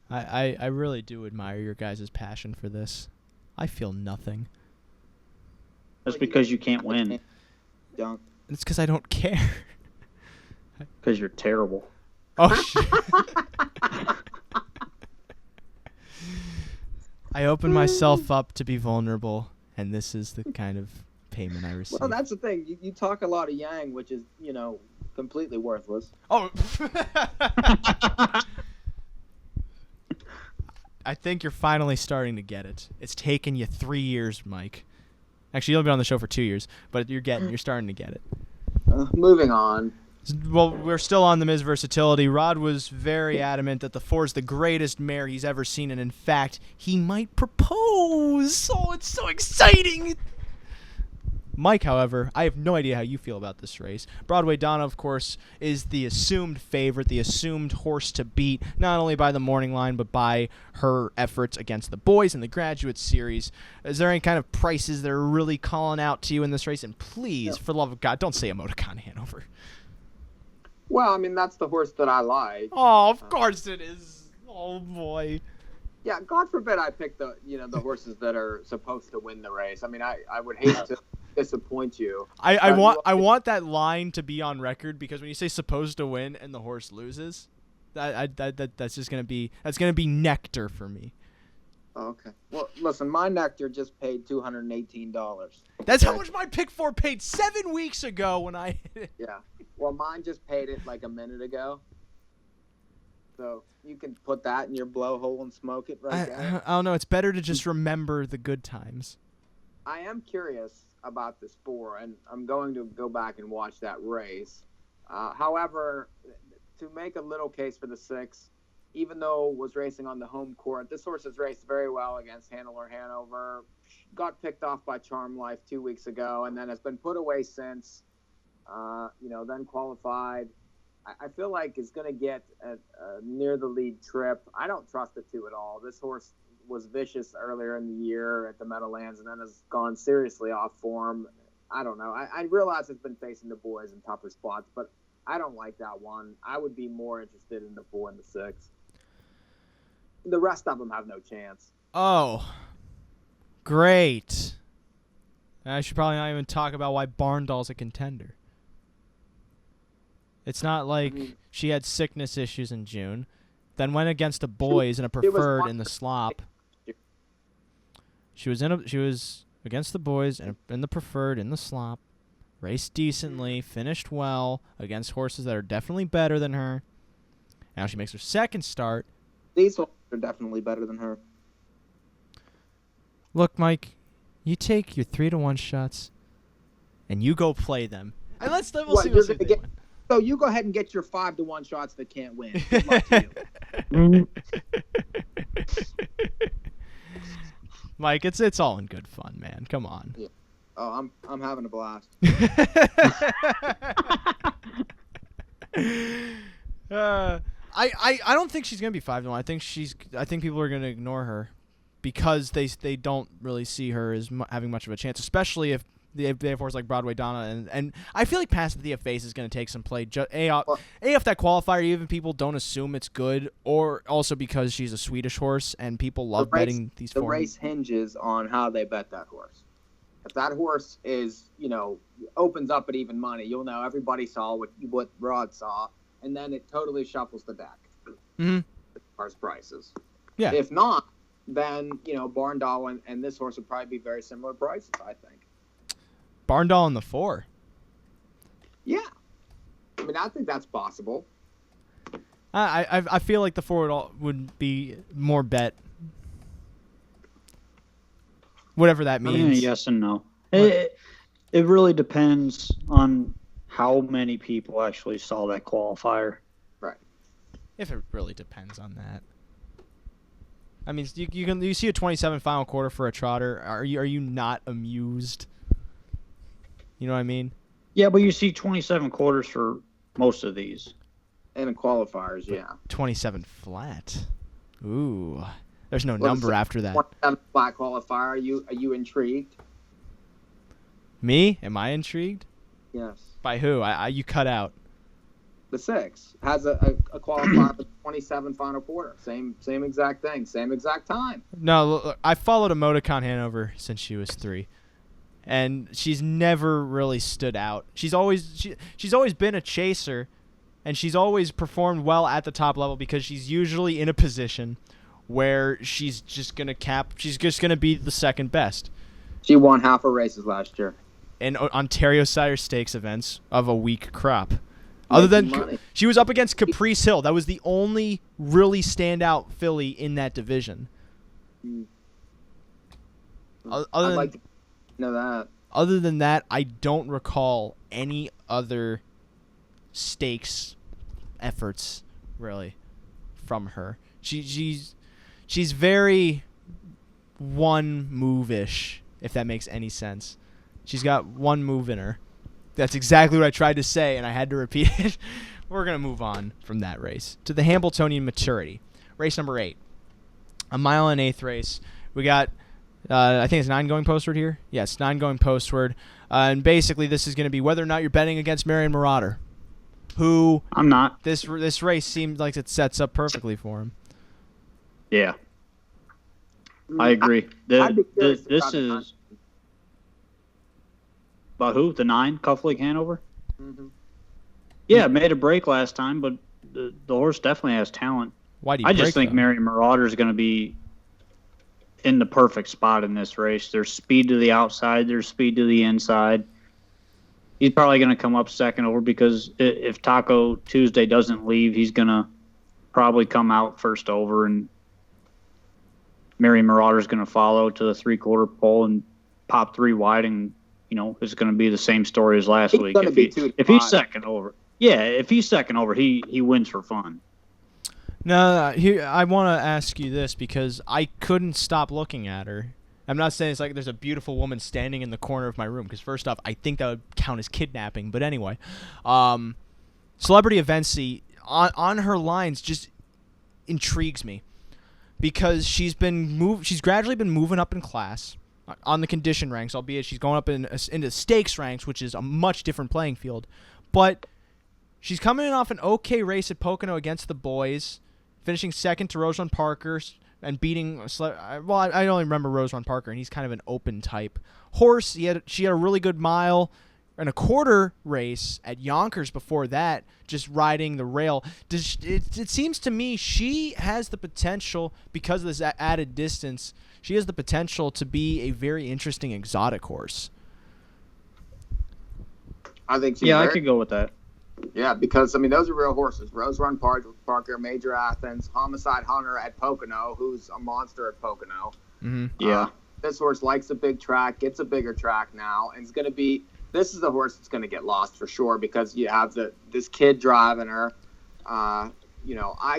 I really do admire your guys' passion for this. I feel nothing. That's because you can't win. Don't. It's because I don't care. Because you're terrible. Oh, shit. I opened myself up to be vulnerable, and this is the kind of payment I receive. Well, that's the thing. You talk a lot of yang, which is, completely worthless. Oh. I think you're finally starting to get it. It's taken you 3 years, Mike. Actually, you'll be on the show for 2 years, but you're starting to get it. Moving on. Well, we're still on the Miz versatility. Rod was very adamant that the 4 is the greatest mare he's ever seen, and in fact, he might propose. Oh, it's so exciting! Mike, however, I have no idea how you feel about this race. Broadway Donna, of course, is the assumed favorite, the assumed horse to beat, not only by the morning line, but by her efforts against the boys in the Graduate Series. Is there any kind of prices that are really calling out to you in this race? And please, for the love of God, don't say Emoticon Hanover. Well, I mean, that's the horse that I like. Oh, of course it is. Oh, boy. Yeah, God forbid I pick the horses that are supposed to win the race. I mean, I would hate to disappoint you. I want that line to be on record, because when you say supposed to win and the horse loses, that's just gonna be nectar for me. Okay. Well, listen, my nectar just paid $218. That's how much my pick 4 paid 7 weeks ago when I. Yeah. Well, mine just paid it like a minute ago. So you can put that in your blowhole and smoke it right there. I don't know. It's better to just remember the good times. I am curious about this 4, and I'm going to go back and watch that race. However, to make a little case for the 6, even though it was racing on the home court, this horse has raced very well against Handler Hanover. Got picked off by Charm Life 2 weeks ago, and then has been put away since. Then qualified I feel like is going to get a near the lead trip. I don't trust the 2 at all. This horse was vicious earlier in the year at the Meadowlands and then has gone seriously off form. I don't know. I realize it's been facing the boys in tougher spots, but I don't like that one. I would be more interested in the 4 and the 6. The rest of them have no chance. Oh, great. I should probably not even talk about why Barndoll's a contender. It's not like she had sickness issues in June, then went against the boys in a preferred in the slop. She was against the boys in the preferred in the slop, raced decently, finished well against horses that are definitely better than her. Now she makes her second start. These horses are definitely better than her. Look, Mike, you take your 3-1 shots, and you go play them. And we'll see what they win. So you go ahead and get your 5-1 shots that can't win. Good luck to you. Mike, it's all in good fun, man. Come on. Yeah. Oh, I'm having a blast. I don't think she's gonna be 5-1. I think people are gonna ignore her because they don't really see her as having much of a chance, especially if they have horses like Broadway Donna and I feel like Pass the Face is gonna take some play. If that qualifier, even people don't assume it's good, or also because she's a Swedish horse and people love betting these. The race hinges on how they bet that horse. If that horse is, opens up at even money, you'll know everybody saw what Rod saw, and then it totally shuffles the deck. Mm-hmm. As far as prices. Yeah. If not, then, Barndoll and this horse would probably be very similar prices, I think. Barndoll in the 4. Yeah. I mean, I think that's possible. I feel like the 4 would be more bet. Whatever that means. Yes and no. It really depends on how many people actually saw that qualifier. Right. If it really depends on that. I mean, you see a 27 final quarter for a trotter. Are you not amused? You know what I mean? Yeah, but you see 27 quarters for most of these. And in qualifiers, yeah. 27 flat. Ooh. There's no number after that. 27 flat qualifier. Are you intrigued? Me? Am I intrigued? Yes. By who? You cut out. The 6 has a qualifier for 27 final quarter. Same exact thing. Same exact time. No, look, I followed Emoticon Hanover since she was 3. And she's never really stood out. She's always been a chaser, and she's always performed well at the top level because she's usually in a position where she's just gonna be the second best. She won half her races last year. In Ontario Sire Stakes events of a weak crop. Other than she was up against Caprice Hill. That was the only really standout filly in that division. I'd like to know that. Other than that, I don't recall any other stakes efforts really from her. She's very one move-ish, if that makes any sense. She's got one move in her. That's exactly what I tried to say, and I had to repeat it. We're going to move on from that race to the Hambletonian Maturity. Race number 8. A 1.125 race. We got, I think it's 9 going postward here. Yes, 9 going postward. And basically, this is going to be whether or not you're betting against Marion Marauder, who... I'm not. This race seems like it sets up perfectly for him. Yeah. I agree. This is... About who? The 9, Cufflink Hanover? Mm-hmm. Yeah, made a break last time, but the horse definitely has talent. Why do you I just break, think Marion Marauder is going to be in the perfect spot in this race. There's speed to the outside. There's speed to the inside. He's probably going to come up second over because if Taco Tuesday doesn't leave, he's going to probably come out first over, and Marion Marauder is going to follow to the 3/4 pole and pop 3 wide, and it's going to be the same story as last week. If he's second over, he wins for fun. No, here I want to ask you this because I couldn't stop looking at her. I'm not saying it's like there's a beautiful woman standing in the corner of my room because first off, I think that would count as kidnapping. But anyway, Celebrity Evency on her lines just intrigues me because she's gradually been moving up in class on the condition ranks, albeit she's going up into stakes ranks, which is a much different playing field. But she's coming in off an okay race at Pocono against the boys, finishing second to Rosewan Parker and beating. I only remember Rosewan Parker, and he's kind of an open type horse. She had a really good mile and a quarter race at Yonkers before that, just riding the rail. It seems to me she has the potential, because of this added distance, she has the potential to be a very interesting exotic horse. I think I could go with that. Yeah, because, I mean, those are real horses. Rose Run Parker, Major Athens, Homicide Hunter at Pocono, who's a monster at Pocono. Mm-hmm. Yeah. This horse likes a big track, gets a bigger track now, and it's going to be – this is the horse that's going to get lost for sure because you have this kid driving her. I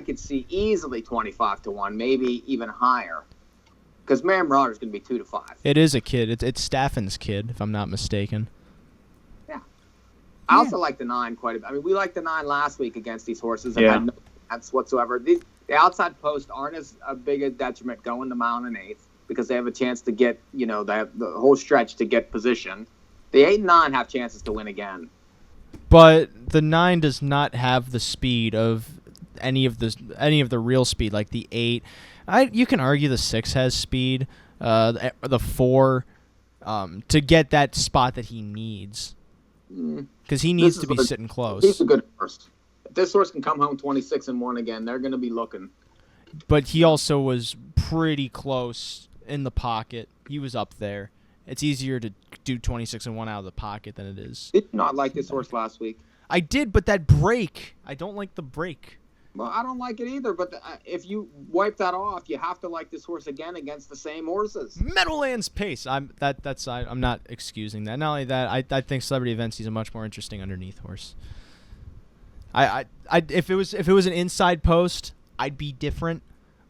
could see easily 25-1, maybe even higher. Because Mary Marauder is going to be 2-5. It is a kid. It's Staffan's kid, if I'm not mistaken. Yeah. I also like the 9 quite a bit. I mean, we liked the 9 last week against these horses and had no chance whatsoever. The outside posts aren't as a big a detriment going the mile and 1/8 because they have a chance to get, they have the whole stretch to get position. The 8 and 9 have chances to win again. But the 9 does not have the speed of any of the real speed, like the 8. You can argue the 6 has speed, the 4, to get that spot that he needs. Because he needs to be sitting close. He's a good horse. If this horse can come home 26-1 again, they're going to be looking. But he also was pretty close in the pocket. He was up there. It's easier to do 26-1 out of the pocket than it is. Did you not like this horse last week? I did, but that break. I don't like the break. Well, I don't like it either, but if you wipe that off, you have to like this horse again against the same horses. Meadowlands Pace. I'm not excusing that. Not only that, I think Celebrity Events he's a much more interesting underneath horse. If it was an inside post, I'd be different,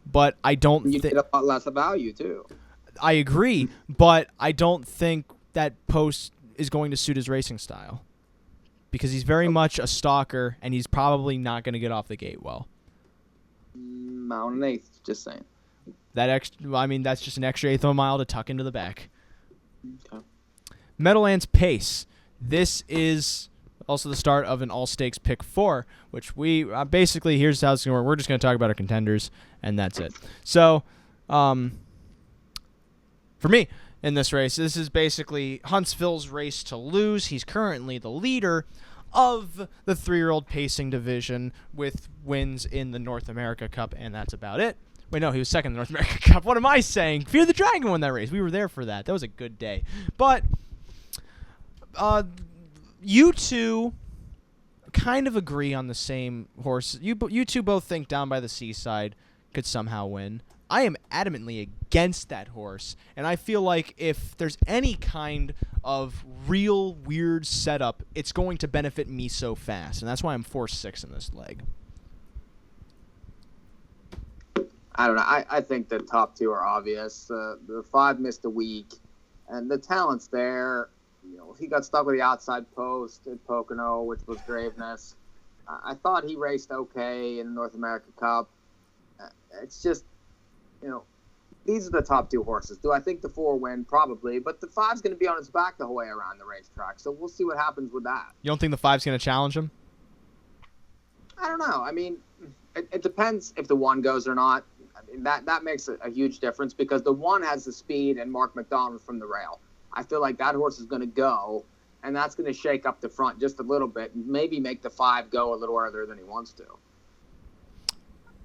but I don't think you get a lot less of value too. I agree, but I don't think that post is going to suit his racing style. Because he's very much a stalker, and he's probably not going to get off the gate well. Mile and 1/8, just saying. That's just an extra 1/8 of a mile to tuck into the back. Okay. Meadowlands Pace. This is also the start of an all-stakes pick 4, which we basically, here's how it's going to work. We're just going to talk about our contenders, and that's it. So, for me, in this race, this is basically Huntsville's race to lose. He's currently the leader of the 3-year-old pacing division with wins in the North America Cup, and that's about it. Wait, no, he was second in the North America Cup. What am I saying? Fear the Dragon won that race. We were there for that. That was a good day. But you two kind of agree on the same horse. You two both think Down by the Seaside could somehow win. I am adamantly against that horse, and I feel like if there's any kind of real weird setup, it's going to benefit me so fast, and that's why I'm 4-6 in this leg. I don't know. I think the top 2 are obvious. The 5 missed a week, and the talent's there. He got stuck with the outside post at Pocono, which was Graveness. I thought he raced okay in the North America Cup. It's just, these are the top 2 horses. Do I think the 4 win? Probably. But the 5's going to be on his back the whole way around the racetrack. So we'll see what happens with that. You don't think the 5's going to challenge him? I don't know. I mean, it depends if the 1 goes or not. I mean, that makes a huge difference because the 1 has the speed and Mark McDonald from the rail. I feel like that horse is going to go, and that's going to shake up the front just a little bit and maybe make the 5 go a little further than he wants to.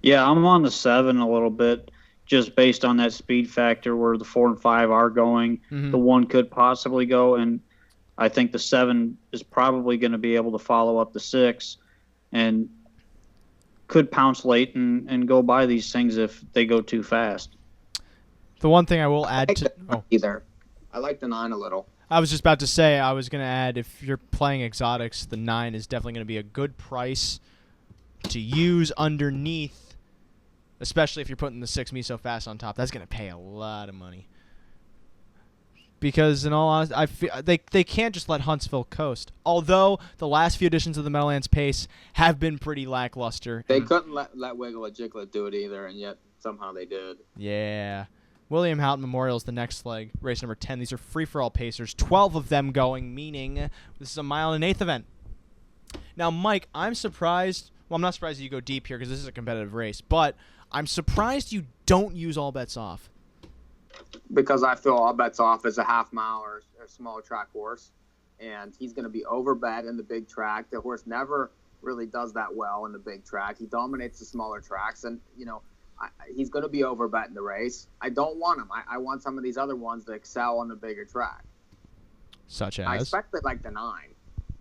Yeah, I'm on the 7 a little bit. Just based on that speed factor where the 4 and 5 are going, Mm-hmm. the 1 could possibly go, and I think the 7 is probably going to be able to follow up the 6 and could pounce late and go by these things if they go too fast. The one thing I will add to... Either. I like the 9 a little. I was just about to say, I was going to add, if you're playing exotics, the 9 is definitely going to be a good price to use underneath. Especially if you're putting the 6 Me So Fast on top. That's going to pay a lot of money. Because in all honesty, I feel they can't just let Huntsville coast. Although the last few editions of the Meadowlands Pace have been pretty lackluster. They couldn't let Wiggle a Jiglet do it either, and yet somehow they did. Yeah. William Haughton Memorial is the next leg, race number 10. These are free-for-all pacers, 12 of them going, meaning this is a mile and an eighth event. Now, Mike, I'm surprised. Well, I'm not surprised that you go deep here because this is a competitive race, but I'm surprised you don't use all bets off. Because I feel all bets off as a half mile or a small track horse, and he's going to be overbet in the big track. The horse never really does that well in the big track. He dominates the smaller tracks, and he's going to be overbet in the race. I don't want him. I want some of these other ones to excel on the bigger track. Such as? I expected like the 9,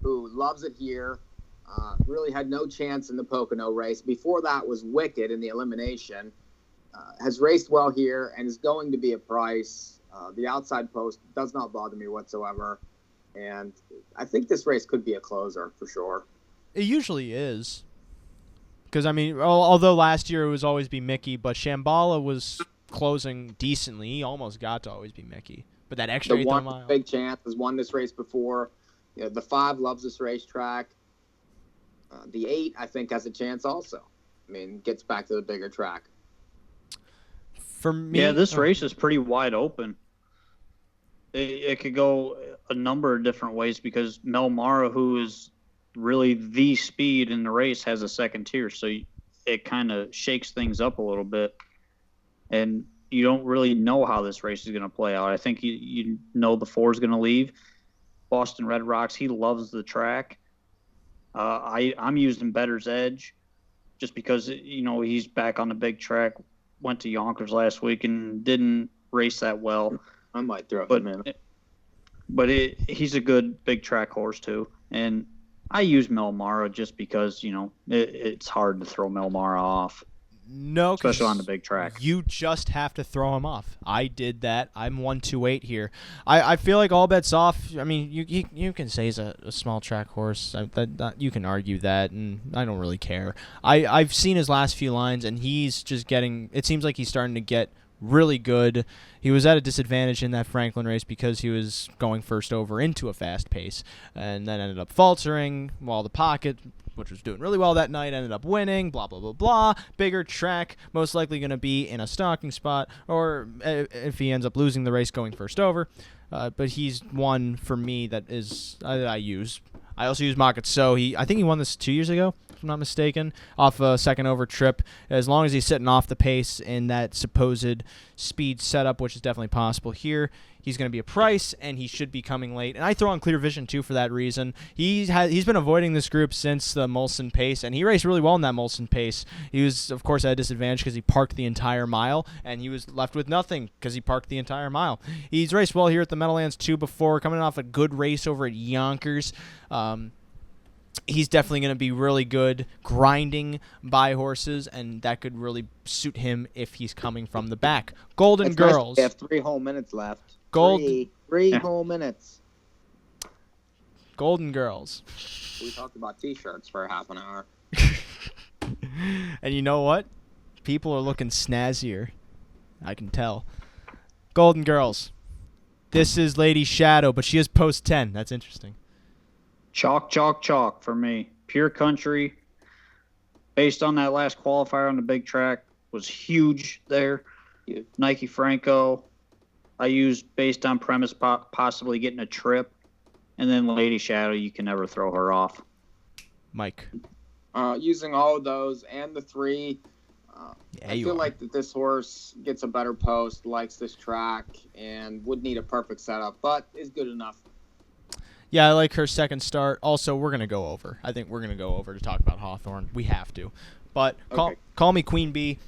who loves it here. Really had no chance in the Pocono race. Before that was Wicked in the elimination. Has raced well here and is going to be a price. The outside post does not bother me whatsoever. And I think this race could be a closer for sure. It usually is. Because, I mean, although last year it was always be Mickey, but Shambhala was closing decently. He almost got to always be Mickey. But that extra the eighth one of a mile. Big chance has won this race before. The 5 loves this racetrack. The 8, I think, has a chance also. I mean, gets back to the bigger track. For me, yeah, this race is pretty wide open. It could go a number of different ways because Mel Mara, who is really the speed in the race, has a second tier, so it kind of shakes things up a little bit. And you don't really know how this race is going to play out. I think you know the 4 is going to leave. Boston Red Rocks, he loves the track. I'm using Better's Edge just because, he's back on the big track. Went to Yonkers last week and didn't race that well. I might throw him in. But he's a good big track horse too. And I use Mel Mara just because, it's hard to throw Mel Mara off. No, especially on the big track. You just have to throw him off. I did that. I'm 128 here. I feel like all bets off. I mean, you can say he's a small track horse. You can argue that, and I don't really care. I've seen his last few lines, and he's just getting. It seems like he's starting to get really good. He was at a disadvantage in that Franklin race because he was going first over into a fast pace, and then ended up faltering while the pocket, which was doing really well that night, ended up winning, blah, blah, blah, blah. Bigger track, most likely going to be in a stalking spot, or if he ends up losing the race going first over. But he's one for me that I use. I also use Makatso. I think he won this 2 years ago, if I'm not mistaken, off a second over trip. As long as he's sitting off the pace in that supposed speed setup, which is definitely possible here, he's going to be a price, and he should be coming late. And I throw on Clear Vision, too, for that reason. He's been avoiding this group since the Molson Pace, and he raced really well in that Molson Pace. He was, of course, at a disadvantage because he parked the entire mile, and he was left with nothing because he parked the entire mile. He's raced well here at the Meadowlands, too, before, coming off a good race over at Yonkers. He's definitely going to be really good grinding by horses, and that could really suit him if he's coming from the back. Golden Girls. They have 3 whole minutes left. Three whole minutes. Golden Girls. We talked about T-shirts for half an hour. And you know what? People are looking snazzier. I can tell. Golden Girls. This is Lady Shadow, but she is post 10. That's interesting. Chalk, chalk, chalk for me. Pure Country, based on that last qualifier on the big track, was huge there. Nike Franco, I used based on premise possibly getting a trip. And then Lady Shadow, you can never throw her off. Mike. Using all of those and the 3, I feel like that this horse gets a better post, likes this track, and would need a perfect setup, but is good enough. Yeah, I like her second start. Also, we're going to go over. I think we're going to go over to talk about Hawthorne. We have to. But call me Queen Bee.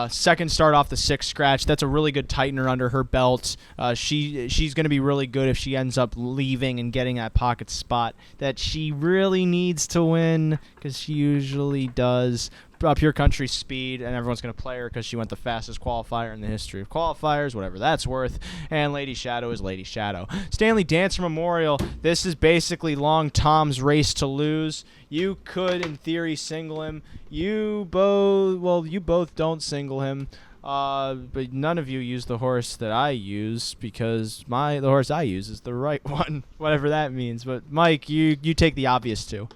Second start off the 6 scratch. That's a really good tightener under her belt. She's going to be really good if she ends up leaving and getting that pocket spot that she really needs to win, because she usually does. Pure Country speed, and everyone's going to play her because she went the fastest qualifier in the history of qualifiers, whatever that's worth. And Lady Shadow is Lady Shadow. Stanley Dancer Memorial. This is basically Long Tom's race to lose. You could, in theory, single him. You both don't single him. But none of you use the horse that I use because the horse I use is the right one, whatever that means. But Mike, you take the obvious two.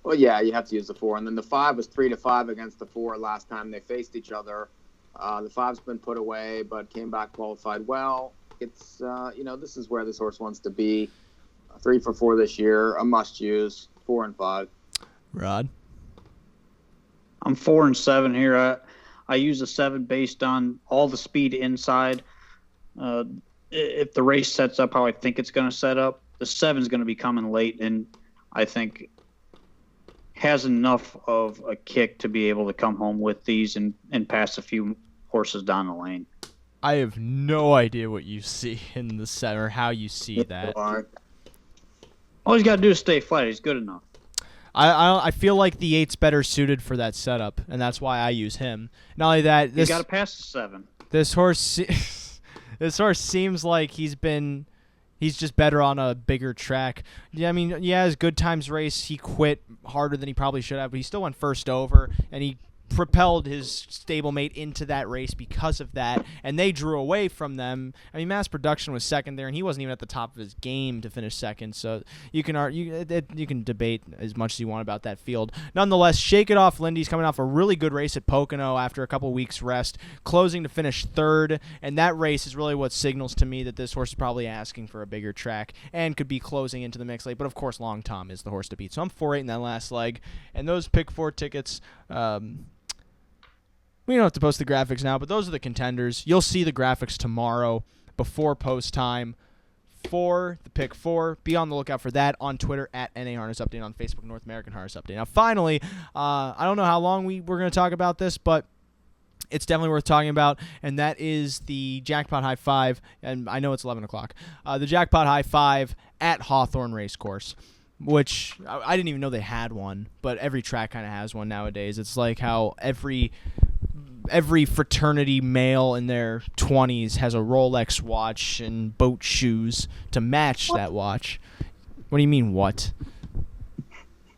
Well, yeah, you have to use the 4. And then the 5 was 3-5 against the 4 last time they faced each other. The 5's been put away, but came back qualified well. It's, this is where this horse wants to be. 3 for 4 this year, a must use, 4 and 5. Rod? I'm 4 and 7 here. I use a 7 based on all the speed inside. If the race sets up how I think it's going to set up, the 7 is going to be coming late, and I think has enough of a kick to be able to come home with these and pass a few horses down the lane. I have no idea what you see in the 7 or how you see that. All he's got to do is stay flat. He's good enough. I feel like the 8's better suited for that setup, and that's why I use him. Not only that, You got to pass the 7. This horse seems like he's just better on a bigger track. Yeah, I mean, his Good Times race, he quit harder than he probably should have, but he still went first over, and he propelled his stablemate into that race because of that, and they drew away from them. I mean, Mass Production was second there, and he wasn't even at the top of his game to finish second, so you can debate as much as you want about that field. Nonetheless, Shake It Off Lindy's coming off a really good race at Pocono after a couple weeks rest, closing to finish third, and that race is really what signals to me that this horse is probably asking for a bigger track and could be closing into the mix late, but of course Long Tom is the horse to beat. So I'm 4-8 in that last leg, and those pick 4 tickets, we don't have to post the graphics now, but those are the contenders. You'll see the graphics tomorrow before post time for the pick 4. Be on the lookout for that on Twitter at NA Harness Update, on Facebook North American Harness Update. Now, finally, I don't know how long we're going to talk about this, but it's definitely worth talking about, and that is the Jackpot High 5, and I know it's 11 o'clock, the Jackpot High 5 at Hawthorne Racecourse, which I didn't even know they had one, but every track kind of has one nowadays. It's like how every fraternity male in their 20s has a Rolex watch and boat shoes to match that watch. What do you mean, what?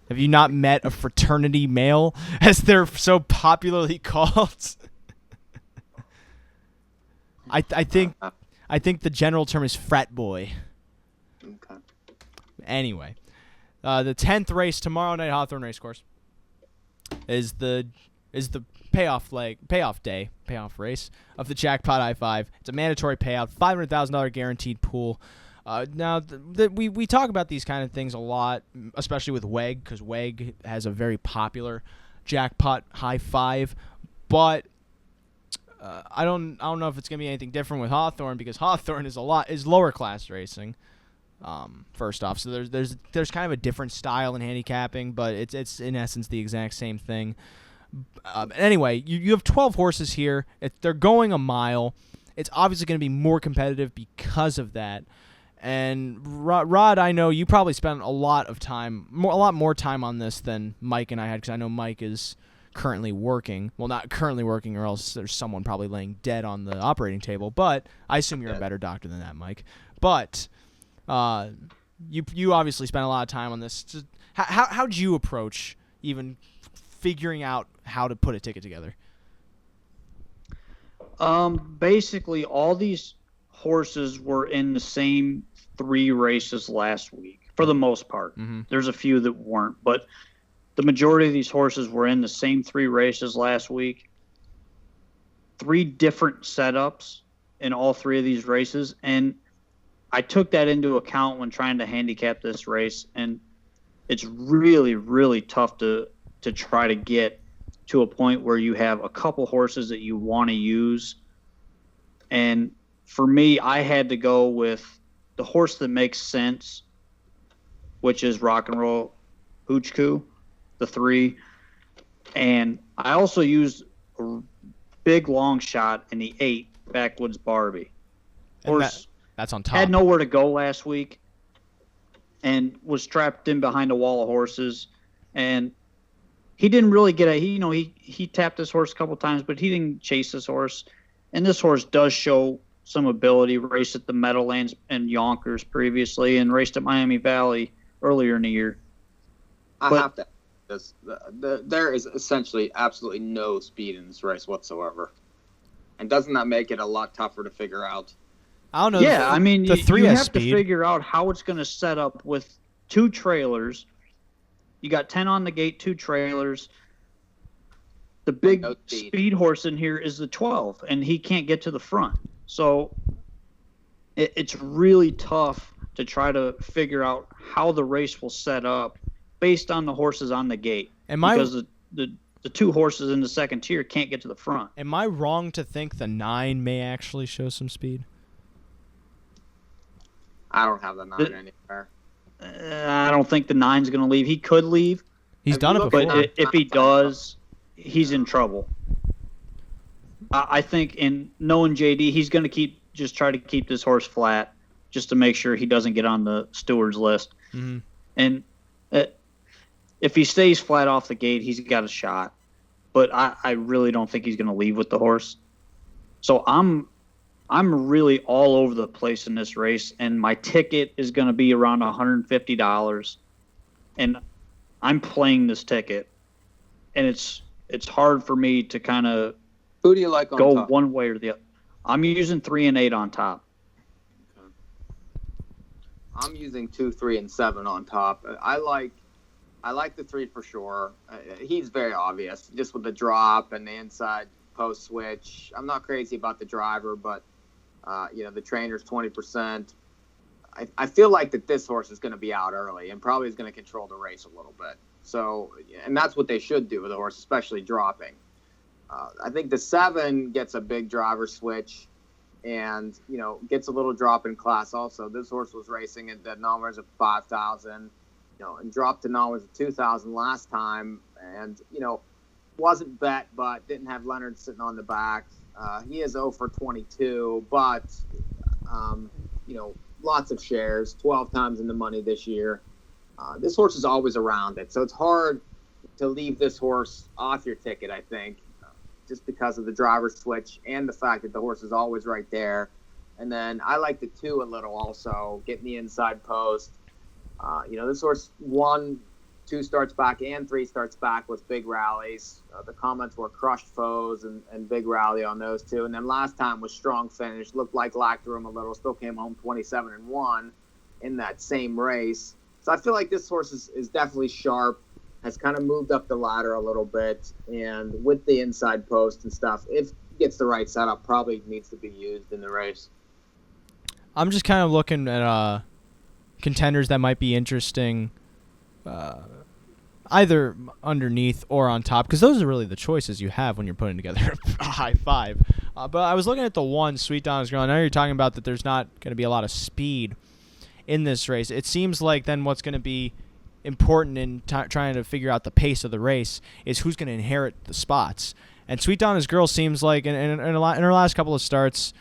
Have you not met a fraternity male, as they're so popularly called? I think the general term is frat boy. Okay. Anyway, the 10th race tomorrow night, Hawthorne Racecourse, is the payoff race of the Jackpot High 5. It's a mandatory payout, $500,000 guaranteed pool. Now, we talk about these kind of things a lot, especially with WEG, because WEG has a very popular Jackpot High 5. But I don't know if it's gonna be anything different with Hawthorne, because Hawthorne is lower class racing. First off, so there's kind of a different style in handicapping, but it's in essence the exact same thing. Anyway, you have 12 horses here. They're going a mile. It's obviously going to be more competitive because of that. And Rod, I know you probably spent a lot more time on this than Mike and I had, because I know Mike is currently working. Well, not currently working, or else there's someone probably laying dead on the operating table. But I assume you're a better doctor than that, Mike. But you obviously spent a lot of time on this. How'd you approach even figuring out how to put a ticket together? Basically, all these horses were in the same 3 races last week, for the most part. Mm-hmm. There's a few that weren't, but the majority of these horses were in the same 3 races last week. 3 different setups in all 3 of these races, and I took that into account when trying to handicap this race, and it's really, really tough to try to get to a point where you have a couple horses that you want to use. And for me, I had to go with the horse that makes sense, which is Rock and Roll Hoochku, the 3. And I also used a big long shot in the 8, Backwoods Barbie. Horse that's on top. Had nowhere to go last week and was trapped in behind a wall of horses. And he didn't really get he tapped this horse a couple times, but he didn't chase this horse. And this horse does show some ability. Raced at the Meadowlands and Yonkers previously, and raced at Miami Valley earlier in the year. I there is essentially absolutely no speed in this race whatsoever. And doesn't that make it a lot tougher to figure out? I don't know. Yeah, I mean, the three you has have speed. to figure out how it's going to set up with 2 trailers. You got 10 on the gate, 2 trailers. The big No speed. speed horse in here is the 12, and he can't get to the front. So it's really tough to try to figure out how the race will set up based on the horses on the gate. Because the 2 horses in the second tier can't get to the front. Am I wrong to think the 9 may actually show some speed? I don't have the 9 anywhere. I don't think the 9's going to leave. He could leave. He's done it before. But if he does, he's in trouble. I think, in knowing JD, he's going to try to keep this horse flat just to make sure he doesn't get on the steward's list. Mm-hmm. And if he stays flat off the gate, he's got a shot. But I really don't think he's going to leave with the horse. So I'm really all over the place in this race, and my ticket is going to be around $150. And I'm playing this ticket, and it's hard for me to kind of Who do you like on go top? one way or the other. I'm using 3 and 8 on top. Okay. I'm using 2, 3, and 7 on top. I like the 3 for sure. He's very obvious, just with the drop and the inside post switch. I'm not crazy about the driver, but the trainer's 20%. I feel like that this horse is going to be out early and probably is going to control the race a little bit. So, and that's what they should do with a horse, especially dropping. I think the 7 gets a big driver switch and, gets a little drop in class also. This horse was racing at the numbers of 5,000, and dropped to numbers of 2,000 last time. And, wasn't bet, but didn't have Leonard sitting on the back. He is 0 for 22, but, lots of shares, 12 times in the money this year. This horse is always around it. So it's hard to leave this horse off your ticket, I think, just because of the driver switch and the fact that the horse is always right there. And then I like the 2 a little also, getting the inside post. This horse won 2 starts back and 3 starts back with big rallies. The comments were crushed foes and big rally on those 2. And then last time was strong finish, looked like lacked room a little, still came home 27-1 in that same race. So I feel like this horse is definitely sharp, has kind of moved up the ladder a little bit, and with the inside post and stuff, if he gets the right setup, probably needs to be used in the race. I'm just kind of looking at contenders that might be interesting, either underneath or on top, because those are really the choices you have when you're putting together a high 5. But I was looking at the 1, Sweet Donna's Girl. I know you're talking about that there's not going to be a lot of speed in this race. It seems like then what's going to be important in trying to figure out the pace of the race is who's going to inherit the spots. And Sweet Donna's Girl seems like in her last couple of starts,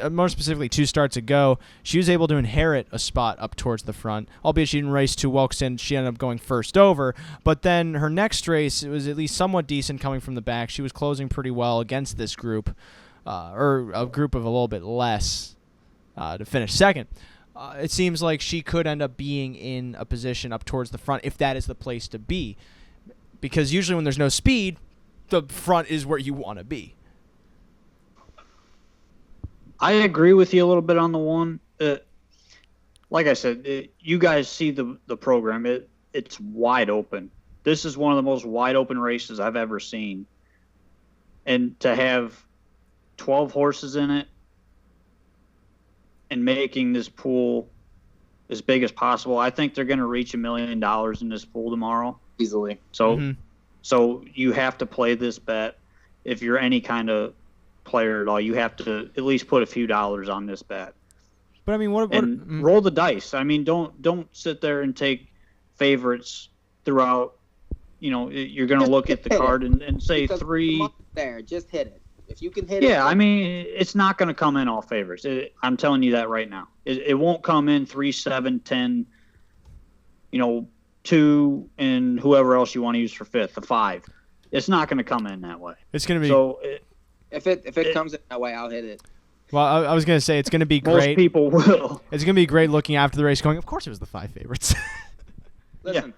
more specifically 2 starts ago, she was able to inherit a spot up towards the front, albeit she didn't race too well because she ended up going first over. But then her next race, it was at least somewhat decent coming from the back. She was closing pretty well against this group, or a group of a little bit less, to finish second. It seems like she could end up being in a position up towards the front if that is the place to be. Because usually when there's no speed, the front is where you want to be. I agree with you a little bit on the 1. Like I said, you guys see the program. It's wide open. This is one of the most wide open races I've ever seen. And to have 12 horses in it, and making this pool as big as possible. I think they're going to reach $1 million in this pool tomorrow. Easily. So so you have to play this bet. If you're any kind of player at all, you have to at least put a few dollars on this bet. But I mean, roll the dice. I mean, don't sit there and take favorites throughout. You're going to look at the card and say because 3. There, just hit it. If you can hit it. Yeah, I mean, it's not going to come in all favorites. I'm telling you that right now. It won't come in 3, 7, 10, 2, and whoever else you want to use for 5th, the 5. It's not going to come in that way. It's going to be. So if it comes in that way, I'll hit it. Well, I was going to say it's going to be great. Most people will. It's going to be great looking after the race going, of course it was the 5 favorites. Listen,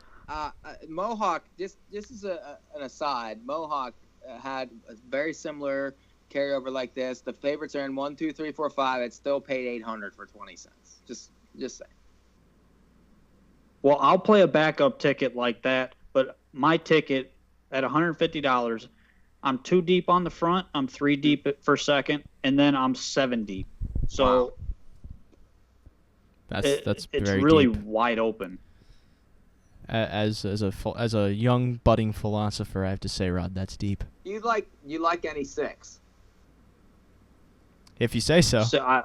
Mohawk. This is an aside. Mohawk had a very similar carryover like this. The favorites are in 1, 2, 3, 4, 5. It still paid 800 for 20 cents. Just saying. Well, I'll play a backup ticket like that, but my ticket at $150, I'm 2 deep on the front, I'm 3 deep for second, and then I'm 7 deep. So Wow. That's it's very really deep. wide open. As a young budding philosopher, I have to say, Rod, that's deep. You like any 6? If you say so. So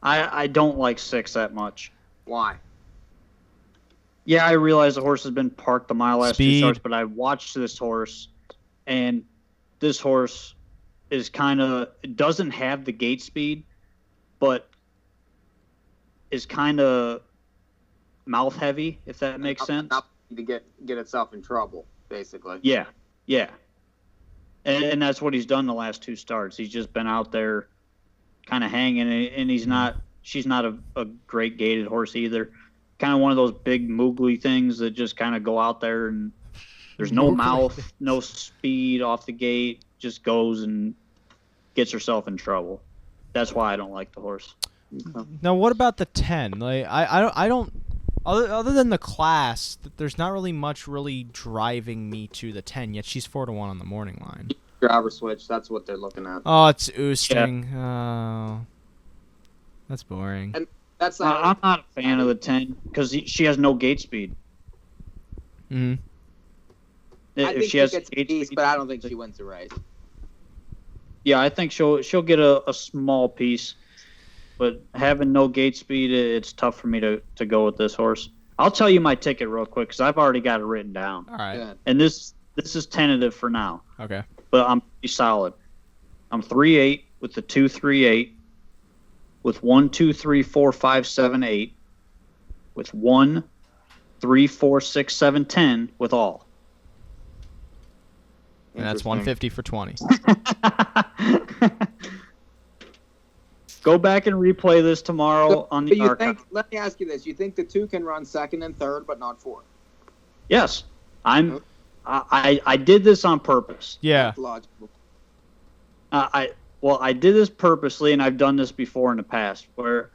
I don't like 6 that much. Why? Yeah, I realize the horse has been parked the mile last 2 Speed. starts, but I watched this horse, and this horse is doesn't have the gate speed, but is kind of mouth heavy, if that makes sense. Not to get itself in trouble, basically. Yeah. And that's what he's done the last 2 starts. He's just been out there kind of hanging, and she's not a great gated horse either. Kind of one of those big moogly things that just kind of go out there and there's no mouth, no speed off the gate, just goes and gets herself in trouble. That's why I don't like the horse. Now, what about the 10? Like, I don't. Other than the class, there's not really much really driving me to the 10. Yet she's 4-1 on the morning line. Driver switch. That's what they're looking at. Oh, it's oosting. Oh, that's boring. And that's I'm not a fan of the 10 because she has no gate speed. Mm-hmm. I If think she has gets a gate piece, speed, but I don't think she wins the race. yeah, I think she'll get a small piece. But having no gate speed, it's tough for me to go with this horse. I'll tell you my ticket real quick because I've already got it written down. All right. Good. And this is tentative for now, Okay. but I'm pretty solid. I'm 3-8 with the 2-3-8, with 1, 2, 3, 4, 5, 7, 8, with 1, 3, 4, 6, 7, 10 with all. And that's 150 for 20. Go back and replay this tomorrow on the archive. Let me ask you this: you think the 2 can run 2nd and 3rd, but not 4th? Yes, I did this on purpose. Yeah. That's logical. I did this purposely, and I've done this before in the past, where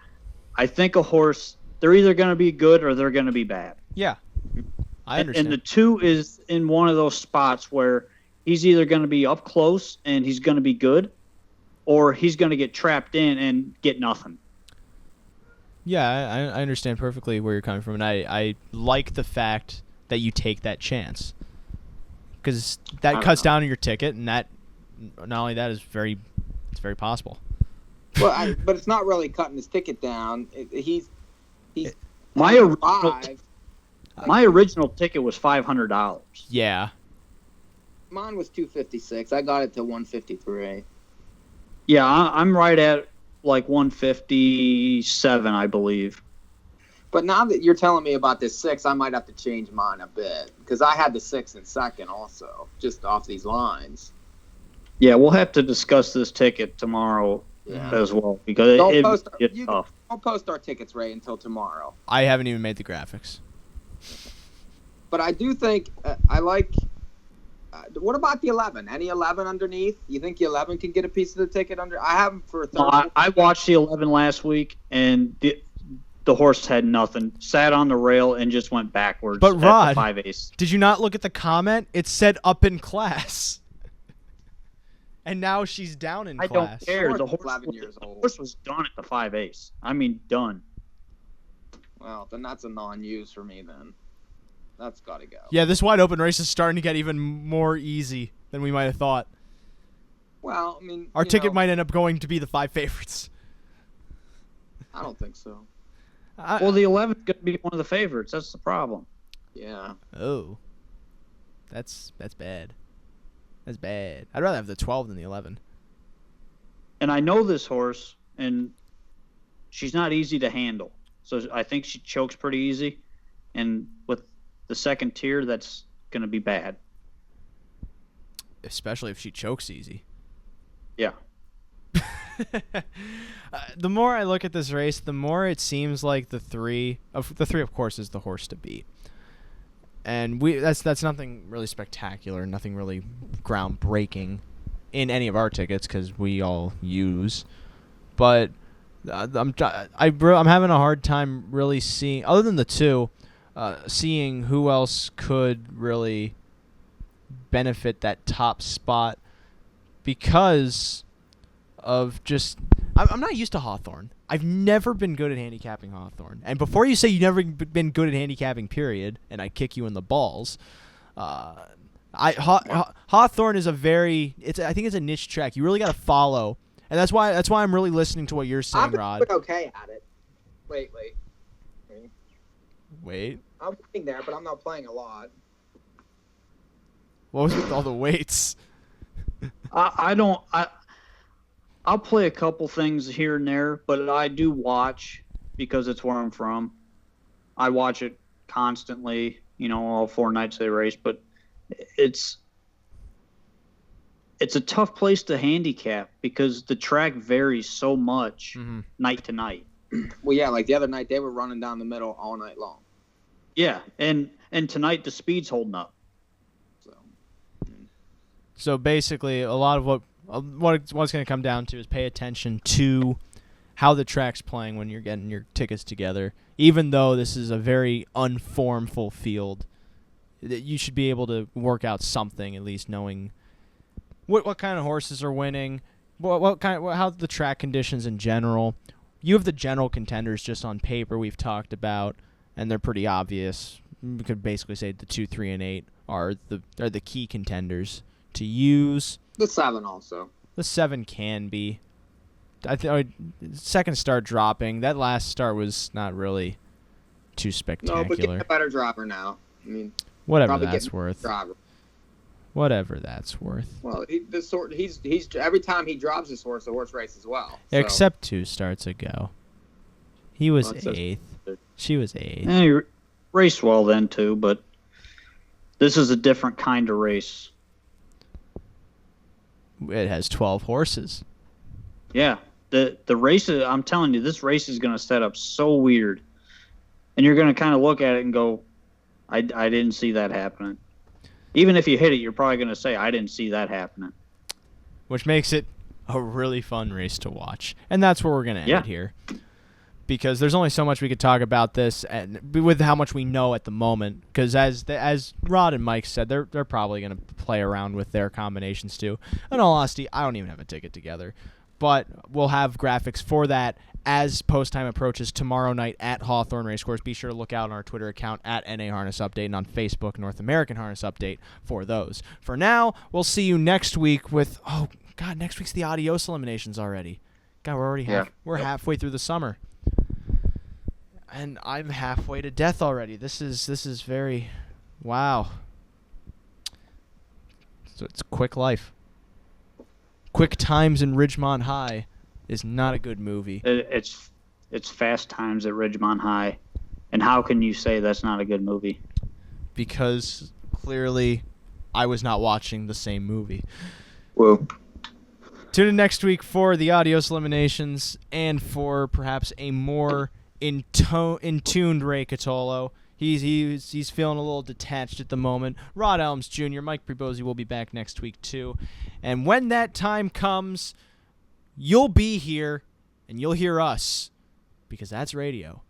I think a horse, they're either going to be good or they're going to be bad. Yeah. I understand. And the 2 is in one of those spots where he's either going to be up close and he's going to be good, or he's going to get trapped in and get nothing. Yeah, I understand perfectly where you're coming from, and I like the fact that you take that chance, because that cuts down on your ticket, and that not only that is it's very possible. Well, but it's not really cutting his ticket down. He's My original, 5. my original ticket was $500. Yeah. Mine was 256. I got it to 153. Yeah, I'm right at like 157, I believe. But now that you're telling me about this 6, I might have to change mine a bit because I had the 6 in 2nd also, just off these lines. Yeah, we'll have to discuss this ticket tomorrow as well because it's tough. Don't post our tickets, Ray, until tomorrow. I haven't even made the graphics. But I do think I like. What about the 11? Any 11 underneath? You think the 11 can get a piece of the ticket under? I have them for a 3rd. No, I watched the 11 last week, and the horse had nothing. Sat on the rail and just went backwards. But Rod, at the 5 ace. Did you not look at the comment? It said up in class. And now she's down in I class. don't care. The horse Was done at the 5 ace. I mean, done. Well, then that's a non-use for me then. That's got to go. Yeah, this wide open race is starting to get even more easy than we might have thought. Well, I mean, Our ticket might end up going to be the 5 favorites. I don't think so. Well, the 11 is going to be one of the favorites. That's the problem. Yeah. Oh. That's bad. That's bad. I'd rather have the 12 than the 11. And I know this horse, and she's not easy to handle. So I think she chokes pretty easy. And with the 2nd tier, that's going to be bad. Especially if she chokes easy. Yeah. The more I look at this race, the more it seems like the 3, of course, is the horse to beat. And that's nothing really spectacular, nothing really groundbreaking in any of our tickets because we all use. But I'm having a hard time really seeing, other than the two, seeing who else could really benefit that top spot because of just I'm not used to Hawthorne. I've never been good at handicapping Hawthorne. And before you say you've never been good at handicapping, period, and I kick you in the balls, Hawthorne is I think it's a niche track. You really got to follow, and that's why I'm really listening to what you're saying, Rod. I'm okay at it. Wait. I'm playing there, but I'm not playing a lot. What was with all the weights? I'll play a couple things here and there, but I do watch because it's where I'm from. I watch it constantly, all 4 nights they race, but it's a tough place to handicap because the track varies so much night to night. Well, yeah, like the other night they were running down the middle all night long. Yeah, and tonight the speed's holding up. So basically, a lot of what it's going to come down to is pay attention to how the track's playing when you're getting your tickets together. Even though this is a very unformful field, you should be able to work out something, at least knowing what kind of horses are winning, how the track conditions in general. You have the general contenders just on paper we've talked about, and they're pretty obvious. We could basically say the 2, 3, and 8 are the key contenders to use. The 7 also. The 7 can be. I think second start dropping. That last start was not really too spectacular. No, but getting a better driver now. I mean, whatever that's worth. Whatever that's worth. Well, he's every time he drops his horse, the horse races well. So. Except 2 starts ago. He was 8th. She was 8th. He raced well then too, but this is a different kind of race. It has 12 horses. Yeah. The race, I'm telling you, this race is going to set up so weird. And you're going to kind of look at it and go, I didn't see that happening. Even if you hit it, you're probably going to say, I didn't see that happening. Which makes it a really fun race to watch. And that's where we're going to end it here. Because there's only so much we could talk about this and with how much we know at the moment. Because as Rod and Mike said, they're probably going to play around with their combinations too. In all honesty, I don't even have a ticket together. But we'll have graphics for that as post time approaches tomorrow night at Hawthorne Racecourse. Be sure to look out on our Twitter account at NA Harness Update and on Facebook North American Harness Update for those. For now, we'll see you next week with next week's the Adios eliminations already. God, we're already we're halfway through the summer. And I'm halfway to death already. This is very wow. So it's quick life. Quick Times in Ridgemont High is not a good movie. It's Fast Times at Ridgemont High. And how can you say that's not a good movie? Because clearly I was not watching the same movie. Whoa. Tune in next week for the Adios eliminations and for perhaps a more in-tuned Ray Cotolo. He's feeling a little detached at the moment. Rod Allums Jr., Mike Pribozie will be back next week too. And when that time comes, you'll be here and you'll hear us because that's radio.